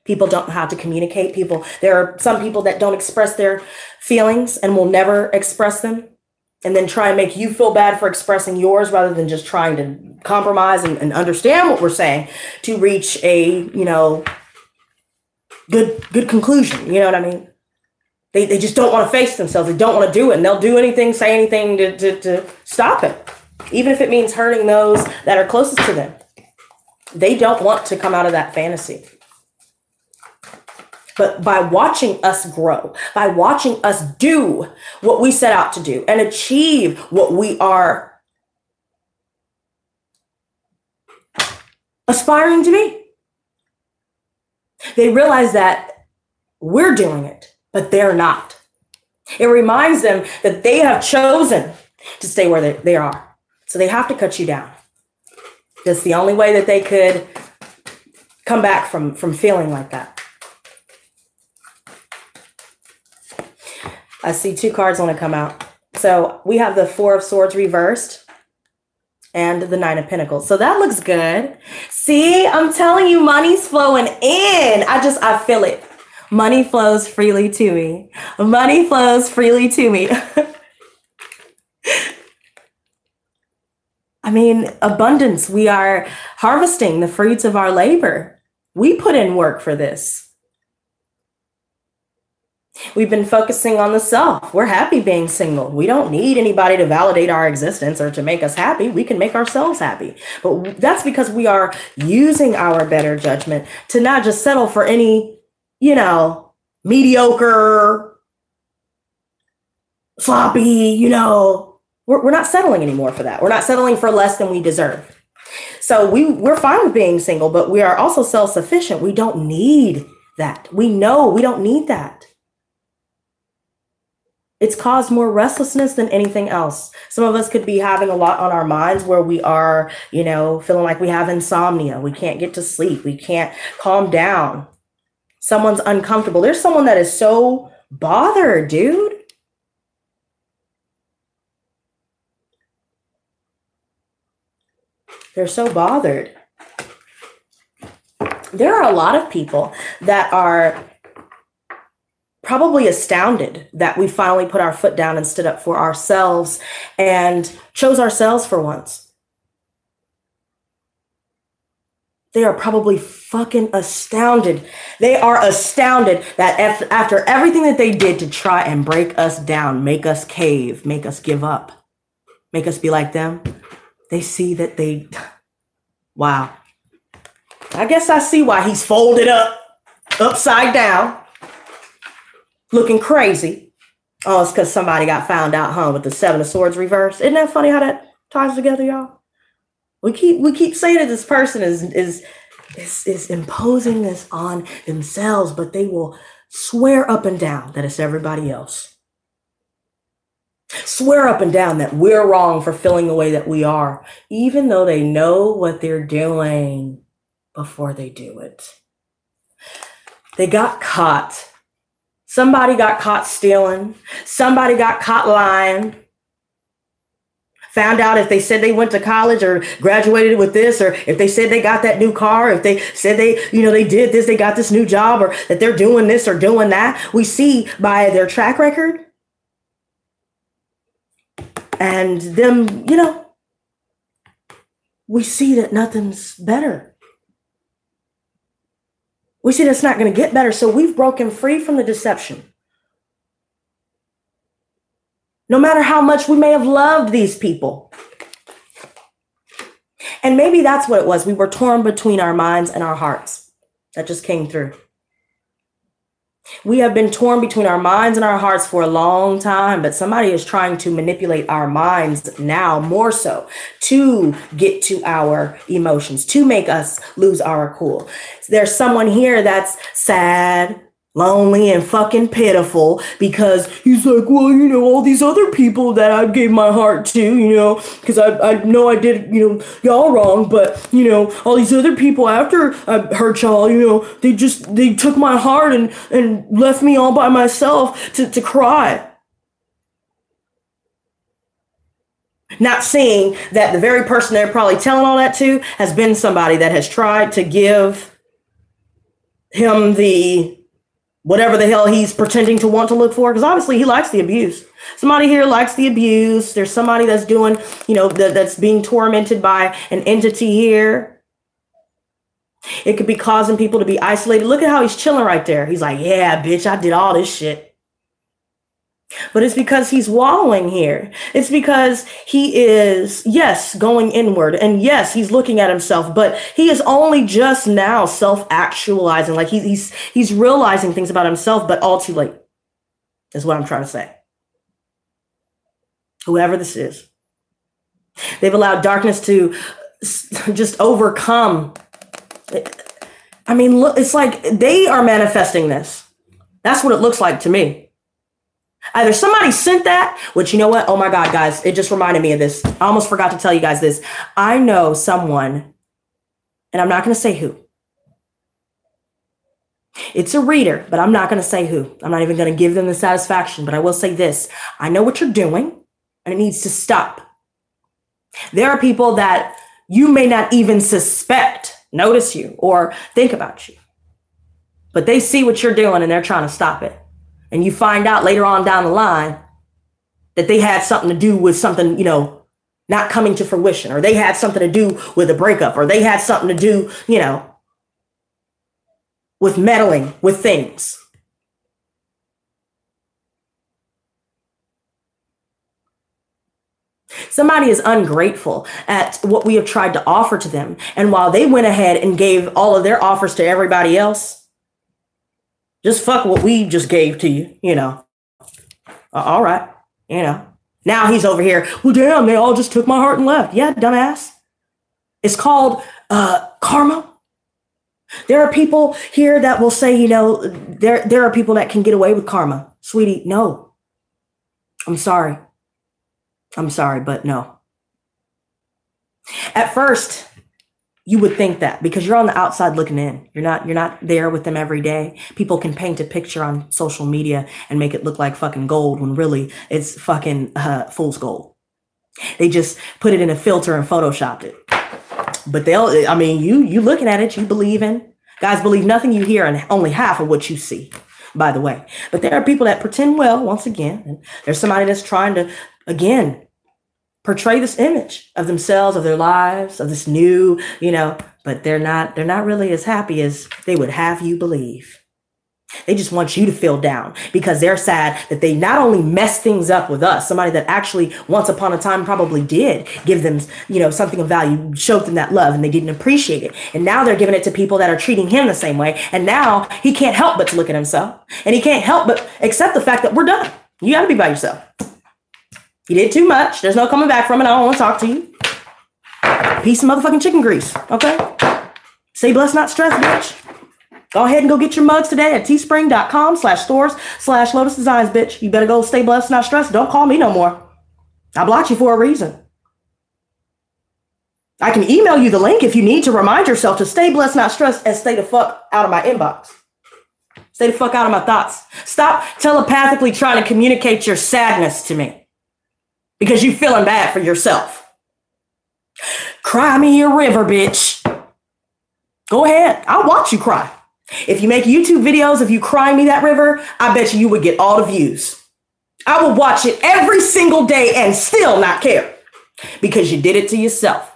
People don't know how to communicate. There are some people that don't express their feelings and will never express them, and then try and make you feel bad for expressing yours rather than just trying to compromise and understand what we're saying to reach a, you know, good conclusion. You know what I mean? They just don't want to face themselves. They don't want to do it. And they'll do anything, say anything to stop it, even if it means hurting those that are closest to them. They don't want to come out of that fantasy. But by watching us grow, by watching us do what we set out to do and achieve what we are aspiring to be, they realize that we're doing it, but they're not. It reminds them that they have chosen to stay where they are. So they have to cut you down. That's the only way that they could come back from feeling like that. I see 2 cards want to come out. So we have the 4 of Swords reversed and the 9 of Pentacles. So that looks good. See, I'm telling you, money's flowing in. I feel it. Money flows freely to me. Money flows freely to me. I mean, abundance. We are harvesting the fruits of our labor. We put in work for this. We've been focusing on the self. We're happy being single. We don't need anybody to validate our existence or to make us happy. We can make ourselves happy. But that's because we are using our better judgment to not just settle for any, you know, mediocre, sloppy, you know. We're not settling anymore for that. We're not settling for less than we deserve. So we're fine with being single, but we are also self-sufficient. We don't need that. We know we don't need that. It's caused more restlessness than anything else. Some of us could be having a lot on our minds where we are, you know, feeling like we have insomnia. We can't get to sleep. We can't calm down. Someone's uncomfortable. There's someone that is so bothered, dude. They're so bothered. There are a lot of people that are probably astounded that we finally put our foot down and stood up for ourselves and chose ourselves for once. They are probably fucking astounded. They are astounded that after everything that they did to try and break us down, make us cave, make us give up, make us be like them, they see that they, wow. I guess I see why he's folded up, upside down, looking crazy. Oh, it's because somebody got found out, huh, with the 7 of Swords reversed. Isn't that funny how that ties together, y'all? We keep saying that this person is imposing this on themselves, but they will swear up and down that it's everybody else. Swear up and down that we're wrong for feeling the way that we are, even though they know what they're doing before they do it. They got caught. Somebody got caught stealing. Somebody got caught lying. Found out if they said they went to college or graduated with this, or if they said they got that new car, if they said they, you know, they did this, they got this new job, or that they're doing this or doing that. We see by their track record and them, you know, we see that nothing's better. We see that's not going to get better. So we've broken free from the deception. No matter how much we may have loved these people. And maybe that's what it was. We were torn between our minds and our hearts. That just came through. We have been torn between our minds and our hearts for a long time, but somebody is trying to manipulate our minds now more so to get to our emotions, to make us lose our cool. There's someone here that's sad, lonely, and fucking pitiful because he's like, well, you know, all these other people that I gave my heart to, you know, because I know I did, you know, y'all wrong, but, you know, all these other people after I hurt y'all, you know, they took my heart and left me all by myself to cry. Not seeing that the very person they're probably telling all that to has been somebody that has tried to give him the whatever the hell he's pretending to want to look for, because obviously he likes the abuse. Somebody here likes the abuse. There's somebody that's doing, you know, that's being tormented by an entity here. It could be causing people to be isolated. Look at how he's chilling right there. He's like, yeah, bitch, I did all this shit. But it's because he's wallowing here. It's because he is, yes, going inward. And yes, he's looking at himself, but he is only just now self-actualizing. Like he's realizing things about himself, but all too late is what I'm trying to say. Whoever this is, they've allowed darkness to just overcome. I mean, look, it's like they are manifesting this. That's what it looks like to me. Either somebody sent that, which, you know what? Oh my God, guys, it just reminded me of this. I almost forgot to tell you guys this. I know someone And I'm not going to say who. It's a reader, but I'm not going to say who. I'm not even going to give them the satisfaction, but I will say this. I know what you're doing, and it needs to stop. There are people that you may not even suspect notice you or think about you, but they see what you're doing and they're trying to stop it. And you find out later on down the line that they had something to do with something, you know, not coming to fruition, or they had something to do with a breakup, or they had something to do, you know, with meddling with things. Somebody is ungrateful at what we have tried to offer to them. And while they went ahead and gave all of their offers to everybody else, just fuck what we just gave to you, you know. All right, you know. Now he's over here, well, damn, they all just took my heart and left. Yeah, dumbass. It's called karma. There are people here that will say, you know, there are people that can get away with karma. Sweetie, no. I'm sorry. I'm sorry, but no. At first, you would think that because you're on the outside looking in. You're not there with them every day. People can paint a picture on social media and make it look like fucking gold when really it's fucking fool's gold. They just put it in a filter and photoshopped it. But I mean, you looking at it, you believe in. Guys, believe nothing you hear and only half of what you see, by the way. But there are people that pretend well, once again. And there's somebody that's trying to, again, portray this image of themselves, of their lives, of this new, you know, but they're not really as happy as they would have you believe. They just want you to feel down because they're sad that they not only messed things up with us, somebody that actually once upon a time probably did give them, you know, something of value, showed them that love and they didn't appreciate it. And now they're giving it to people that are treating him the same way. And now he can't help but to look at himself, and he can't help but accept the fact that we're done. You got to be by yourself. You did too much. There's no coming back from it. I don't want to talk to you. Piece of motherfucking chicken grease. Okay. Say blessed, not stressed, bitch. Go ahead and go get your mugs today at teespring.com/stores/Lotus Designs, bitch. You better go stay blessed, not stressed. Don't call me no more. I blocked you for a reason. I can email you the link if you need to remind yourself to stay blessed, not stressed, and stay the fuck out of my inbox. Stay the fuck out of my thoughts. Stop telepathically trying to communicate your sadness to me because you feeling bad for yourself. Cry me a river, bitch. Go ahead. I'll watch you cry. If you make YouTube videos of you crying me that river, I bet you would get all the views. I will watch it every single day and still not care because you did it to yourself.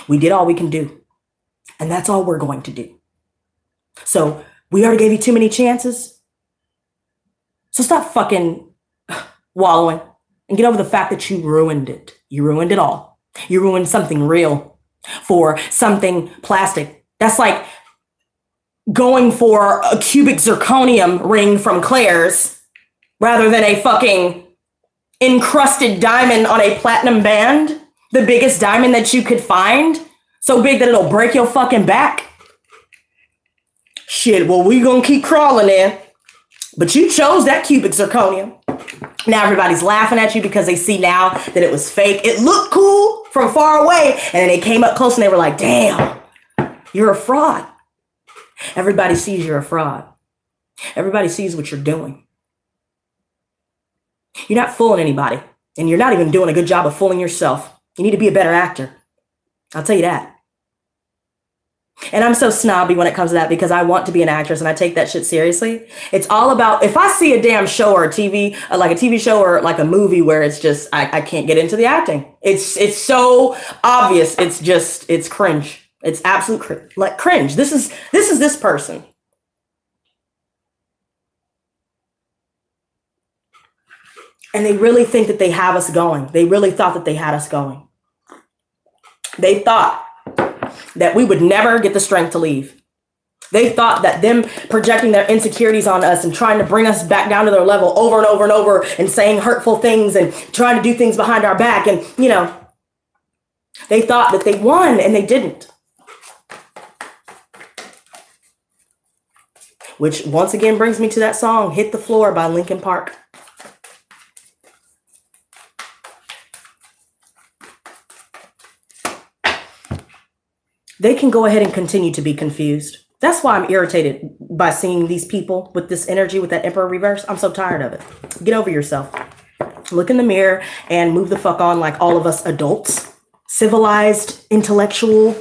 We did all we can do, and that's all we're going to do. So we already gave you too many chances. So stop fucking wallowing and get over the fact that you ruined it. You ruined it all. You ruined something real for something plastic. That's like going for a cubic zirconium ring from Claire's rather than a fucking encrusted diamond on a platinum band. The biggest diamond that you could find. So big that it'll break your fucking back. Shit, well, we gonna keep crawling in. But you chose that cubic zirconium. Now everybody's laughing at you because they see now that it was fake. It looked cool from far away. And then they came up close and they were like, damn, you're a fraud. Everybody sees you're a fraud. Everybody sees what you're doing. You're not fooling anybody. And you're not even doing a good job of fooling yourself. You need to be a better actor. I'll tell you that. And I'm so snobby when it comes to that because I want to be an actress and I take that shit seriously. It's all about, if I see a damn show or a TV, like a TV show or like a movie where it's just, I can't get into the acting. It's so obvious. It's cringe. It's absolute cringe. This is this person. And they really think that they have us going. They really thought that they had us going. They thought that we would never get the strength to leave. They thought that them projecting their insecurities on us and trying to bring us back down to their level over and over and over and saying hurtful things and trying to do things behind our back. And, you know, they thought that they won and they didn't. Which once again brings me to that song, Hit the Floor by Linkin Park. they can go ahead and continue to be confused. That's why I'm irritated by seeing these people with this energy, with that Emperor reverse. I'm so tired of it. Get over yourself. Look in the mirror and move the fuck on like all of us adults. Civilized, intellectual,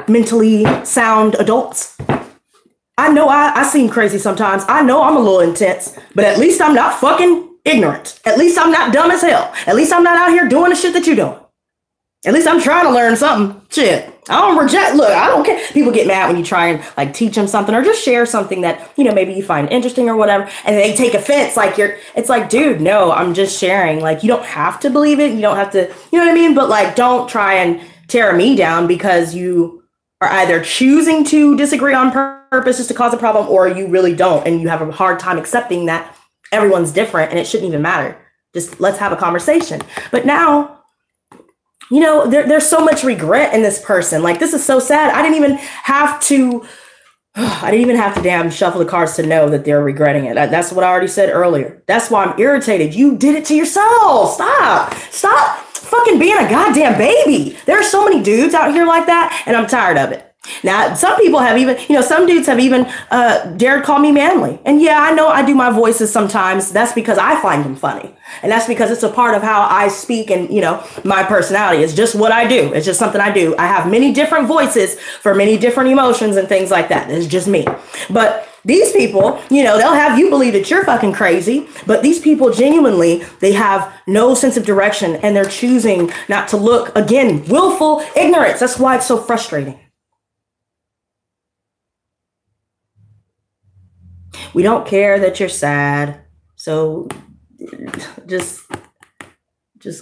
mentally sound adults. I know I seem crazy sometimes. I know I'm a little intense, but at least I'm not fucking ignorant. At least I'm not dumb as hell. At least I'm not out here doing the shit that you're doing. At least I'm trying to learn something. Shit. I don't reject. Look, I don't care. People get mad when you try and like teach them something or just share something that, you know, maybe you find interesting or whatever. And they take offense. Like it's like, dude, no, I'm just sharing. Like, you don't have to believe it. You don't have to, you know what I mean? But like, don't try and tear me down because you are either choosing to disagree on purpose just to cause a problem, or you really don't. And you have a hard time accepting that everyone's different and it shouldn't even matter. Just let's have a conversation. But now, you know, there's so much regret in this person. Like, this is so sad. I didn't even have to damn shuffle the cards to know that they're regretting it. That's what I already said earlier. That's why I'm irritated. You did it to yourself. Stop fucking being a goddamn baby. There are so many dudes out here like that, and I'm tired of it. Now, some people have even, you know, some dudes have even dared call me manly. And yeah, I know I do my voices sometimes. That's because I find them funny. And that's because it's a part of how I speak and, you know, my personality. It's just what I do. It's just something I do. I have many different voices for many different emotions and things like that. It's just me. But these people, you know, they'll have you believe that you're fucking crazy. But these people genuinely, they have no sense of direction and they're choosing not to look. Again, willful ignorance. That's why it's so frustrating. We don't care that you're sad. So just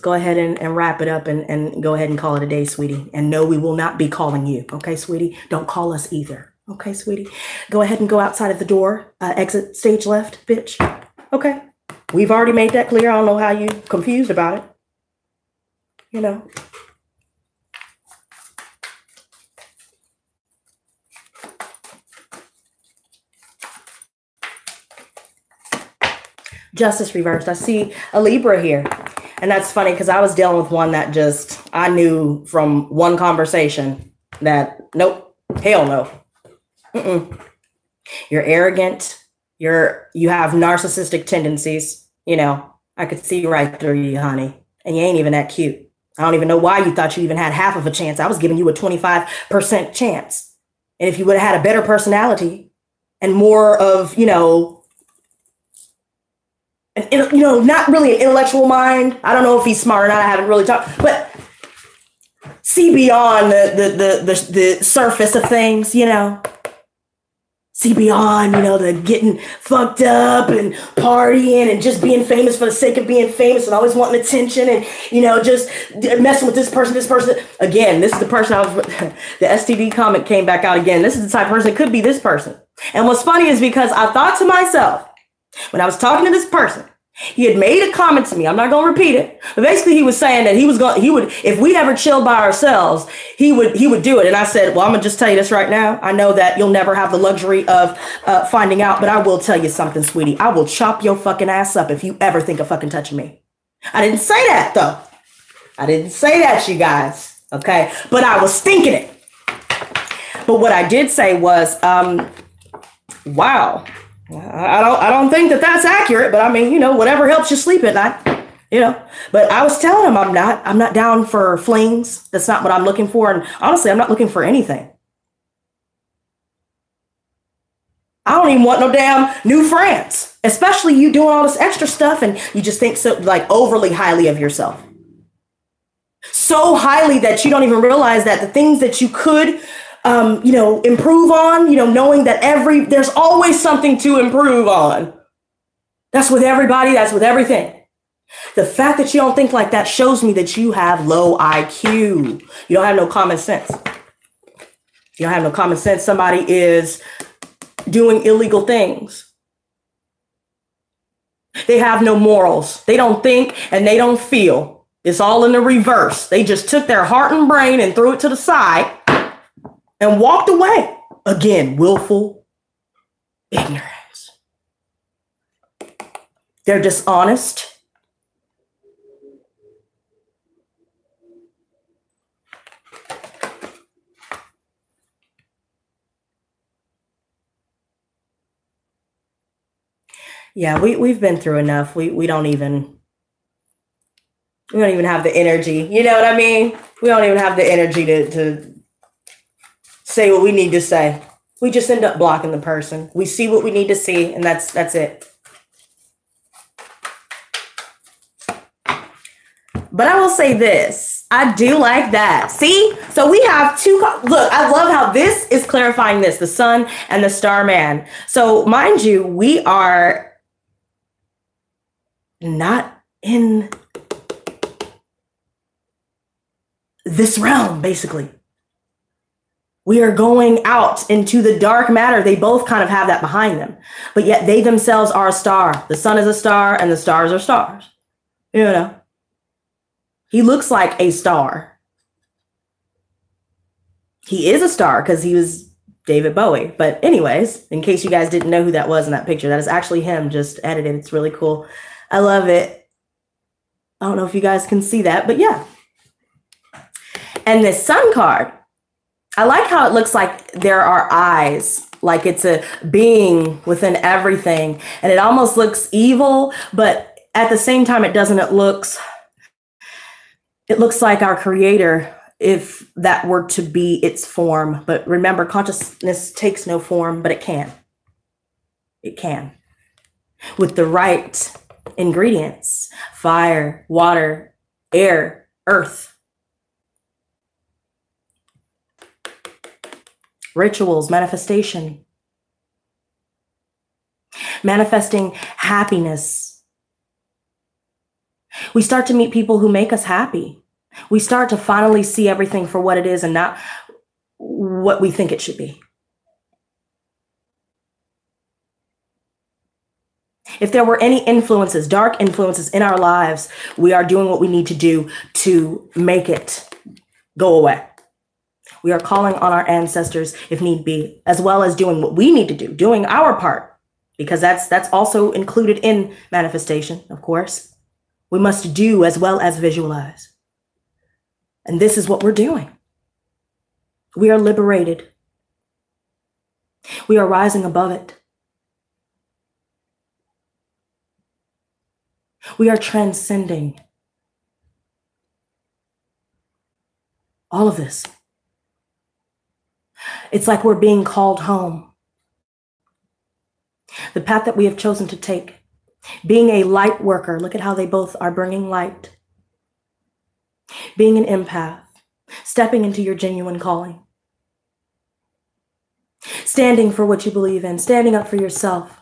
go ahead and wrap it up and go ahead and call it a day, sweetie. And no, we will not be calling you. Okay, sweetie? Don't call us either. Okay, sweetie? Go ahead and go outside of the door. Exit stage left, bitch. Okay. We've already made that clear. I don't know how you confused about it. You know. Justice reversed. I see a Libra here. And that's funny because I was dealing with one that just, I knew from one conversation that, nope, hell no. You're arrogant. You have narcissistic tendencies. You know, I could see right through you, honey. And you ain't even that cute. I don't even know why you thought you even had half of a chance. I was giving you a 25% chance. And if you would have had a better personality and more of, you know, not really an intellectual mind. I don't know if he's smart or not. I haven't really talked, but see beyond the surface of things, you know. See beyond, you know, the getting fucked up and partying and just being famous for the sake of being famous and always wanting attention and, you know, just messing with this person. Again, this is the person the STD comment came back out again. This is the type of person that could be this person. And what's funny is because I thought to myself, when I was talking to this person, he had made a comment to me. I'm not going to repeat it. But basically he was saying that he would, if we ever chilled by ourselves, he would do it. And I said, well, I'm going to just tell you this right now. I know that you'll never have the luxury of finding out, but I will tell you something, sweetie. I will chop your fucking ass up if you ever think of fucking touching me. I didn't say that though. I didn't say that, you guys. Okay. But I was thinking it. But what I did say was, wow. I don't think that that's accurate, but I mean, you know, whatever helps you sleep at night, you know. But I was telling him I'm not down for flings. That's not what I'm looking for. And honestly, I'm not looking for anything. I don't even want no damn new friends, especially you doing all this extra stuff and you just think so like overly highly of yourself. So highly that you don't even realize that the things that you could you know, improve on, you know, knowing that there's always something to improve on. That's with everybody. That's with everything. The fact that you don't think like that shows me that you have low IQ. You don't have no common sense. You don't have no common sense. Somebody is doing illegal things. They have no morals. They don't think and they don't feel. It's all in the reverse. They just took their heart and brain and threw it to the side and walked away. Again, willful ignorance. They're dishonest. Yeah, we've been through enough. We don't even have the energy. You know what I mean? We don't even have the energy to say what we need to say. We just end up blocking the person. We see what we need to see, and that's it. But I will say this. I do like that. See? So we have two. Look, I love how this is clarifying this. The sun and the starman. So mind you, we are not in this realm, basically. We are going out into the dark matter. They both kind of have that behind them. But yet they themselves are a star. The sun is a star and the stars are stars. You know? He looks like a star. He is a star because he was David Bowie. But anyways, in case you guys didn't know who that was in that picture, that is actually him just edited. It's really cool. I love it. I don't know if you guys can see that, but yeah. And this sun card, I like how it looks like there are eyes, like it's a being within everything. And it almost looks evil, but at the same time, it doesn't. It looks like our creator, if that were to be its form. But remember, consciousness takes no form, but it can. It can. With the right ingredients: fire, water, air, earth. Rituals, manifestation. Manifesting happiness. We start to meet people who make us happy. We start to finally see everything for what it is and not what we think it should be. If there were any influences, dark influences in our lives, we are doing what we need to do to make it go away. We are calling on our ancestors if need be, as well as doing what we need to do, doing our part, because that's also included in manifestation, of course. We must do as well as visualize. And this is what we're doing. We are liberated. We are rising above it. We are transcending all of this. It's like we're being called home. The path that we have chosen to take, being a light worker, look at how they both are bringing light. Being an empath, stepping into your genuine calling. Standing for what you believe in, standing up for yourself.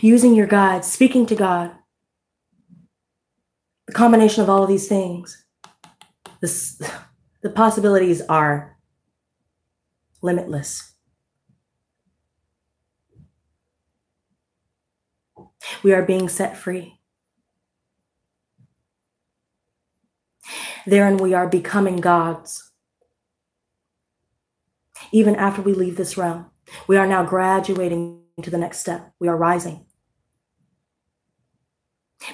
Using your guides, speaking to God. The combination of all of these things. The possibilities are limitless. We are being set free. Therein we are becoming gods. Even after we leave this realm, we are now graduating to the next step. We are rising.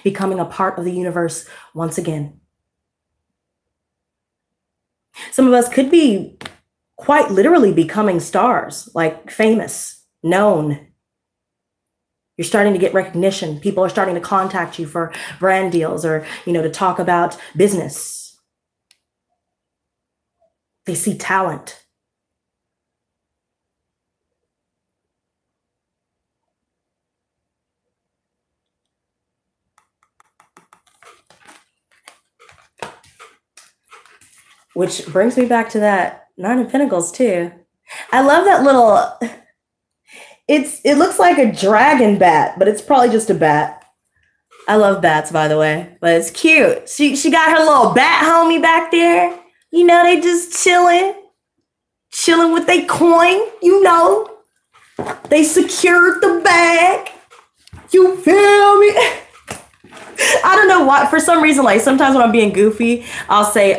Becoming a part of the universe once again. Some of us could be quite literally becoming stars, like famous, known. You're starting to get recognition. People are starting to contact you for brand deals or, to talk about business. They see talent. Which brings me back to that Nine of Pentacles too. I love that little, it looks like a dragon bat, but it's probably just a bat. I love bats, by the way, but it's cute. She got her little bat homie back there. They just chilling with their coin, They secured the bag. You feel me? I don't know why, for some reason, like sometimes when I'm being goofy, I'll say,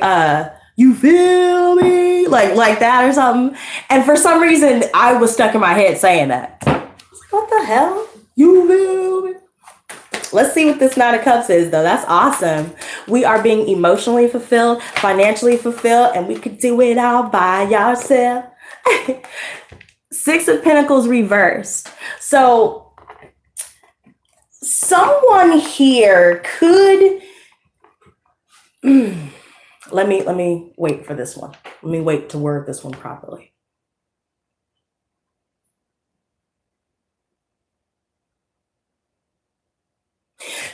you feel me? Like that or something. And for some reason, I was stuck in my head saying that. I was like, what the hell? You feel me? Let's see what this Nine of Cups is, though. That's awesome. We are being emotionally fulfilled, financially fulfilled, and we could do it all by ourselves. Six of Pentacles reversed. So someone here could, let me wait for this one. Let me wait to word this one properly.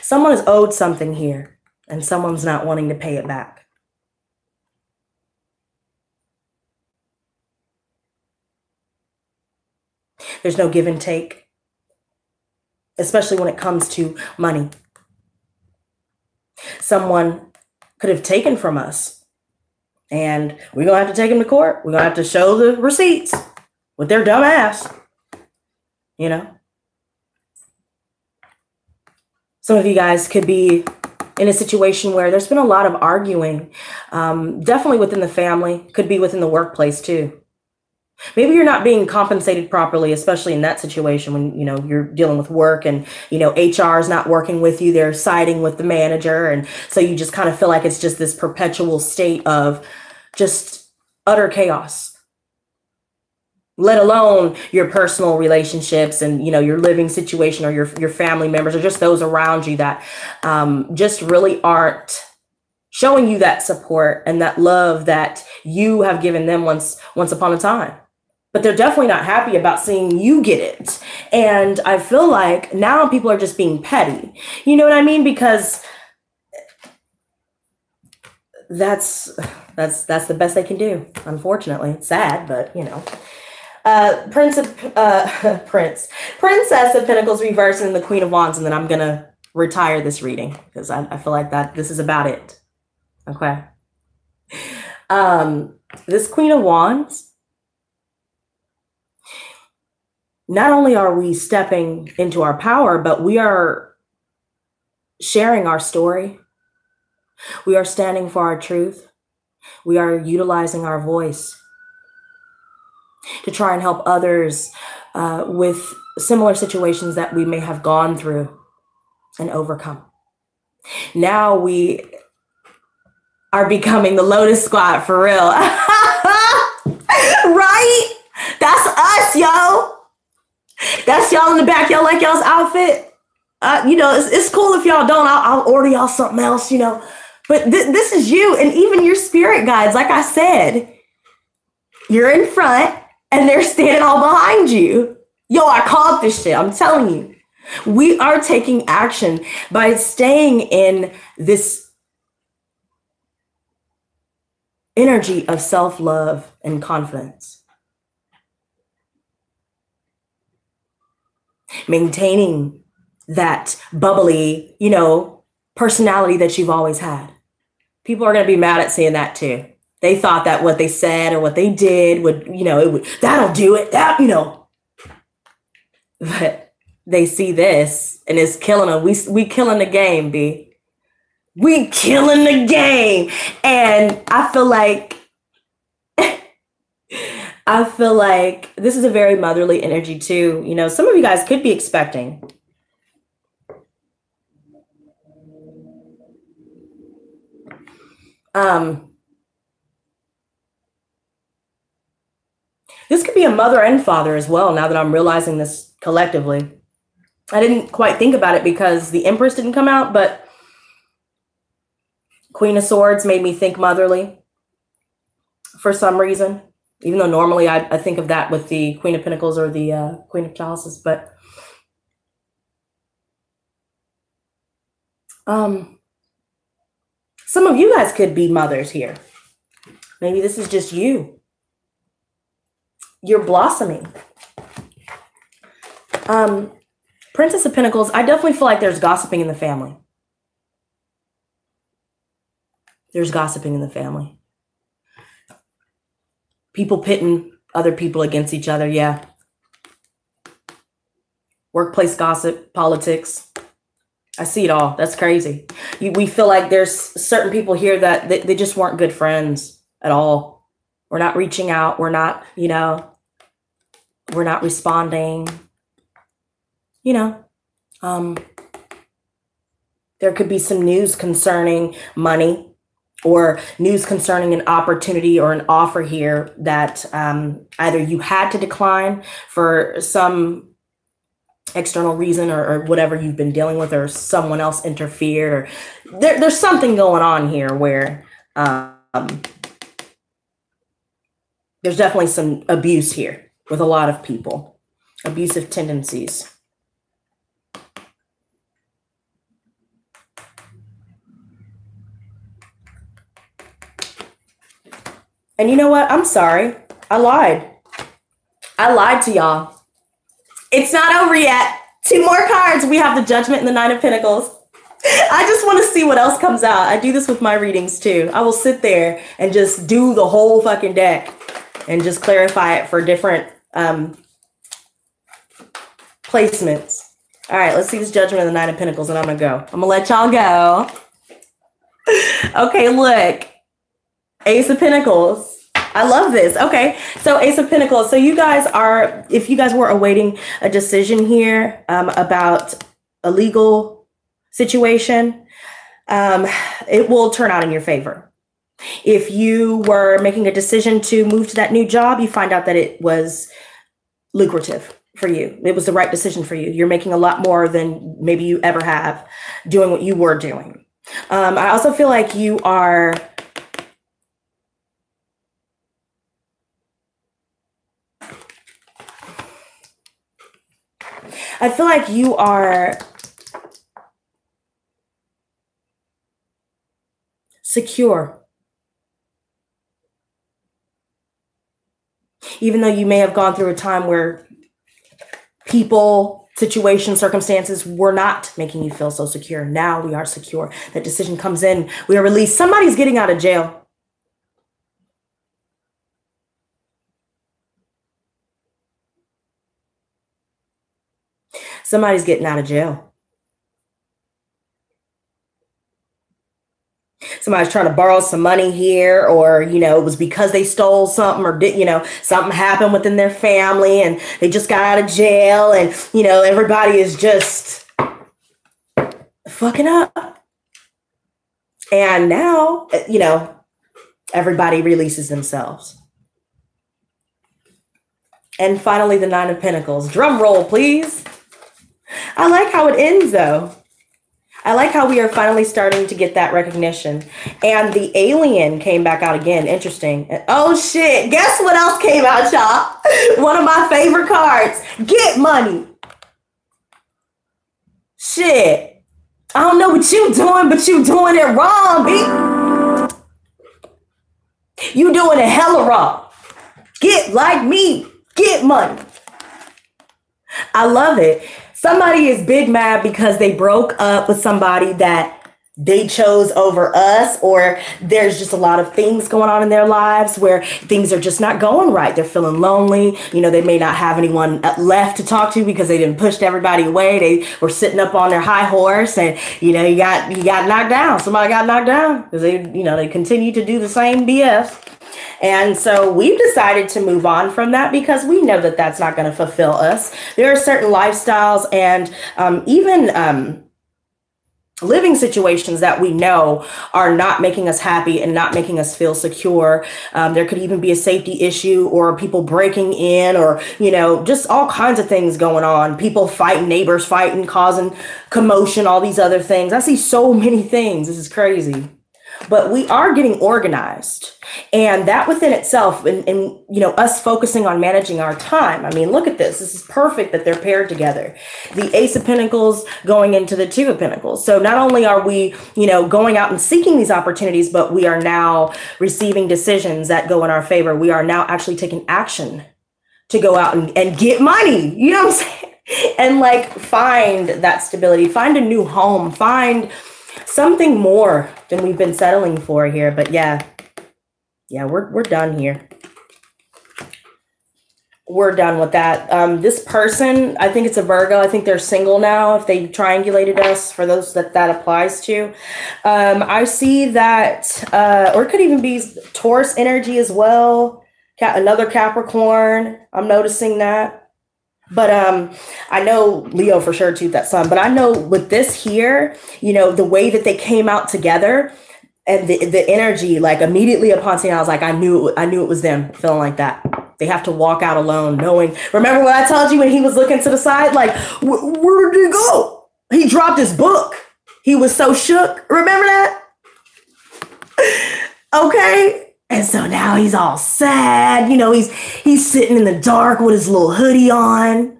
Someone is owed something here, and someone's not wanting to pay it back. There's no give and take, especially when it comes to money. Someone could have taken from us, and we're going to have to take them to court. We're going to have to show the receipts with their dumb ass, you know? Some of you guys could be in a situation where there's been a lot of arguing, definitely within the family, could be within the workplace too. Maybe you're not being compensated properly, especially in that situation when, you know, you're dealing with work and, you know, HR is not working with you. They're siding with the manager. And so you just kind of feel like it's just this perpetual state of just utter chaos. Let alone your personal relationships and, you know, your living situation or your family members or just those around you that just really aren't showing you that support and that love that you have given them once upon a time. But they're definitely not happy about seeing you get it. And I feel like now people are just being petty. You know what I mean? Because that's the best they can do. Unfortunately, it's sad, but you know. Princess of Pentacles reversed and the Queen of Wands, and then I'm gonna retire this reading because I feel like that this is about it. Okay. This Queen of Wands, not only are we stepping into our power, but we are sharing our story. We are standing for our truth. We are utilizing our voice to try and help others with similar situations that we may have gone through and overcome. Now we are becoming the Lotus Squad for real. Right? That's us, yo. That's y'all in the back. Y'all like y'all's outfit? You know, it's cool if y'all don't. I'll order y'all something else, you know. But this is you, and even your spirit guides, like I said, you're in front and they're standing all behind you. Yo, I called this shit. I'm telling you. We are taking action by staying in this energy of self-love and confidence. Maintaining that bubbly, you know, personality that you've always had. People are going to be mad at seeing that too. They thought that what they said or what they did would, you know, that'll do it. That, you know. But they see this and it's killing them. We killing the game, B. We killing the game. And I feel like this is a very motherly energy too. You know, some of you guys could be expecting. This could be a mother and father as well, now that I'm realizing this collectively. I didn't quite think about it because the Empress didn't come out, but Queen of Swords made me think motherly for some reason, even though normally I think of that with the Queen of Pentacles or the Queen of Chalices. But some of you guys could be mothers here. Maybe this is just you. You're blossoming. Princess of Pentacles, I definitely feel like there's gossiping in the family. There's gossiping in the family. People pitting other people against each other, yeah. Workplace gossip, politics. I see it all. That's crazy. We feel like there's certain people here that they just weren't good friends at all. We're not reaching out. We're not, you know, we're not responding. You know, there could be some news concerning money or news concerning an opportunity or an offer here that either you had to decline for some external reason or whatever you've been dealing with, or someone else interfered, or there's something going on here where there's definitely some abuse here with a lot of people, abusive tendencies. And you know what? I'm sorry. I lied. I lied to y'all. It's not over yet. 2 more cards. We have the Judgment and the 9 of Pentacles. I just want to see what else comes out. I do this with my readings too. I will sit there and just do the whole fucking deck and just clarify it for different placements. All right, let's see this Judgment and the 9 of Pentacles, and I'm going to go. I'm going to let y'all go. Okay, look. Ace of Pentacles. I love this. Okay, so Ace of Pentacles. So you guys are, if you guys were awaiting a decision here about a legal situation, it will turn out in your favor. If you were making a decision to move to that new job, you find out that it was lucrative for you. It was the right decision for you. You're making a lot more than maybe you ever have doing what you were doing. I also feel like you are... I feel like you are secure. Even though you may have gone through a time where people, situations, circumstances were not making you feel so secure. Now we are secure. That decision comes in. We are released. Somebody's getting out of jail. Somebody's getting out of jail. Somebody's trying to borrow some money here, or, you know, it was because they stole something, or did, you know, something happened within their family and they just got out of jail, and, you know, everybody is just fucking up. And now, you know, everybody releases themselves. And finally, the 9 of Pentacles. Drum roll, please. I like how it ends, though. I like how we are finally starting to get that recognition. And the alien came back out again. Interesting. Oh, shit. Guess what else came out, y'all? One of my favorite cards. Get money. Shit. I don't know what you doing, but you doing it wrong, B. You doing it hella wrong. Get like me. Get money. I love it. Somebody is big mad because they broke up with somebody that they chose over us, or there's just a lot of things going on in their lives where things are just not going right. They're feeling lonely. You know, they may not have anyone left to talk to because they didn't push everybody away. They were sitting up on their high horse, and, you know, you got knocked down. Somebody got knocked down because they, you know, they continue to do the same BS. And so we've decided to move on from that because we know that that's not going to fulfill us. There are certain lifestyles and even living situations that we know are not making us happy and not making us feel secure. There could even be a safety issue, or people breaking in, or, you know, just all kinds of things going on. People fighting, neighbors fighting, causing commotion, all these other things. I see so many things. This is crazy. But we are getting organized, and that within itself, and you know, us focusing on managing our time. I mean, look at this. This is perfect that they're paired together. The Ace of Pentacles going into the 2 of Pentacles. So not only are we, you know, going out and seeking these opportunities, but we are now receiving decisions that go in our favor. We are now actually taking action to go out and get money. You know what I'm saying? And like find that stability, find a new home, find something more than we've been settling for here. But yeah, we're done here. We're done with that. This person, I think it's a Virgo. I think they're single now, if they triangulated us, for those that applies to. I see that, or it could even be Taurus energy as well. Another Capricorn. I'm noticing that. But I know Leo for sure too, that sun. But I know with this here, you know, the way that they came out together, And the energy, like immediately upon seeing, I was like, I knew it was them feeling like that. They have to walk out alone, knowing. Remember what I told you when he was looking to the side, like, where did he go? He dropped his book. He was so shook. Remember that? Okay. And so now he's all sad. You know, he's sitting in the dark with his little hoodie on.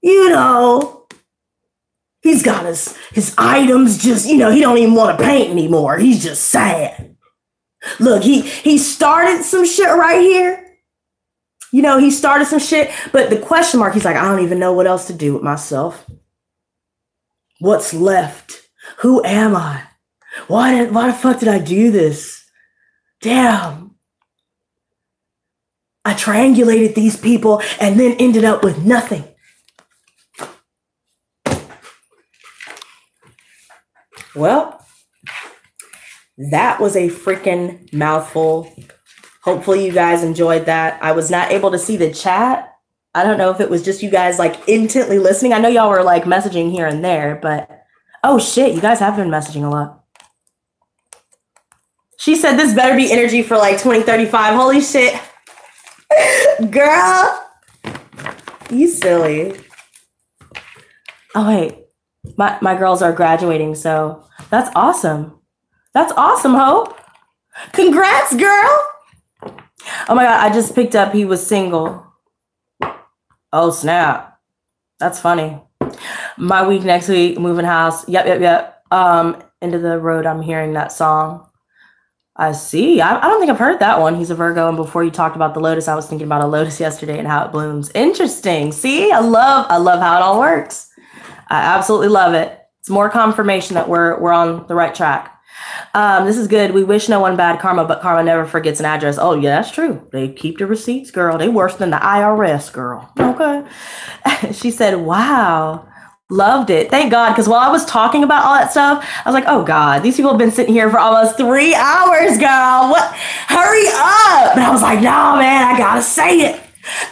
You know, he's got his items just, you know, he don't even want to paint anymore. He's just sad. Look, he started some shit right here. You know, he started some shit, but the question mark, he's like, I don't even know what else to do with myself. What's left? Who am I? Why the fuck did I do this? Damn. I triangulated these people and then ended up with nothing. Well, that was a freaking mouthful. Hopefully you guys enjoyed that. I was not able to see the chat. I don't know if it was just you guys like intently listening. I know y'all were like messaging here and there, but oh shit, you guys have been messaging a lot. She said this better be energy for like 2035. Holy shit. Girl. You silly. Oh wait. My girls are graduating, so that's awesome. That's awesome, Hope. Congrats, girl. Oh my God, I just picked up he was single. Oh, snap. That's funny. My week next week, moving house. Yep. Into the road, I'm hearing that song. I see. I don't think I've heard that one. He's a Virgo, and before you talked about the lotus, I was thinking about a lotus yesterday and how it blooms. Interesting. See, I love how it all works. I absolutely love it. It's more confirmation that we're on the right track. This is good. We wish no one bad karma, but karma never forgets an address. Oh, yeah, that's true. They keep the receipts, girl. They worse than the IRS, girl. Okay. She said, wow. Loved it. Thank God. Because while I was talking about all that stuff, I was like, oh God, these people have been sitting here for almost 3 hours, girl. What? Hurry up. And I was like, no, man, I gotta say it.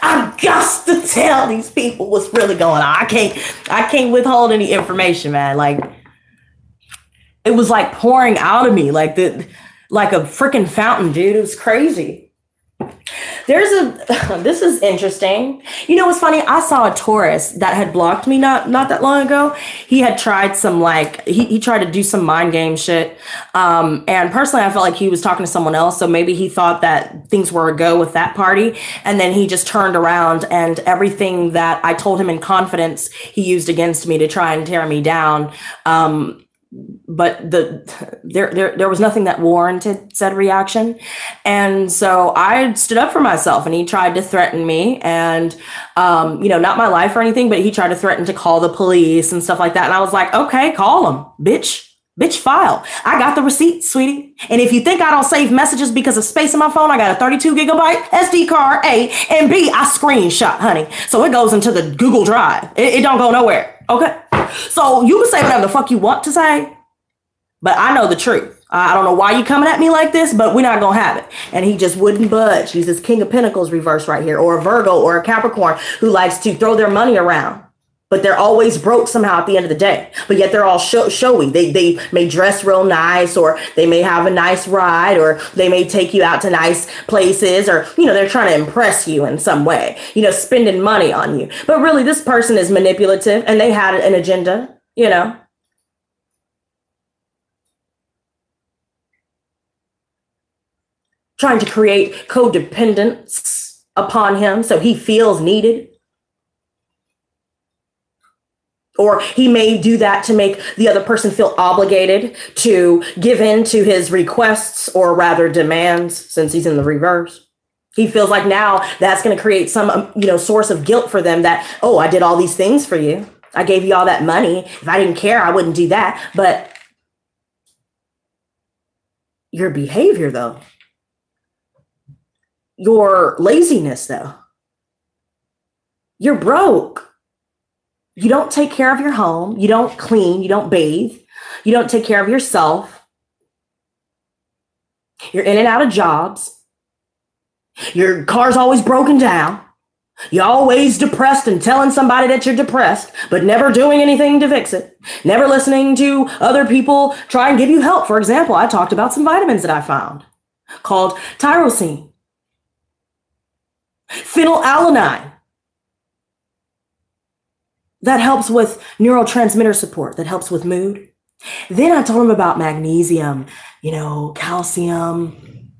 I got to tell these people what's really going on. I can't withhold any information, man. Like, it was like pouring out of me like a freaking fountain, dude. It was crazy. This is interesting. You know what's funny? I saw a Taurus that had blocked me not that long ago. He had tried some like, he tried to do some mind game shit. And personally, I felt like he was talking to someone else. So maybe he thought that things were a go with that party. And then he just turned around and everything that I told him in confidence, he used against me to try and tear me down. But there was nothing that warranted said reaction. And so I stood up for myself, and he tried to threaten me and, you know, not my life or anything, but he tried to threaten to call the police and stuff like that. And I was like, okay, call him, bitch, file. I got the receipts, sweetie. And if you think I don't save messages because of space in my phone, I got a 32 gigabyte SD card, A, and B, I screenshot, honey. So it goes into the Google Drive. It don't go nowhere. Okay. So you can say whatever the fuck you want to say, but I know the truth. I don't know why you coming at me like this, but we're not going to have it. And he just wouldn't budge. He's this King of Pentacles reverse right here, or a Virgo or a Capricorn who likes to throw their money around, but they're always broke somehow at the end of the day. But yet they're all showy. They may dress real nice, or they may have a nice ride, or they may take you out to nice places, or, you know, they're trying to impress you in some way, you know, spending money on you. But really, this person is manipulative, and they had an agenda, you know. Trying to create codependence upon him so he feels needed. Or he may do that to make the other person feel obligated to give in to his requests, or rather demands, since he's in the reverse. He feels like now that's going to create some, you know, source of guilt for them that, oh, I did all these things for you. I gave you all that money. If I didn't care, I wouldn't do that. But your behavior, though, your laziness, though, you're broke. You don't take care of your home. You don't clean. You don't bathe. You don't take care of yourself. You're in and out of jobs. Your car's always broken down. You're always depressed and telling somebody that you're depressed, but never doing anything to fix it. Never listening to other people try and give you help. For example, I talked about some vitamins that I found called tyrosine, phenylalanine. That helps with neurotransmitter support, that helps with mood. Then I told him about magnesium, you know, calcium,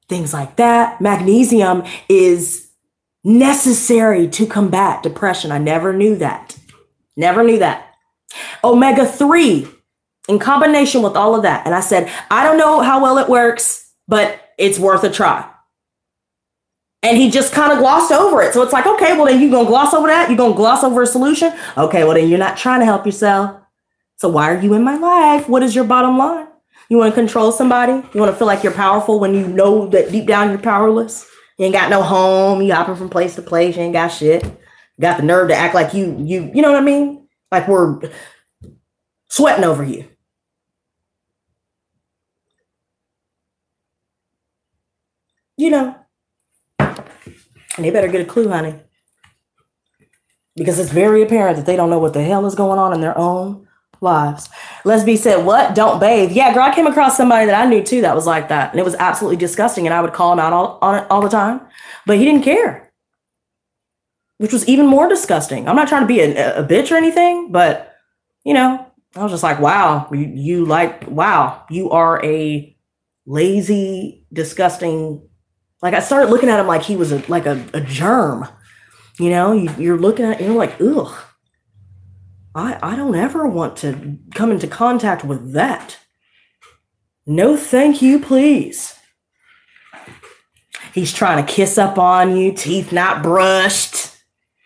things like that. Magnesium is necessary to combat depression. I never knew that. Never knew that. Omega-3 in combination with all of that. And I said, I don't know how well it works, but it's worth a try. And he just kind of glossed over it. So it's like, okay, well, then you're going to gloss over that? You're going to gloss over a solution? Okay, well, then you're not trying to help yourself. So why are you in my life? What is your bottom line? You want to control somebody? You want to feel like you're powerful when you know that deep down you're powerless? You ain't got no home. You hopping from place to place. You ain't got shit. You got the nerve to act like you know what I mean? Like we're sweating over you. You know. And they better get a clue, honey. Because it's very apparent that they don't know what the hell is going on in their own lives. Lesby said, what? Don't bathe. Yeah, girl, I came across somebody that I knew too that was like that. And it was absolutely disgusting. And I would call him out on it all the time. But he didn't care. Which was even more disgusting. I'm not trying to be a bitch or anything. But, you know, I was just like, wow. Wow. You are a lazy, disgusting. Like I started looking at him like he was a germ. You know, you're looking at it and you're like, ugh. I don't ever want to come into contact with that. No, thank you, please. He's trying to kiss up on you, teeth not brushed,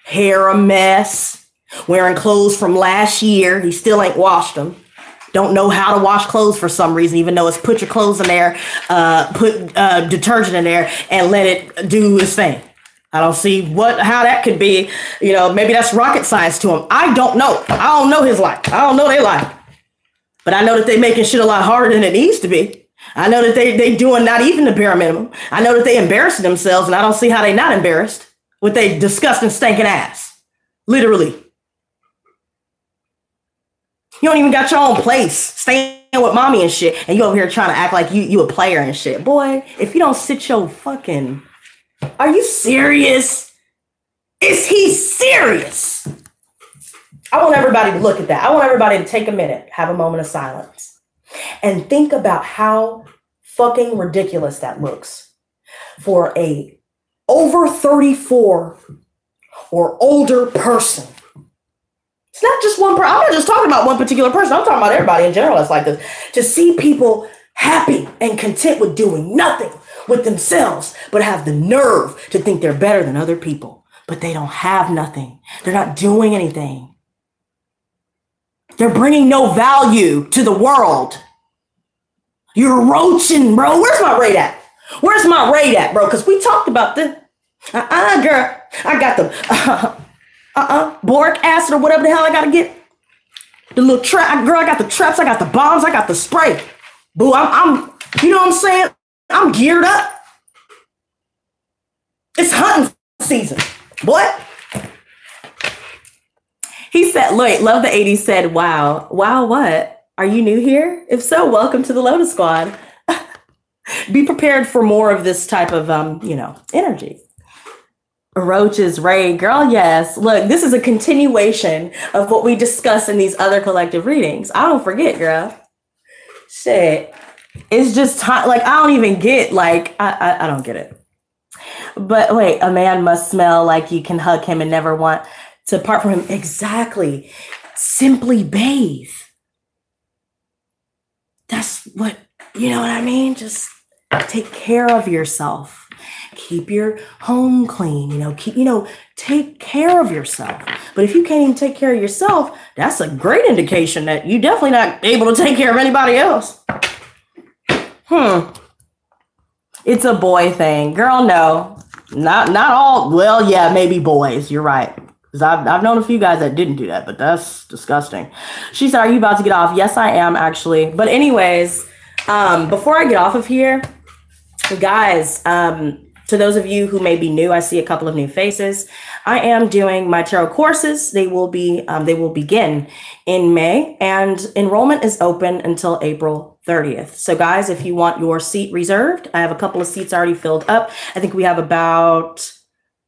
hair a mess, wearing clothes from last year. He still ain't washed them. Don't know how to wash clothes for some reason, even though it's put your clothes in there, put detergent in there and let it do its thing. I don't see how that could be, you know, maybe that's rocket science to him. I don't know. I don't know his life. I don't know their life. But I know that they're making shit a lot harder than it needs to be. I know that they doing not even the bare minimum. I know that they embarrassing themselves, and I don't see how they not embarrassed with their disgusting, stinking ass. Literally. You don't even got your own place, staying with mommy and shit, and you over here trying to act like you a player and shit. Boy, if you don't sit your fucking... Are you serious? Is he serious? I want everybody to look at that. I want everybody to take a minute, have a moment of silence, and think about how fucking ridiculous that looks for a over 34 or older person. It's not just one person. I'm not just talking about one particular person. I'm talking about everybody in general that's like this. To see people happy and content with doing nothing with themselves, but have the nerve to think they're better than other people. But they don't have nothing. They're not doing anything. They're bringing no value to the world. You're roaching, bro. Where's my rate at? Where's my rate at, bro? Because we talked about this. Girl. I got the boric acid or whatever the hell I got to get. The little trap. Girl, I got the traps. I got the bombs. I got the spray. Boo, I'm you know what I'm saying? I'm geared up. It's hunting season. What? He said, look, love the 80s said, wow. Wow, what? Are you new here? If so, welcome to the Lotus Squad. Be prepared for more of this type of, energy. Roaches, Ray, girl, yes. Look, this is a continuation of what we discussed in these other collective readings. I don't forget, girl. Shit. It's just like, I don't even get, like, I don't get it. But wait, a man must smell like you can hug him and never want to part from him. Exactly. Simply bathe. That's what, you know what I mean? Just take care of yourself. Keep your home clean, take care of yourself. But if you can't even take care of yourself, that's a great indication that you're definitely not able to take care of anybody else. It's a boy thing. Girl, no. Not all. Well, yeah, maybe boys. You're right. Because I've known a few guys that didn't do that, but that's disgusting. She said, are you about to get off? Yes, I am, actually. But anyways, before I get off of here, guys, To those of you who may be new, I see a couple of new faces. I am doing my tarot courses. They will begin in May, and enrollment is open until April 30th. So guys, if you want your seat reserved, I have a couple of seats already filled up. I think we have about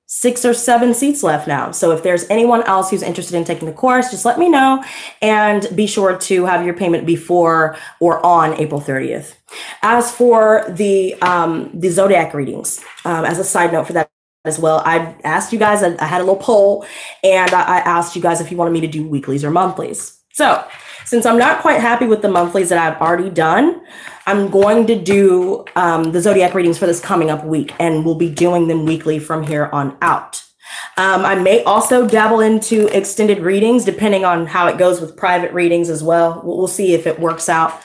6 or 7 seats left now. So if there's anyone else who's interested in taking the course, just let me know, and be sure to have your payment before or on April 30th. As for the zodiac readings, as a side note for that as well, I asked you guys, I had a little poll, and I asked you guys if you wanted me to do weeklies or monthlies. So since I'm not quite happy with the monthlies that I've already done, I'm going to do the zodiac readings for this coming up week, and we'll be doing them weekly from here on out. I may also dabble into extended readings depending on how it goes with private readings as well. We'll see if it works out.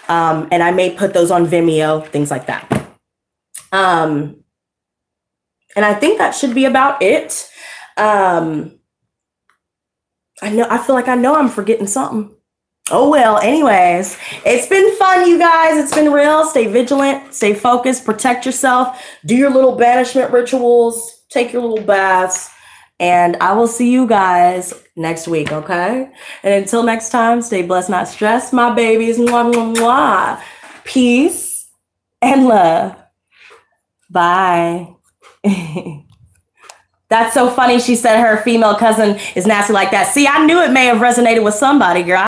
And I may put those on Vimeo, things like that. And I think that should be about it. I feel like I know I'm forgetting something. Oh, well, anyways, it's been fun, you guys. It's been real. Stay vigilant, stay focused, protect yourself, do your little banishment rituals, take your little baths, and I will see you guys next week, okay? And until next time, stay blessed, not stressed, my babies. Mwah, mwah, mwah. Peace and love. Bye. That's so funny. She said her female cousin is nasty like that. See, I knew it may have resonated with somebody, girl.